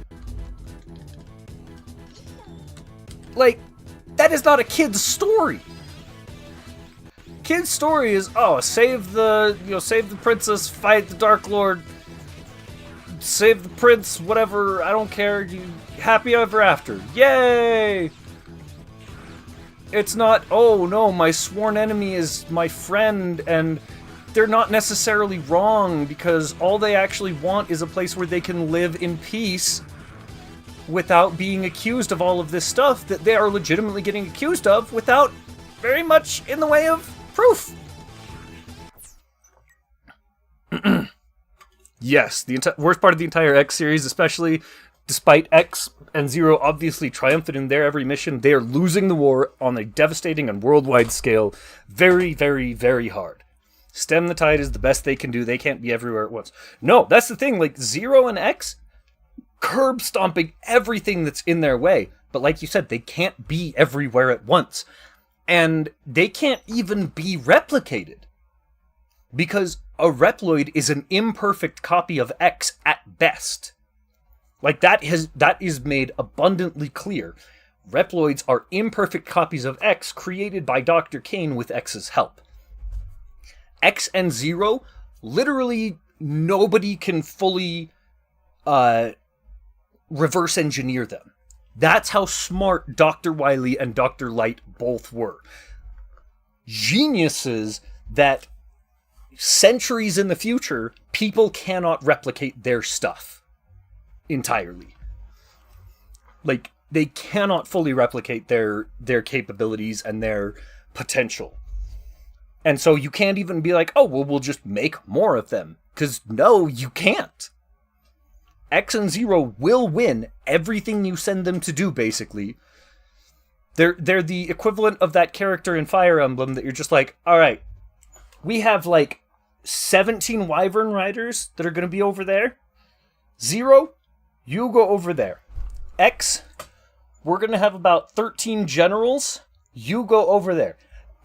[SPEAKER 1] Like, that is not a kid's story. Kid's story is, oh, save the princess, fight the Dark Lord, save the prince, whatever, I don't care, you happy ever after. Yay! It's not, oh no, my sworn enemy is my friend, and they're not necessarily wrong, because all they actually want is a place where they can live in peace without being accused of all of this stuff that they are legitimately getting accused of without very much in the way of proof. Yes, the worst part of the entire X series, especially despite X and Zero obviously triumphant in their every mission, they are losing the war on a devastating and worldwide scale very, very, very hard. Stem the tide is the best they can do. They can't be everywhere at once. No, that's the thing. Like, Zero and X, curb stomping everything that's in their way. But like you said, they can't be everywhere at once. And they can't even be replicated. Because a Reploid is an imperfect copy of X at best. Like, that is made abundantly clear. Reploids are imperfect copies of X created by Dr. Kane with X's help. X and Zero, literally nobody can fully reverse engineer them. That's how smart Dr. Wily and Dr. Light both were. Geniuses that centuries in the future, people cannot replicate their stuff entirely. Like, they cannot fully replicate their capabilities and their potential. And so you can't even be like, oh, well, we'll just make more of them. Because no, you can't. X and Zero will win everything you send them to do, basically. They're the equivalent of that character in Fire Emblem that you're just like, alright, we have like 17 Wyvern Riders that are going to be over there. Zero, you go over there. X, we're going to have about 13 generals. You go over there.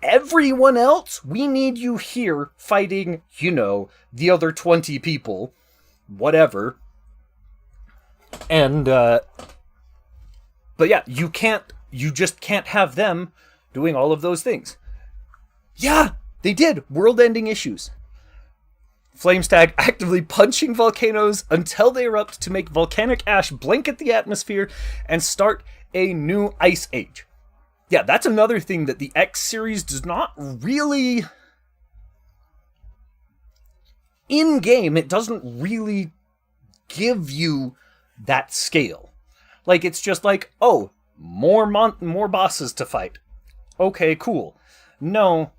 [SPEAKER 1] Everyone else, we need you here fighting, the other 20 people. Whatever. And, but yeah, you just can't have them doing all of those things. Yeah, they did. World-ending issues. Flamestag actively punching volcanoes until they erupt to make volcanic ash blanket the atmosphere and start a new ice age. Yeah, that's another thing that the X series does not really in game, it doesn't really give you that scale. Like, it's just like, oh, more bosses to fight. Okay, cool. No.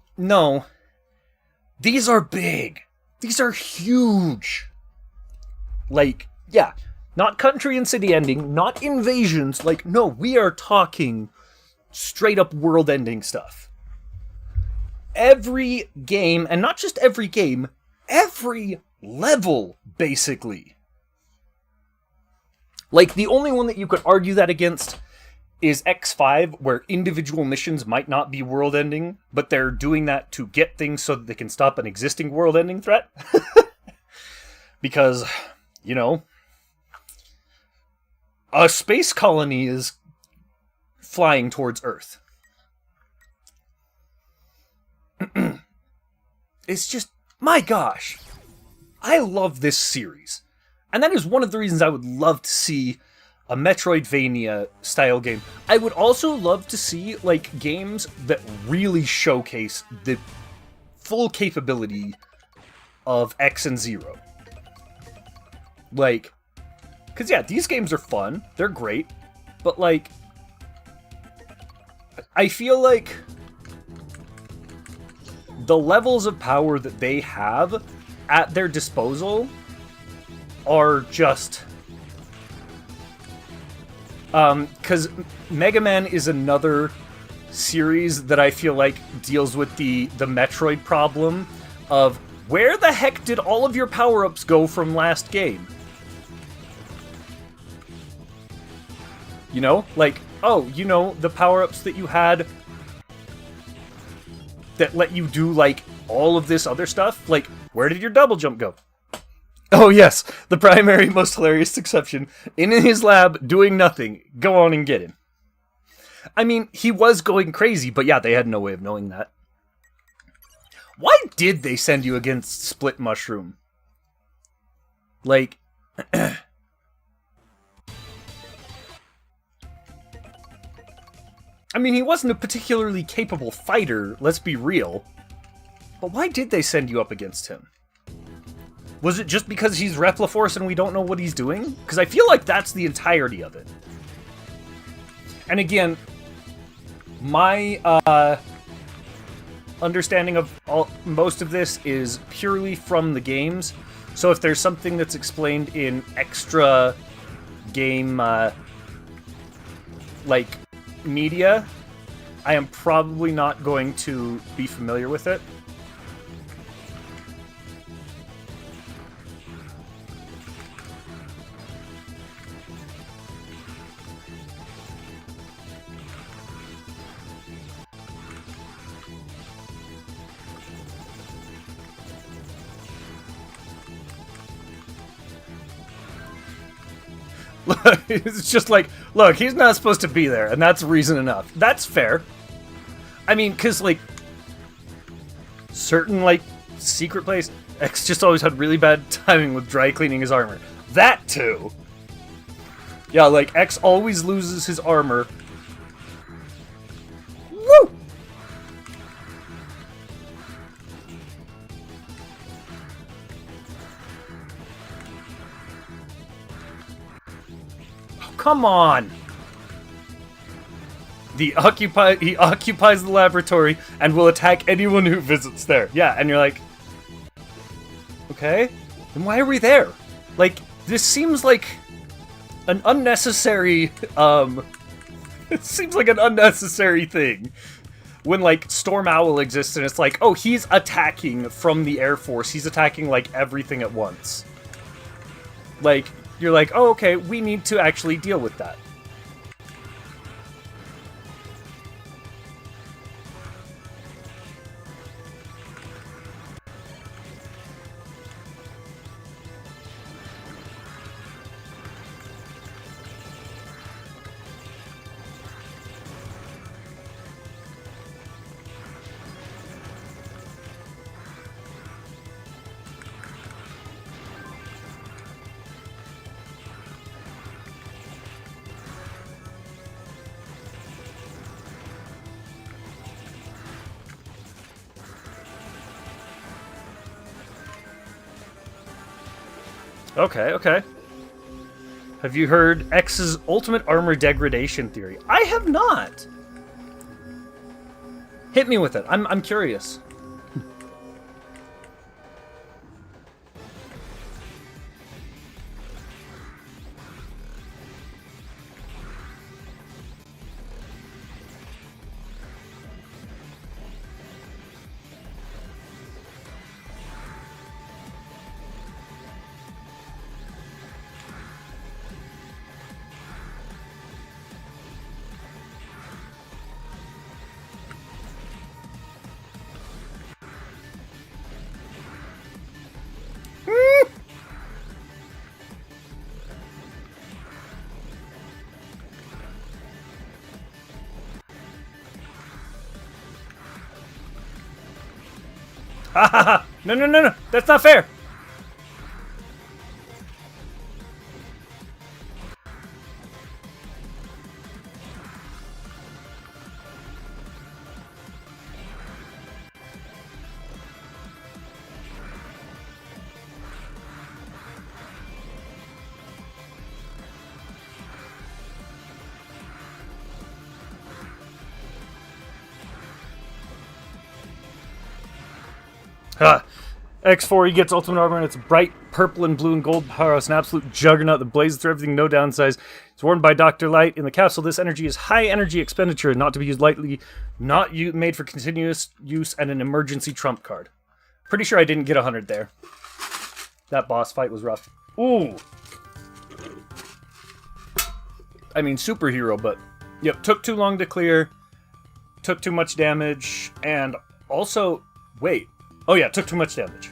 [SPEAKER 1] These are big. These are huge. Like, yeah, not country and city ending, not invasions. Like, no, we are talking straight up world ending stuff. Every game, and not just every game, every level, basically. Like, the only one that you could argue that against is X5, where individual missions might not be world-ending, but they're doing that to get things so that they can stop an existing world-ending threat. Because, you know, a space colony is flying towards Earth. It's just, my gosh, I love this series. And that is one of the reasons I would love to see a Metroidvania style game. I would also love to see, like, games that really showcase the full capability of X and Zero. Like, because yeah, these games are fun, they're great, but like, I feel like the levels of power that they have at their disposal are just... because Mega Man is another series that I feel like deals with the Metroid problem of where the heck did all of your power-ups go from last game? You know? Like, oh, you know, the power-ups that you had that let you do, like, all of this other stuff? Like, where did your double jump go? Oh yes, the primary most hilarious exception. In his lab, doing nothing. Go on and get him. I mean, he was going crazy, but yeah, they had no way of knowing that. Why did they send you against Split Mushroom? Like... I mean, he wasn't a particularly capable fighter, let's be real. But why did they send you up against him? Was it just because he's Repliforce and we don't know what he's doing? Because I feel like that's the entirety of it. And again, my understanding of most of this is purely from the games. So if there's something that's explained in extra game, like, media, I am probably not going to be familiar with it. It's just like, look, he's not supposed to be there, and that's reason enough. That's fair. I mean, because, like, certain, like, secret place, X just always had really bad timing with dry cleaning his armor. That, too! Yeah, like, X always loses his armor. Woo! Come on! He occupies the laboratory and will attack anyone who visits there. Yeah, and you're like, okay, then why are we there? Like, this seems like an unnecessary, it seems like an unnecessary thing. When, like, Storm Owl exists and it's like, oh, he's attacking from the Air Force. He's attacking, like, everything at once. Like, you're like, oh, okay, we need to actually deal with that. Okay, okay. Have you heard X's ultimate armor degradation theory? I have not. Hit me with it. I'm curious. Ha ha ha! No, no, no, no! That's not fair! Ha! X4, he gets ultimate armor, and it's bright purple and blue and gold powerhouse, an absolute juggernaut that blazes through everything, no downsize. It's worn by Dr. Light. In the capsule, this energy is high energy expenditure, not to be used lightly, made for continuous use, and an emergency trump card. Pretty sure I didn't get 100 there. That boss fight was rough. Ooh! I mean, superhero, but... Yep, took too long to clear, took too much damage, and also... Wait. Oh yeah, took too much damage.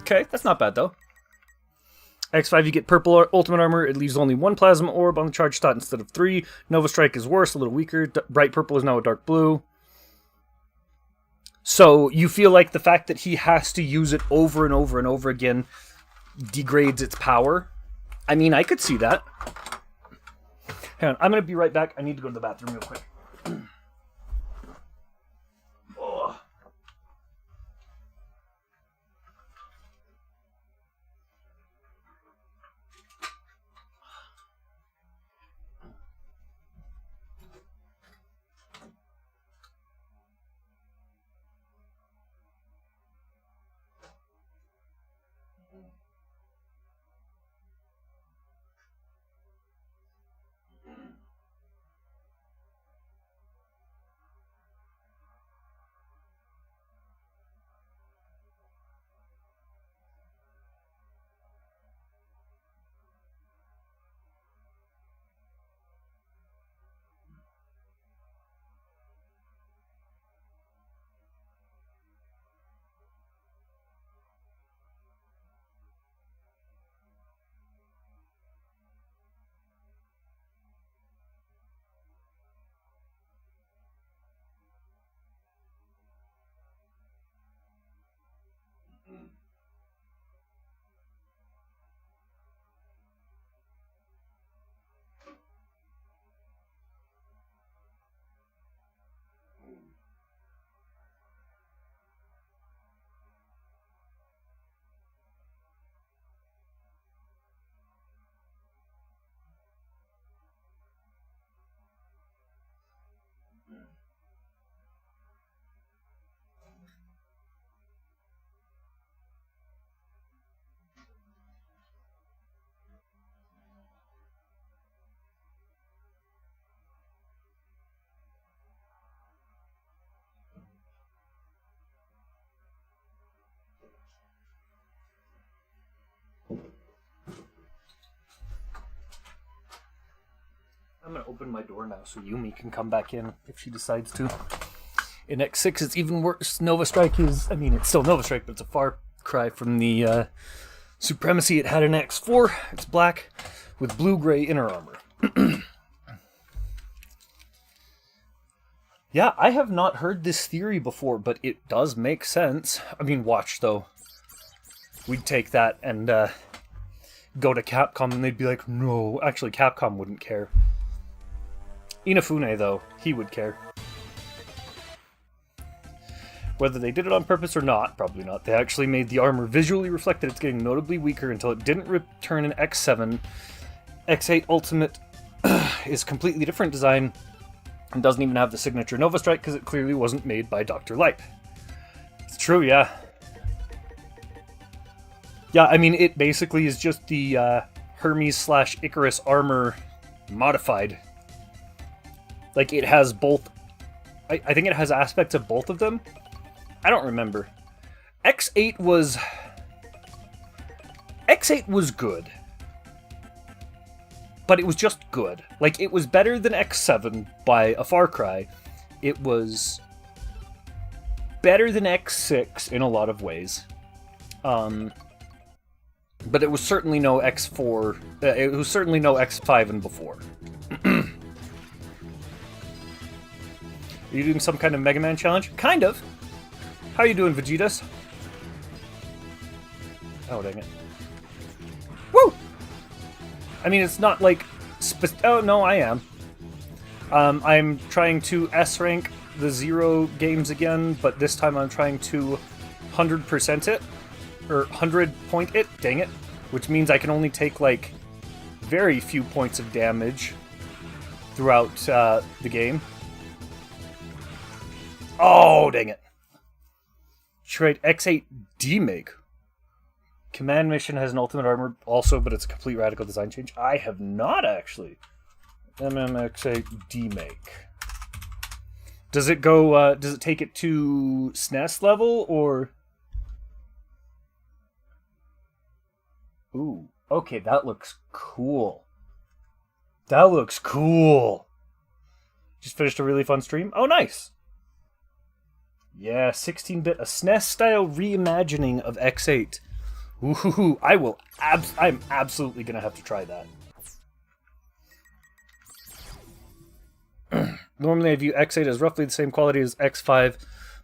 [SPEAKER 1] Okay, that's not bad though. X5, you get purple ultimate armor. It leaves only one plasma orb on the charge slot instead of 3. Nova Strike is worse, a little weaker. Bright purple is now a dark blue. So you feel like the fact that he has to use it over and over and over again degrades its power. I mean, I could see that. Hang on, I'm going to be right back. I need to go to the bathroom real quick. I'm going to open my door now so Yumi can come back in if she decides to. In X6, it's even worse. Nova Strike is... I mean, it's still Nova Strike, but it's a far cry from the supremacy it had in X4. It's black with blue-gray inner armor. Yeah, I have not heard this theory before, but it does make sense. I mean, watch, though. We'd take that and go to Capcom, and they'd be like, no. Actually, Capcom wouldn't care. Inafune, though, he would care. Whether they did it on purpose or not, probably not, they actually made the armor visually reflect that it's getting notably weaker until it didn't return an X7. X8 Ultimate is completely different design and doesn't even have the signature Nova Strike because it clearly wasn't made by Dr. Light. It's true, yeah. Yeah, I mean, it basically is just the Hermes / Icarus armor modified. Like, it has both... I think it has aspects of both of them. I don't remember. X8 was good. But it was just good. Like, it was better than X7 by a far cry. It was better than X6 in a lot of ways. But it was certainly no X4. It was certainly no X5 and before. Are you doing some kind of Mega Man challenge? Kind of. How you doing, Vegetas? Oh, dang it. Woo! I mean, it's not like... oh, no, I am. I'm trying to S-rank the Zero games again, but this time I'm trying to 100% it. Or 100-point it, dang it. Which means I can only take, like, very few points of damage throughout the game. Oh, dang it. Trade X8 D-Make. Command Mission has an ultimate armor also, but it's a complete radical design change. I have not, actually. MMX8 D-Make. Does it go, does it take it to SNES level, or... Ooh, okay, that looks cool. That looks cool. Just finished a really fun stream. Oh, nice. Yeah, 16-bit, a SNES-style reimagining of X8. Ooh, I'm absolutely gonna have to try that. Normally I view X8 as roughly the same quality as X5,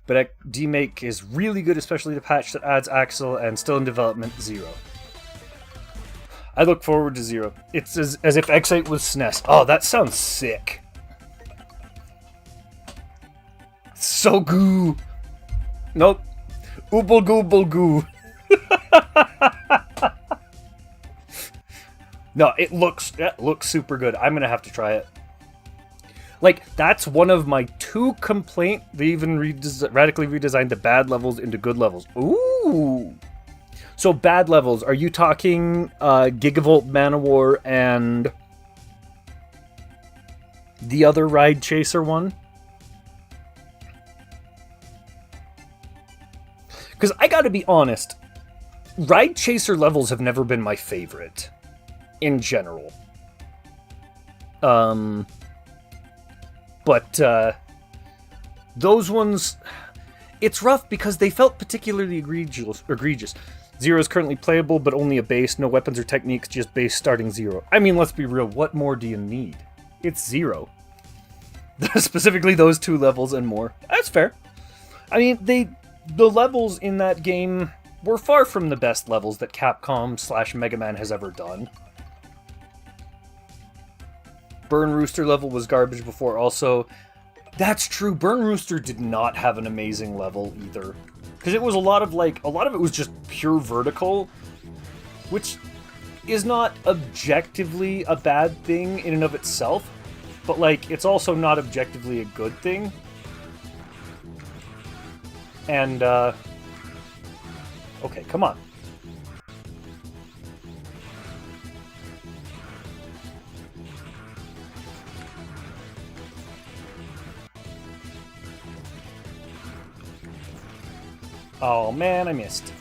[SPEAKER 1] but D-Make is really good, especially the patch that adds Axel, and still in development, Zero. I look forward to Zero. It's as if X8 was SNES. Oh, that sounds sick. So goo. Nope. Ooble gooble goo. No, it looks super good. I'm gonna have to try it. Like, that's one of my 2 complaints. They even radically redesigned the bad levels into good levels. Ooh. So bad levels, are you talking Gigavolt Manowar and the other Ride Chaser one? Because I gotta be honest, Ride Chaser levels have never been my favorite, in general. But those ones, it's rough because they felt particularly egregious. Zero is currently playable, but only a base, no weapons or techniques, just base starting Zero. I mean, let's be real, what more do you need? It's Zero. Specifically those 2 levels and more. That's fair. I mean, the levels in that game were far from the best levels that Capcom / Mega Man has ever done. Burn Rooster level was garbage before also. That's true, Burn Rooster did not have an amazing level either. Because it was a lot of it was just pure vertical, which is not objectively a bad thing in and of itself, but like, it's also not objectively a good thing. And, okay, come on. Oh man, I missed.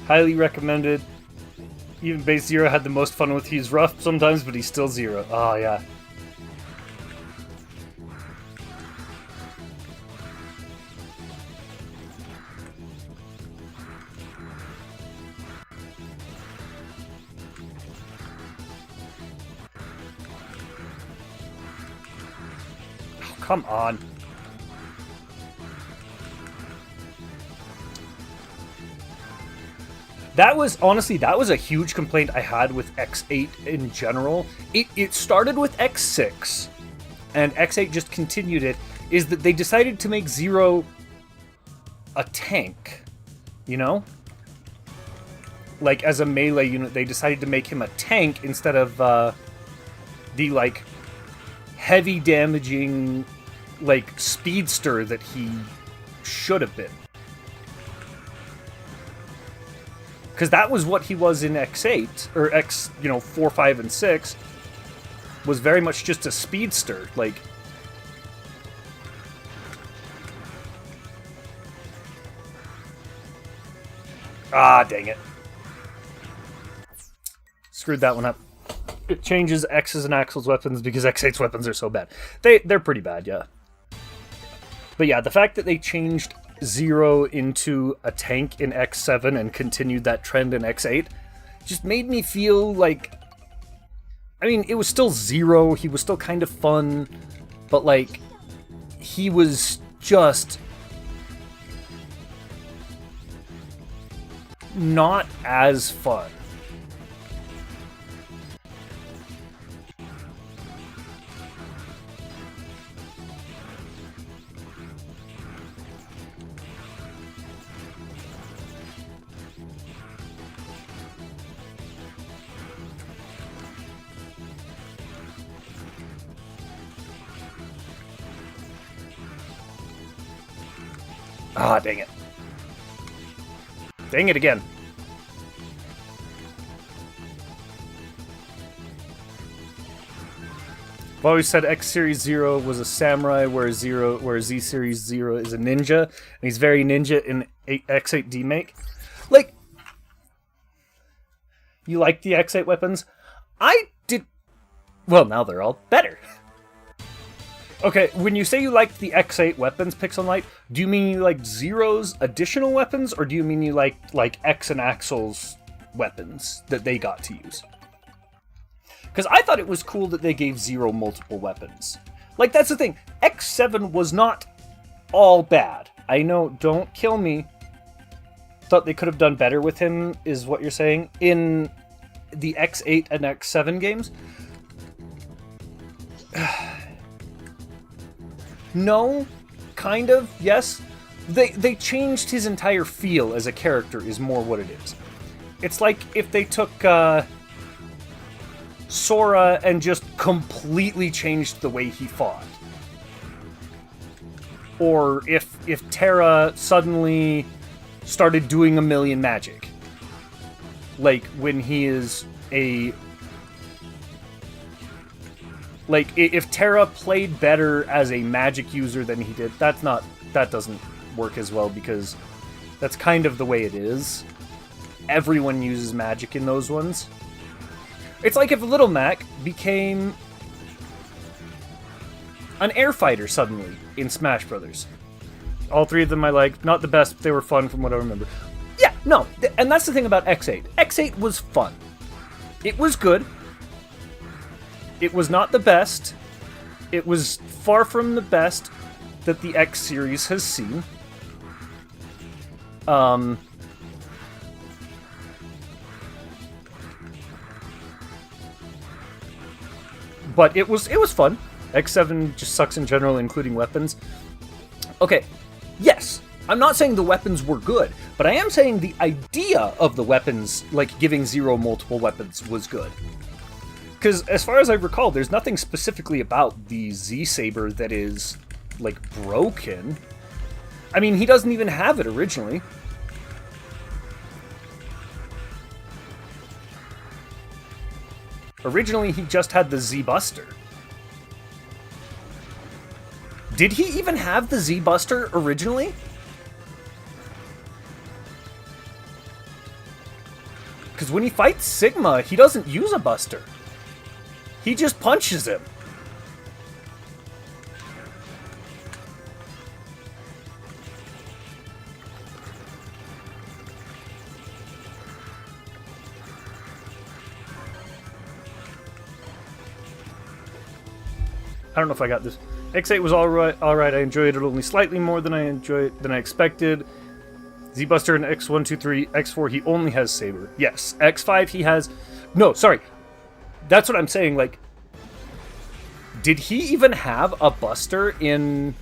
[SPEAKER 1] Highly recommended. Even base Zero had the most fun with. He's rough sometimes, but he's still Zero. Oh yeah. come on. That was, honestly, that was a huge complaint I had with X8 in general. It started with X6, and X8 just continued it, is that they decided to make Zero a tank, you know? Like, as a melee unit, they decided to make him a tank instead of the, like, heavy damaging, like, speedster that he should have been. Because that was what he was in X8, or X, 4, 5, and 6, was very much just a speedster. Like, ah, dang it. Screwed that one up. It changes X's and Axel's weapons because X8's weapons are so bad. They're pretty bad, yeah. But yeah, the fact that they changed Zero into a tank in X7 and continued that trend in X8 just made me feel like, I mean, it was still Zero, he was still kind of fun, but like, he was just not as fun. Ah, dang it. Dang it again. I've always said X Series Zero was a samurai, where Z Series Zero is a ninja, and he's very ninja in X8 Demake. Like, you like the X8 weapons? I did. Well, now they're all better. Okay, when you say you like the X8 weapons, Pixel Knight, do you mean you like Zero's additional weapons, or do you mean you like X and Axel's weapons that they got to use? Because I thought it was cool that they gave Zero multiple weapons. Like, that's the thing. X7 was not all bad. I know, don't kill me. Thought they could have done better with him, is what you're saying. In the X8 and X7 games. No, kind of, yes. They changed his entire feel as a character is more what it is. It's like if they took Sora and just completely changed the way he fought. Or if Terra suddenly started doing a million magic. Like when he is a... Like, if Terra played better as a magic user than he did, that doesn't work as well, because that's kind of the way it is. Everyone uses magic in those ones. It's like if Little Mac became an air fighter suddenly in Smash Brothers. All three of them I liked. Not the best, but they were fun from what I remember. Yeah, no, and that's the thing about X8. X8 was fun. It was good. It was not the best. It was far from the best that the X series has seen. But it was fun. X7 just sucks in general, including weapons. Okay, yes, I'm not saying the weapons were good, but I am saying the idea of the weapons, like giving Zero multiple weapons, was good. Because as far as I recall, there's nothing specifically about the Z-Saber that is, like, broken. I mean, he doesn't even have it originally. Originally, he just had the Z-Buster. Did he even have the Z-Buster originally? Because when he fights Sigma, he doesn't use a Buster. He just punches him. I don't know if I got this. X8 was alright. I enjoyed it only slightly more than I expected. Z-Buster and X123, X4 he only has Saber. Yes, X5 he has. No, sorry. That's what I'm saying. Like, did he even have a Buster in?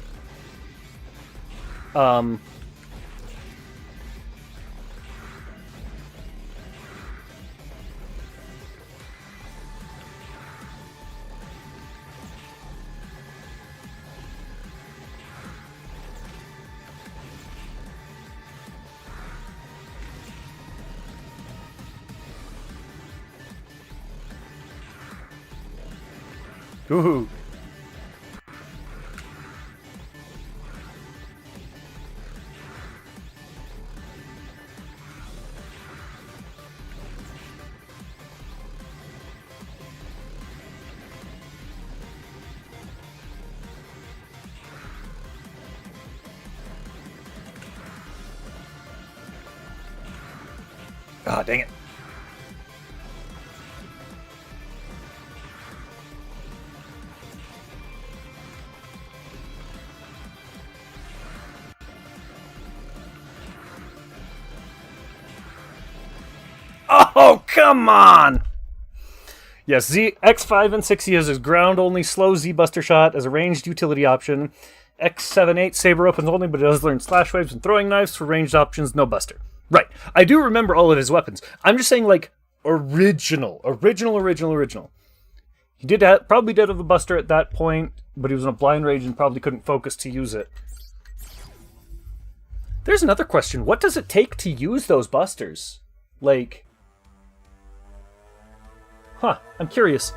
[SPEAKER 1] Ooh. Ah, dang it. Oh, come on! Yes, X5 and 6 he has his ground-only slow Z-Buster shot as a ranged utility option. X7-8 Saber opens only, but it does learn Slash Waves and Throwing Knives for ranged options, no Buster. Right. I do remember all of his weapons. I'm just saying, like, original. He probably did have a Buster at that point, but he was in a blind rage and probably couldn't focus to use it. There's another question. What does it take to use those Busters? Like... Huh, I'm curious.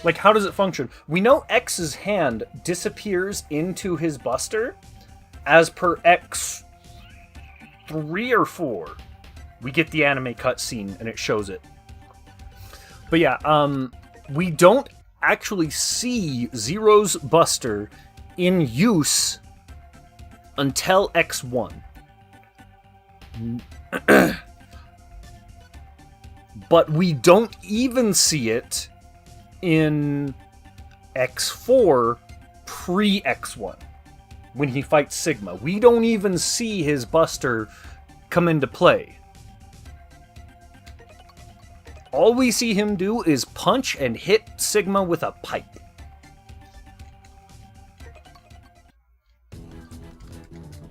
[SPEAKER 1] Like, how does it function? We know X's hand disappears into his Buster as per X3 or 4. We get the anime cutscene and it shows it. But yeah, we don't actually see Zero's Buster in use until X1. But we don't even see it in X4 pre-X1 when he fights Sigma. We don't even see his Buster come into play. All we see him do is punch and hit Sigma with a pipe.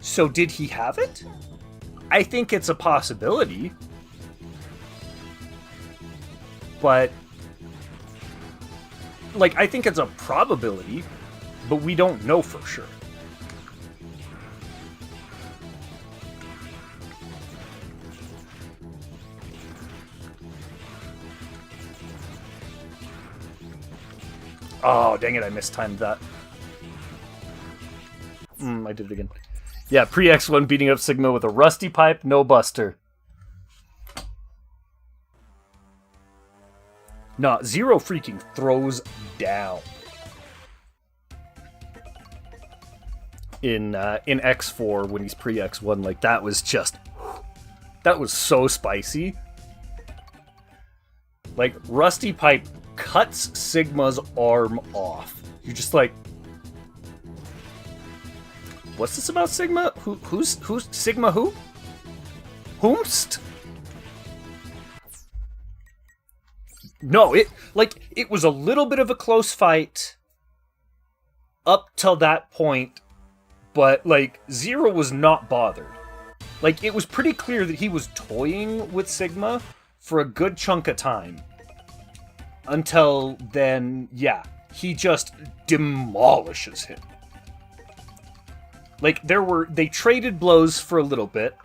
[SPEAKER 1] So did he have it? I think it's a possibility. But, like, I think it's a probability, but we don't know for sure. Oh, dang it, I mistimed that. I did it again. Yeah, pre-X1 beating up Sigma with a rusty pipe, no Buster. No, Zero freaking throws down. In X4 when he's pre-X1, like, that was just... That was so spicy. Like, Rusty Pipe cuts Sigma's arm off. You're just like... What's this about Sigma? Who's Sigma who? Whomst? No, it was a little bit of a close fight up till that point, but, like, Zero was not bothered. Like, it was pretty clear that he was toying with Sigma for a good chunk of time. Until then, yeah, he just demolishes him. Like, they traded blows for a little bit,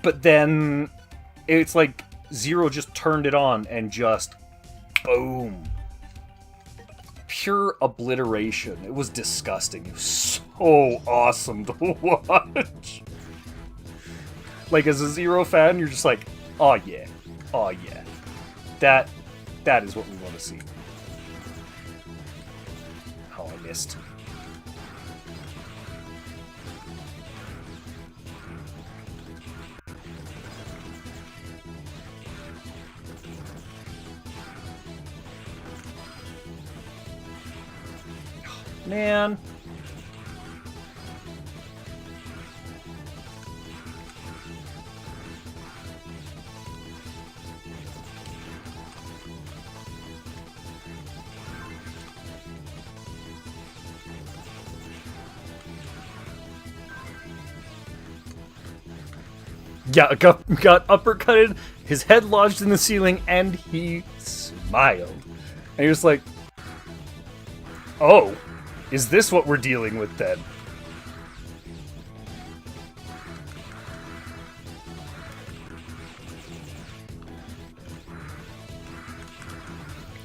[SPEAKER 1] but then it's like Zero just turned it on and just boom. Pure obliteration. It was disgusting. It was so awesome to watch. Like, as a Zero fan, you're just like, oh yeah. Oh yeah. That is what we want to see. Oh, I missed. Man. Yeah, got uppercutted, his head lodged in the ceiling, and he smiled. And he was like, oh, is this what we're dealing with then?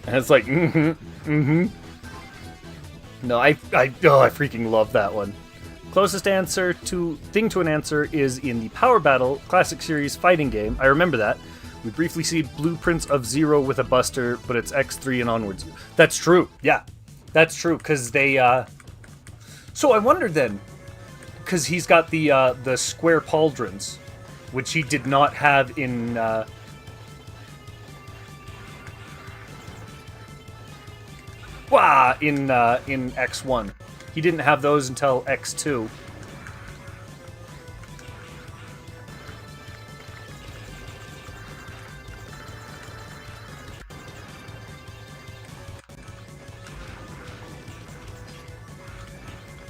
[SPEAKER 1] And it's like, No, I freaking love that one. Closest answer to an answer is in the Power Battle Classic Series fighting game. I remember that. We briefly see blueprints of Zero with a Buster, but it's X3 and onwards. That's true. Yeah, that's true. Because they. So I wonder then, because he's got the square pauldrons, which he did not have in. In X1. He didn't have those until X2.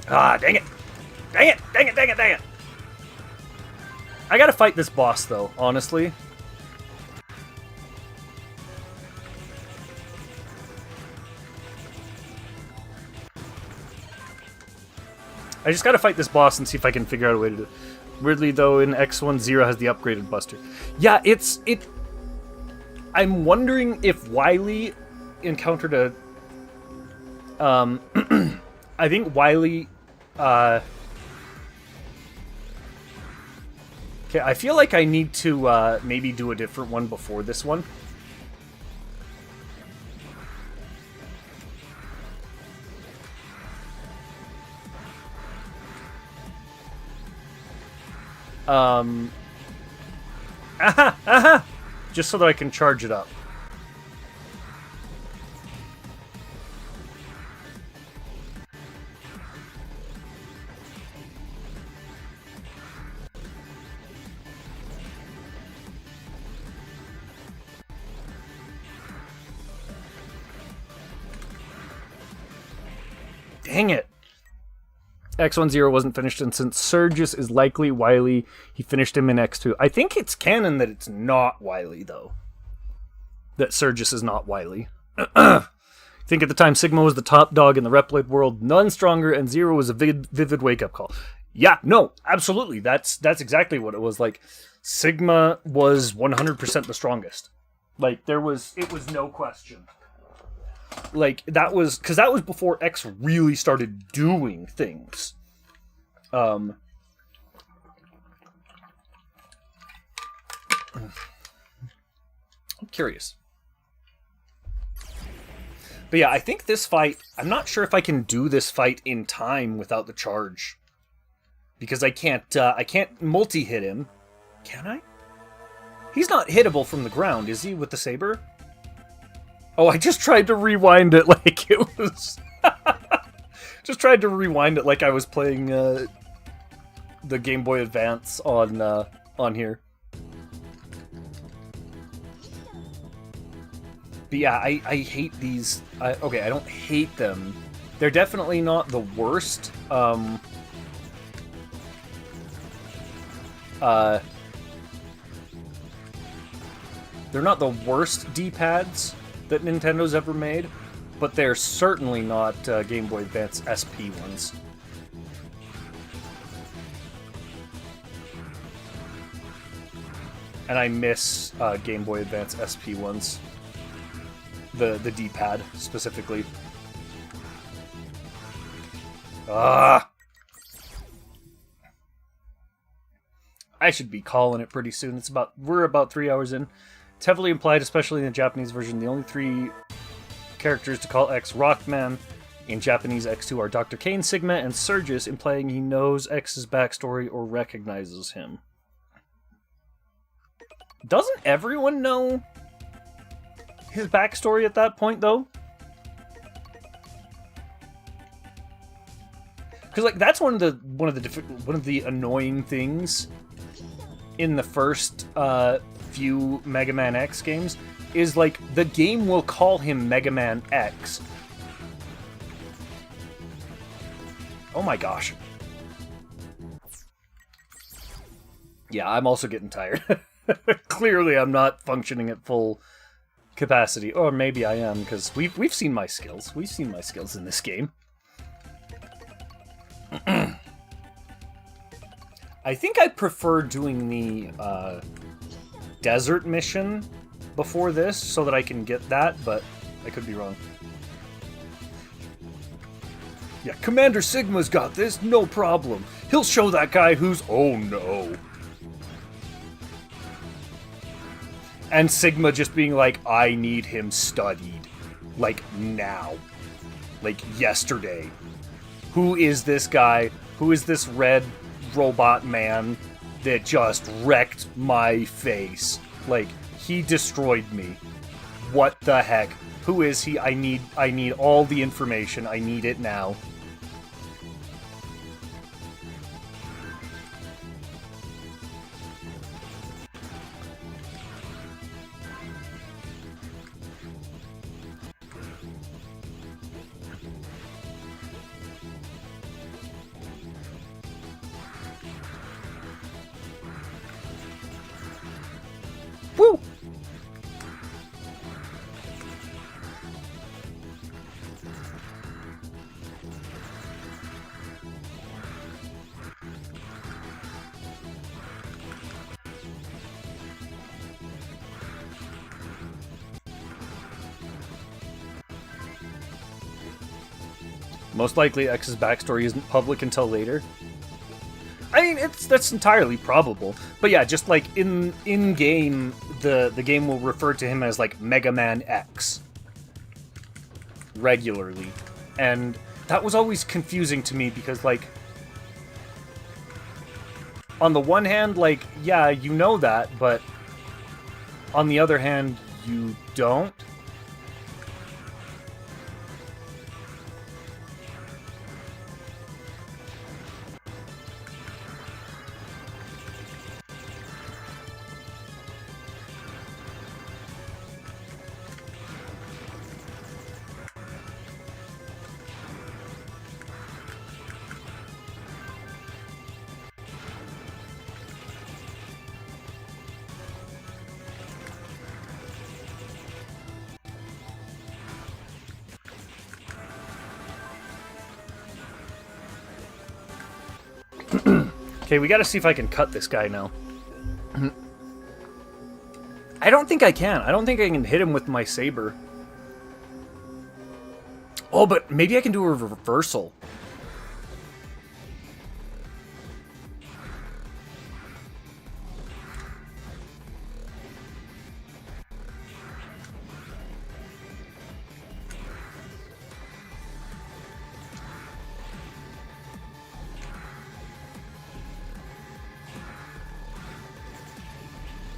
[SPEAKER 1] Ah, dang it! Dang it! Dang it! Dang it! Dang it! I gotta fight this boss, though, honestly. I just gotta fight this boss and see if I can figure out a way to do it. Weirdly, though, in X1, Zero has the upgraded Buster. Yeah, I'm wondering if Wily encountered a... I think Wily... Okay, I feel like I need to maybe do a different one before this one. Just so that I can charge it up. Dang it. X10 wasn't finished, and since Surgus is likely Wily, he finished him in X2. I think it's canon that it's not Wily, though. That Surgus is not Wily. I think at the time Sigma was the top dog in the Reploid world, none stronger, and Zero was a vivid wake-up call. Yeah, no, absolutely. That's exactly what it was. Like, Sigma was 100% the strongest. Like, it was no question. Like, that was... Because that was before X really started doing things. I'm curious. But yeah, I think this fight... I'm not sure if I can do this fight in time without the charge. Because I can't multi-hit him. Can I? He's not hittable from the ground, is he, with the saber? Oh, I just tried to rewind it like it was... just tried to rewind it like I was playing the Game Boy Advance on here. But yeah, I hate these... okay, I don't hate them. They're definitely not the worst. They're not the worst D-pads that Nintendo's ever made, but they're certainly not Game Boy Advance SP ones. And I miss Game Boy Advance SP ones. The D-pad, specifically. Ah! I should be calling it pretty soon. We're about 3 hours in. It's heavily implied, especially in the Japanese version, the only 3 characters to call X Rockman in Japanese X2 are Dr. Kane, Sigma, and Surgus, implying he knows X's backstory or recognizes him. Doesn't everyone know his backstory at that point, though? Because like that's one of the annoying things in the first few Mega Man X games is like the game will call him Mega Man X. Oh my gosh. Yeah, I'm also getting tired. Clearly, I'm not functioning at full capacity, or maybe I am because we've seen my skills. We've seen my skills in this game. I think I prefer doing the desert mission before this so that I can get that, but I could be wrong. Yeah, Commander Sigma's got this, no problem. He'll show that guy who's... Oh no. And Sigma just being like, I need him studied. Like, now. Like, yesterday. Who is this guy? Who is this red robot man that just wrecked my face? Like, he destroyed me. What the heck? Who is he? I need all the information. I need it now. Woo! Most likely X's backstory isn't public until later. I mean, that's entirely probable. But yeah, just like in game, the game will refer to him as like Mega Man X regularly, and that was always confusing to me because like on the one hand, like yeah, you know that, but on the other hand, you don't. Okay, we gotta see if I can cut this guy now. I don't think I can. I don't think I can hit him with my saber. Oh, but maybe I can do a reversal.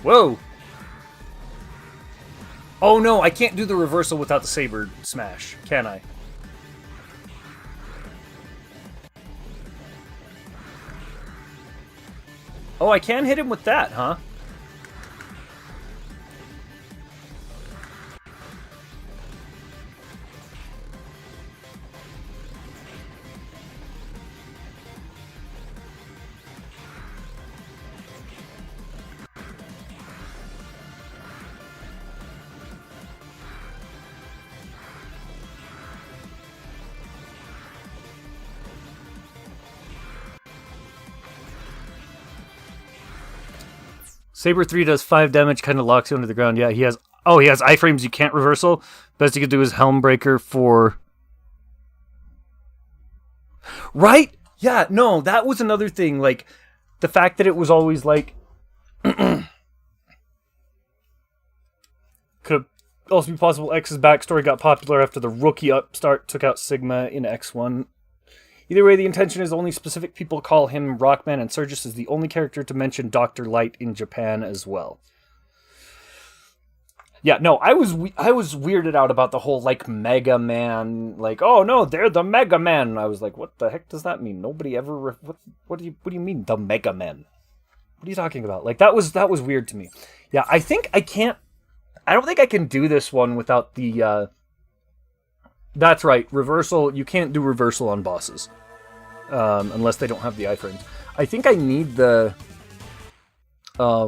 [SPEAKER 1] Whoa! Oh no, I can't do the reversal without the saber smash, can I? Oh, I can hit him with that, huh? Saber 3 does 5 damage, kind of locks you under the ground. Yeah, he has... Oh, he has iframes you can't reversal. Best you could do is Helmbreaker for... Right? Yeah, no, that was another thing. Like, the fact that it was always like... Could have also be possible X's backstory got popular after the rookie upstart took out Sigma in X1. Either way, the intention is only specific people call him Rockman, and Surges is the only character to mention Dr. Light in Japan as well. Yeah, no, I was weirded out about the whole like Mega Man, like, oh no, they're the Mega Man. I was like, what the heck does that mean? Nobody ever what do you mean the Mega Man? What are you talking about? Like that was weird to me. Yeah, I don't think I can do this one without the that's right, reversal. You can't do reversal on bosses. Unless they don't have the iframes. I think I need the I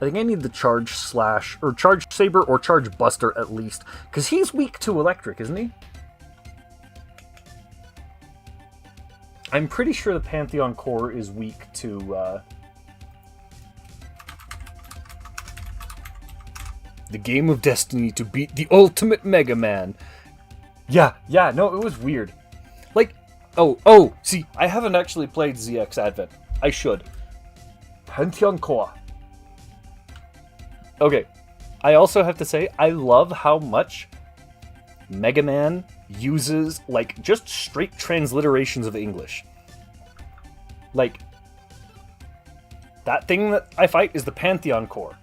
[SPEAKER 1] think I need the Charge Slash, or Charge Saber, or Charge Buster at least. Because he's weak to electric, isn't he? I'm pretty sure the Pantheon Core is weak to, the game of destiny to beat the ultimate Mega Man. Yeah, no, it was weird. Like, see, I haven't actually played ZX Advent. I should. Pantheon Core. Okay, I also have to say, I love how much Mega Man uses, like, just straight transliterations of English. Like, that thing that I fight is the Pantheon Core.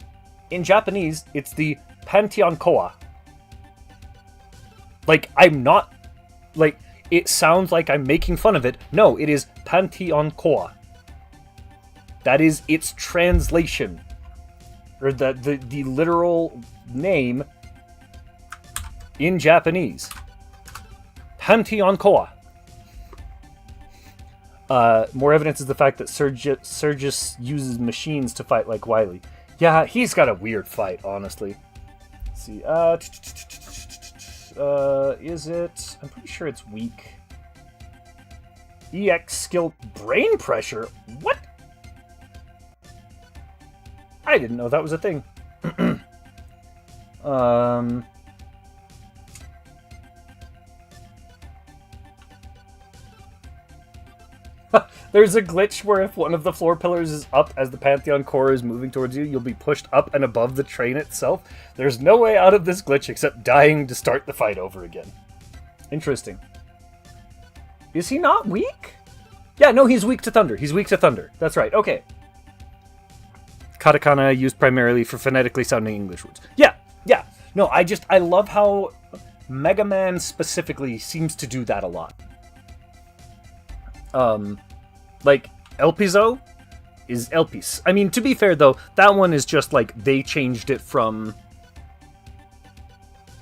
[SPEAKER 1] In Japanese, it's the Pantheon Koa. Like, I'm not, like, it sounds like I'm making fun of it. No, it is Pantheon Koa. That is its translation. Or the literal name in Japanese. Pantheon Koa. More evidence is the fact that Sergius uses machines to fight like Wily. Yeah, he's got a weird fight, honestly. Let's see. Is it? I'm pretty sure it's weak. EX skill brain pressure? What? I didn't know that was a thing. There's a glitch where if one of the floor pillars is up as the Pantheon Core is moving towards you, you'll be pushed up and above the train itself. There's no way out of this glitch except dying to start the fight over again. Interesting. Is he not weak? Yeah, no, he's weak to thunder. He's weak to thunder. That's right. Okay. Katakana used primarily for phonetically sounding English words. Yeah. No, I love how Mega Man specifically seems to do that a lot. Like, Elpizo is Elpis. I mean, to be fair, though, that one is just, like, they changed it from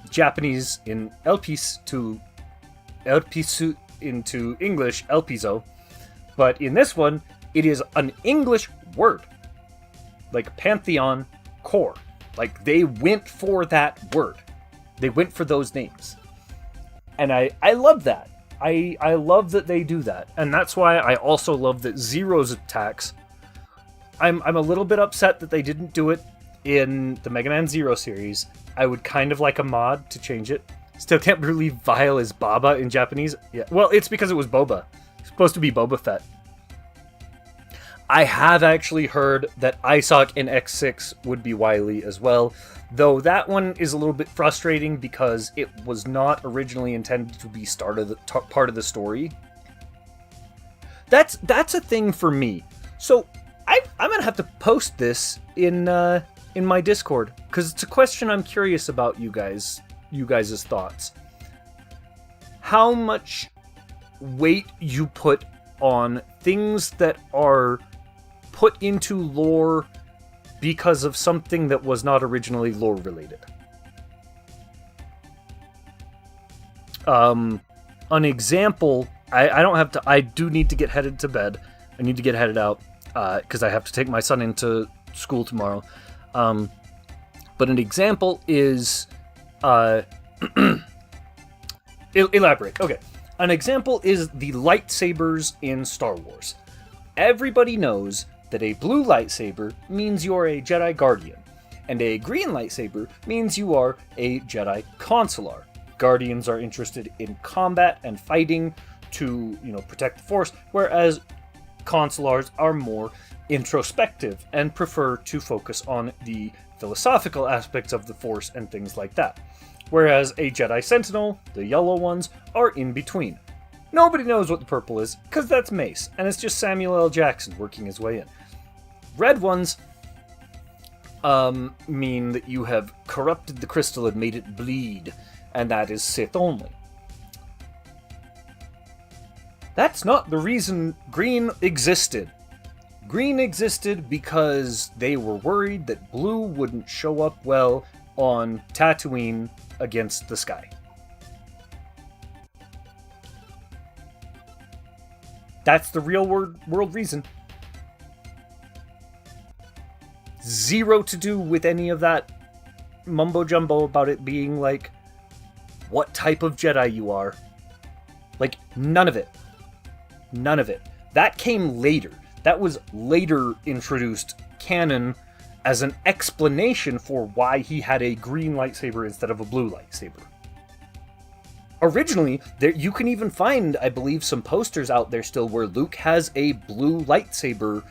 [SPEAKER 1] Japanese in Elpis to Elpisu into English Elpizo. But in this one, it is an English word. Like, Pantheon Core. Like, they went for that word. They went for those names. And I love that. I love that they do that. And that's why I also love that Zero's attacks... I'm a little bit upset that they didn't do it in the Mega Man Zero series. I would kind of like a mod to change it. Still can't believe Vile is Baba in Japanese. Yeah, well, it's because it was Boba. It's supposed to be Boba Fett. I have actually heard that Isaac in X6 would be Wily as well, though that one is a little bit frustrating because it was not originally intended to be part of the story. That's a thing for me. So I'm gonna have to post this in my Discord because it's a question I'm curious about you guys' thoughts. How much weight you put on things that are put into lore because of something that was not originally lore related. An example, I do need to get headed to bed. I need to get headed out because I have to take my son into school tomorrow. But an example is elaborate. Okay. An example is the lightsabers in Star Wars. Everybody knows that a blue lightsaber means you're a Jedi Guardian, and a green lightsaber means you are a Jedi Consular. Guardians are interested in combat and fighting to, protect the Force, whereas Consulars are more introspective and prefer to focus on the philosophical aspects of the Force and things like that. Whereas a Jedi Sentinel, the yellow ones, are in between. Nobody knows what the purple is, because that's Mace, and it's just Samuel L. Jackson working his way in. Red ones, mean that you have corrupted the crystal and made it bleed, and that is Sith only. That's not the reason green existed. Green existed because they were worried that blue wouldn't show up well on Tatooine against the sky. That's the real world reason. Zero to do with any of that mumbo jumbo about it being like what type of Jedi you are. Like, none of it. None of it. That came later. That was later introduced canon as an explanation for why he had a green lightsaber instead of a blue lightsaber. Originally, you can even find, I believe, some posters out there still where Luke has a blue lightsaber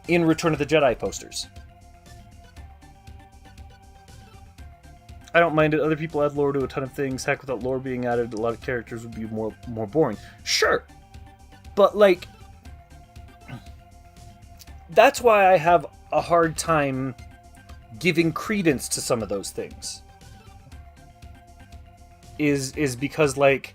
[SPEAKER 1] in Return of the Jedi posters. I don't mind it. Other people add lore to a ton of things. Heck, without lore being added, a lot of characters would be more boring. Sure. But, like, that's why I have a hard time giving credence to some of those things. Is because, like...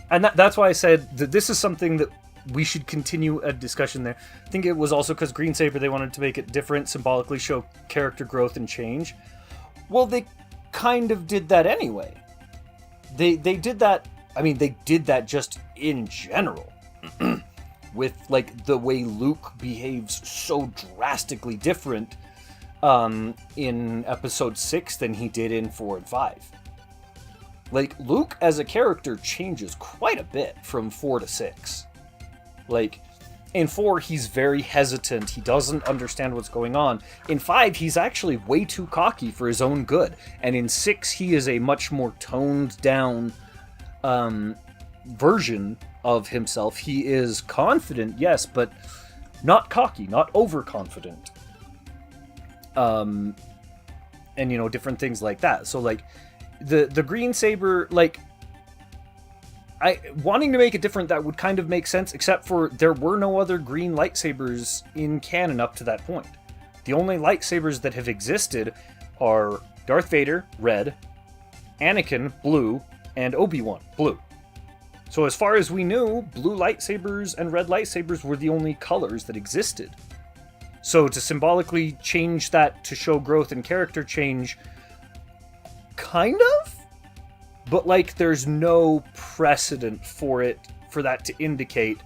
[SPEAKER 1] And that's why I said that this is something that we should continue a discussion there. I think it was also because Green Saber, they wanted to make it different, symbolically show character growth and change. Well, they kind of did that anyway. They did that... I mean, they did that just in general. With, like, the way Luke behaves so drastically different in Episode 6 than he did in 4 and 5. Like, Luke as a character changes quite a bit from 4 to 6. Like, in 4, he's very hesitant. He doesn't understand what's going on. In 5, he's actually way too cocky for his own good. And in 6, he is a much more toned down version of himself. He is confident, yes, but not cocky, not overconfident. And, you know, different things like that. So, like, the green saber, like, wanting to make it different, that would kind of make sense, except for there were no other green lightsabers in canon up to that point. The only lightsabers that have existed are Darth Vader, red, Anakin, blue, and Obi-Wan, blue. So as far as we knew, blue lightsabers and red lightsabers were the only colors that existed. So to symbolically change that to show growth and character change, kind of? But, like, there's no precedent for that to indicate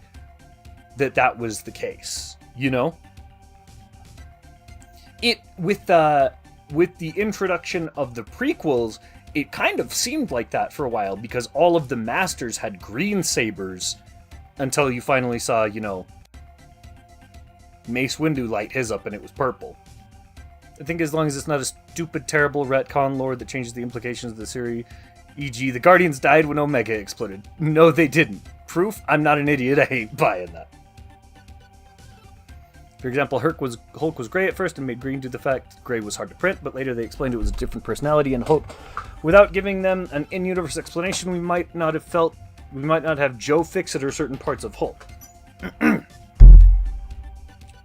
[SPEAKER 1] that was the case, you know? With the introduction of the prequels, it kind of seemed like that for a while, because all of the Masters had green sabers until you finally saw, you know, Mace Windu light his up and it was purple. I think as long as it's not a stupid, terrible retcon lore that changes the implications of the series, e.g., the Guardians died when Omega exploded. No, they didn't. Proof? I'm not an idiot. I ain't buying that. For example, Hulk was gray at first and made green due to the fact gray was hard to print, but later they explained it was a different personality and Hulk. Without giving them an in-universe explanation, we might not have Joe Fixit or certain parts of Hulk.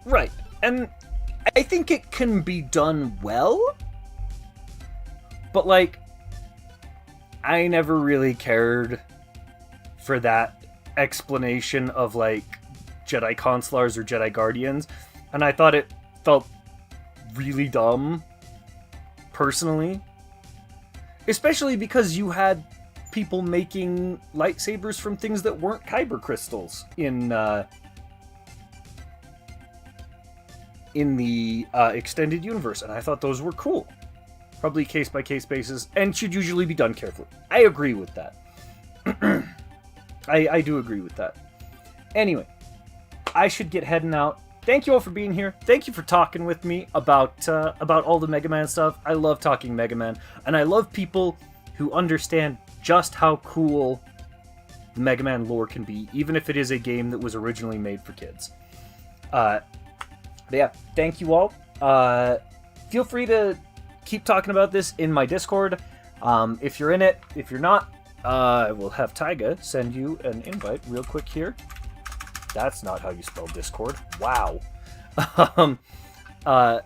[SPEAKER 1] Right. And I think it can be done well, but, like, I never really cared for that explanation of, like, Jedi Consulars or Jedi Guardians, and I thought it felt really dumb, personally. Especially because you had people making lightsabers from things that weren't kyber crystals in the extended universe, and I thought those were cool. Probably case-by-case basis, and should usually be done carefully. I agree with that. I do agree with that. Anyway, I should get heading out. Thank you all for being here. Thank you for talking with me about all the Mega Man stuff. I love talking Mega Man, and I love people who understand just how cool the Mega Man lore can be, even if it is a game that was originally made for kids. But yeah, thank you all. Feel free to keep talking about this in my Discord. If you're in it, if you're not, I will have Taiga send you an invite real quick here. That's not how you spell Discord. Wow. Yeah,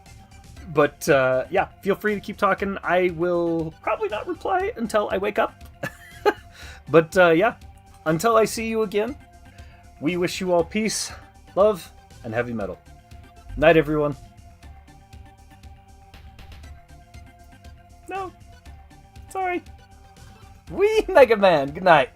[SPEAKER 1] feel free to keep talking. I will probably not reply until I wake up. But yeah, until I see you again, we wish you all peace, love, and heavy metal. Night, everyone. No. Sorry. We Mega Man. Good night.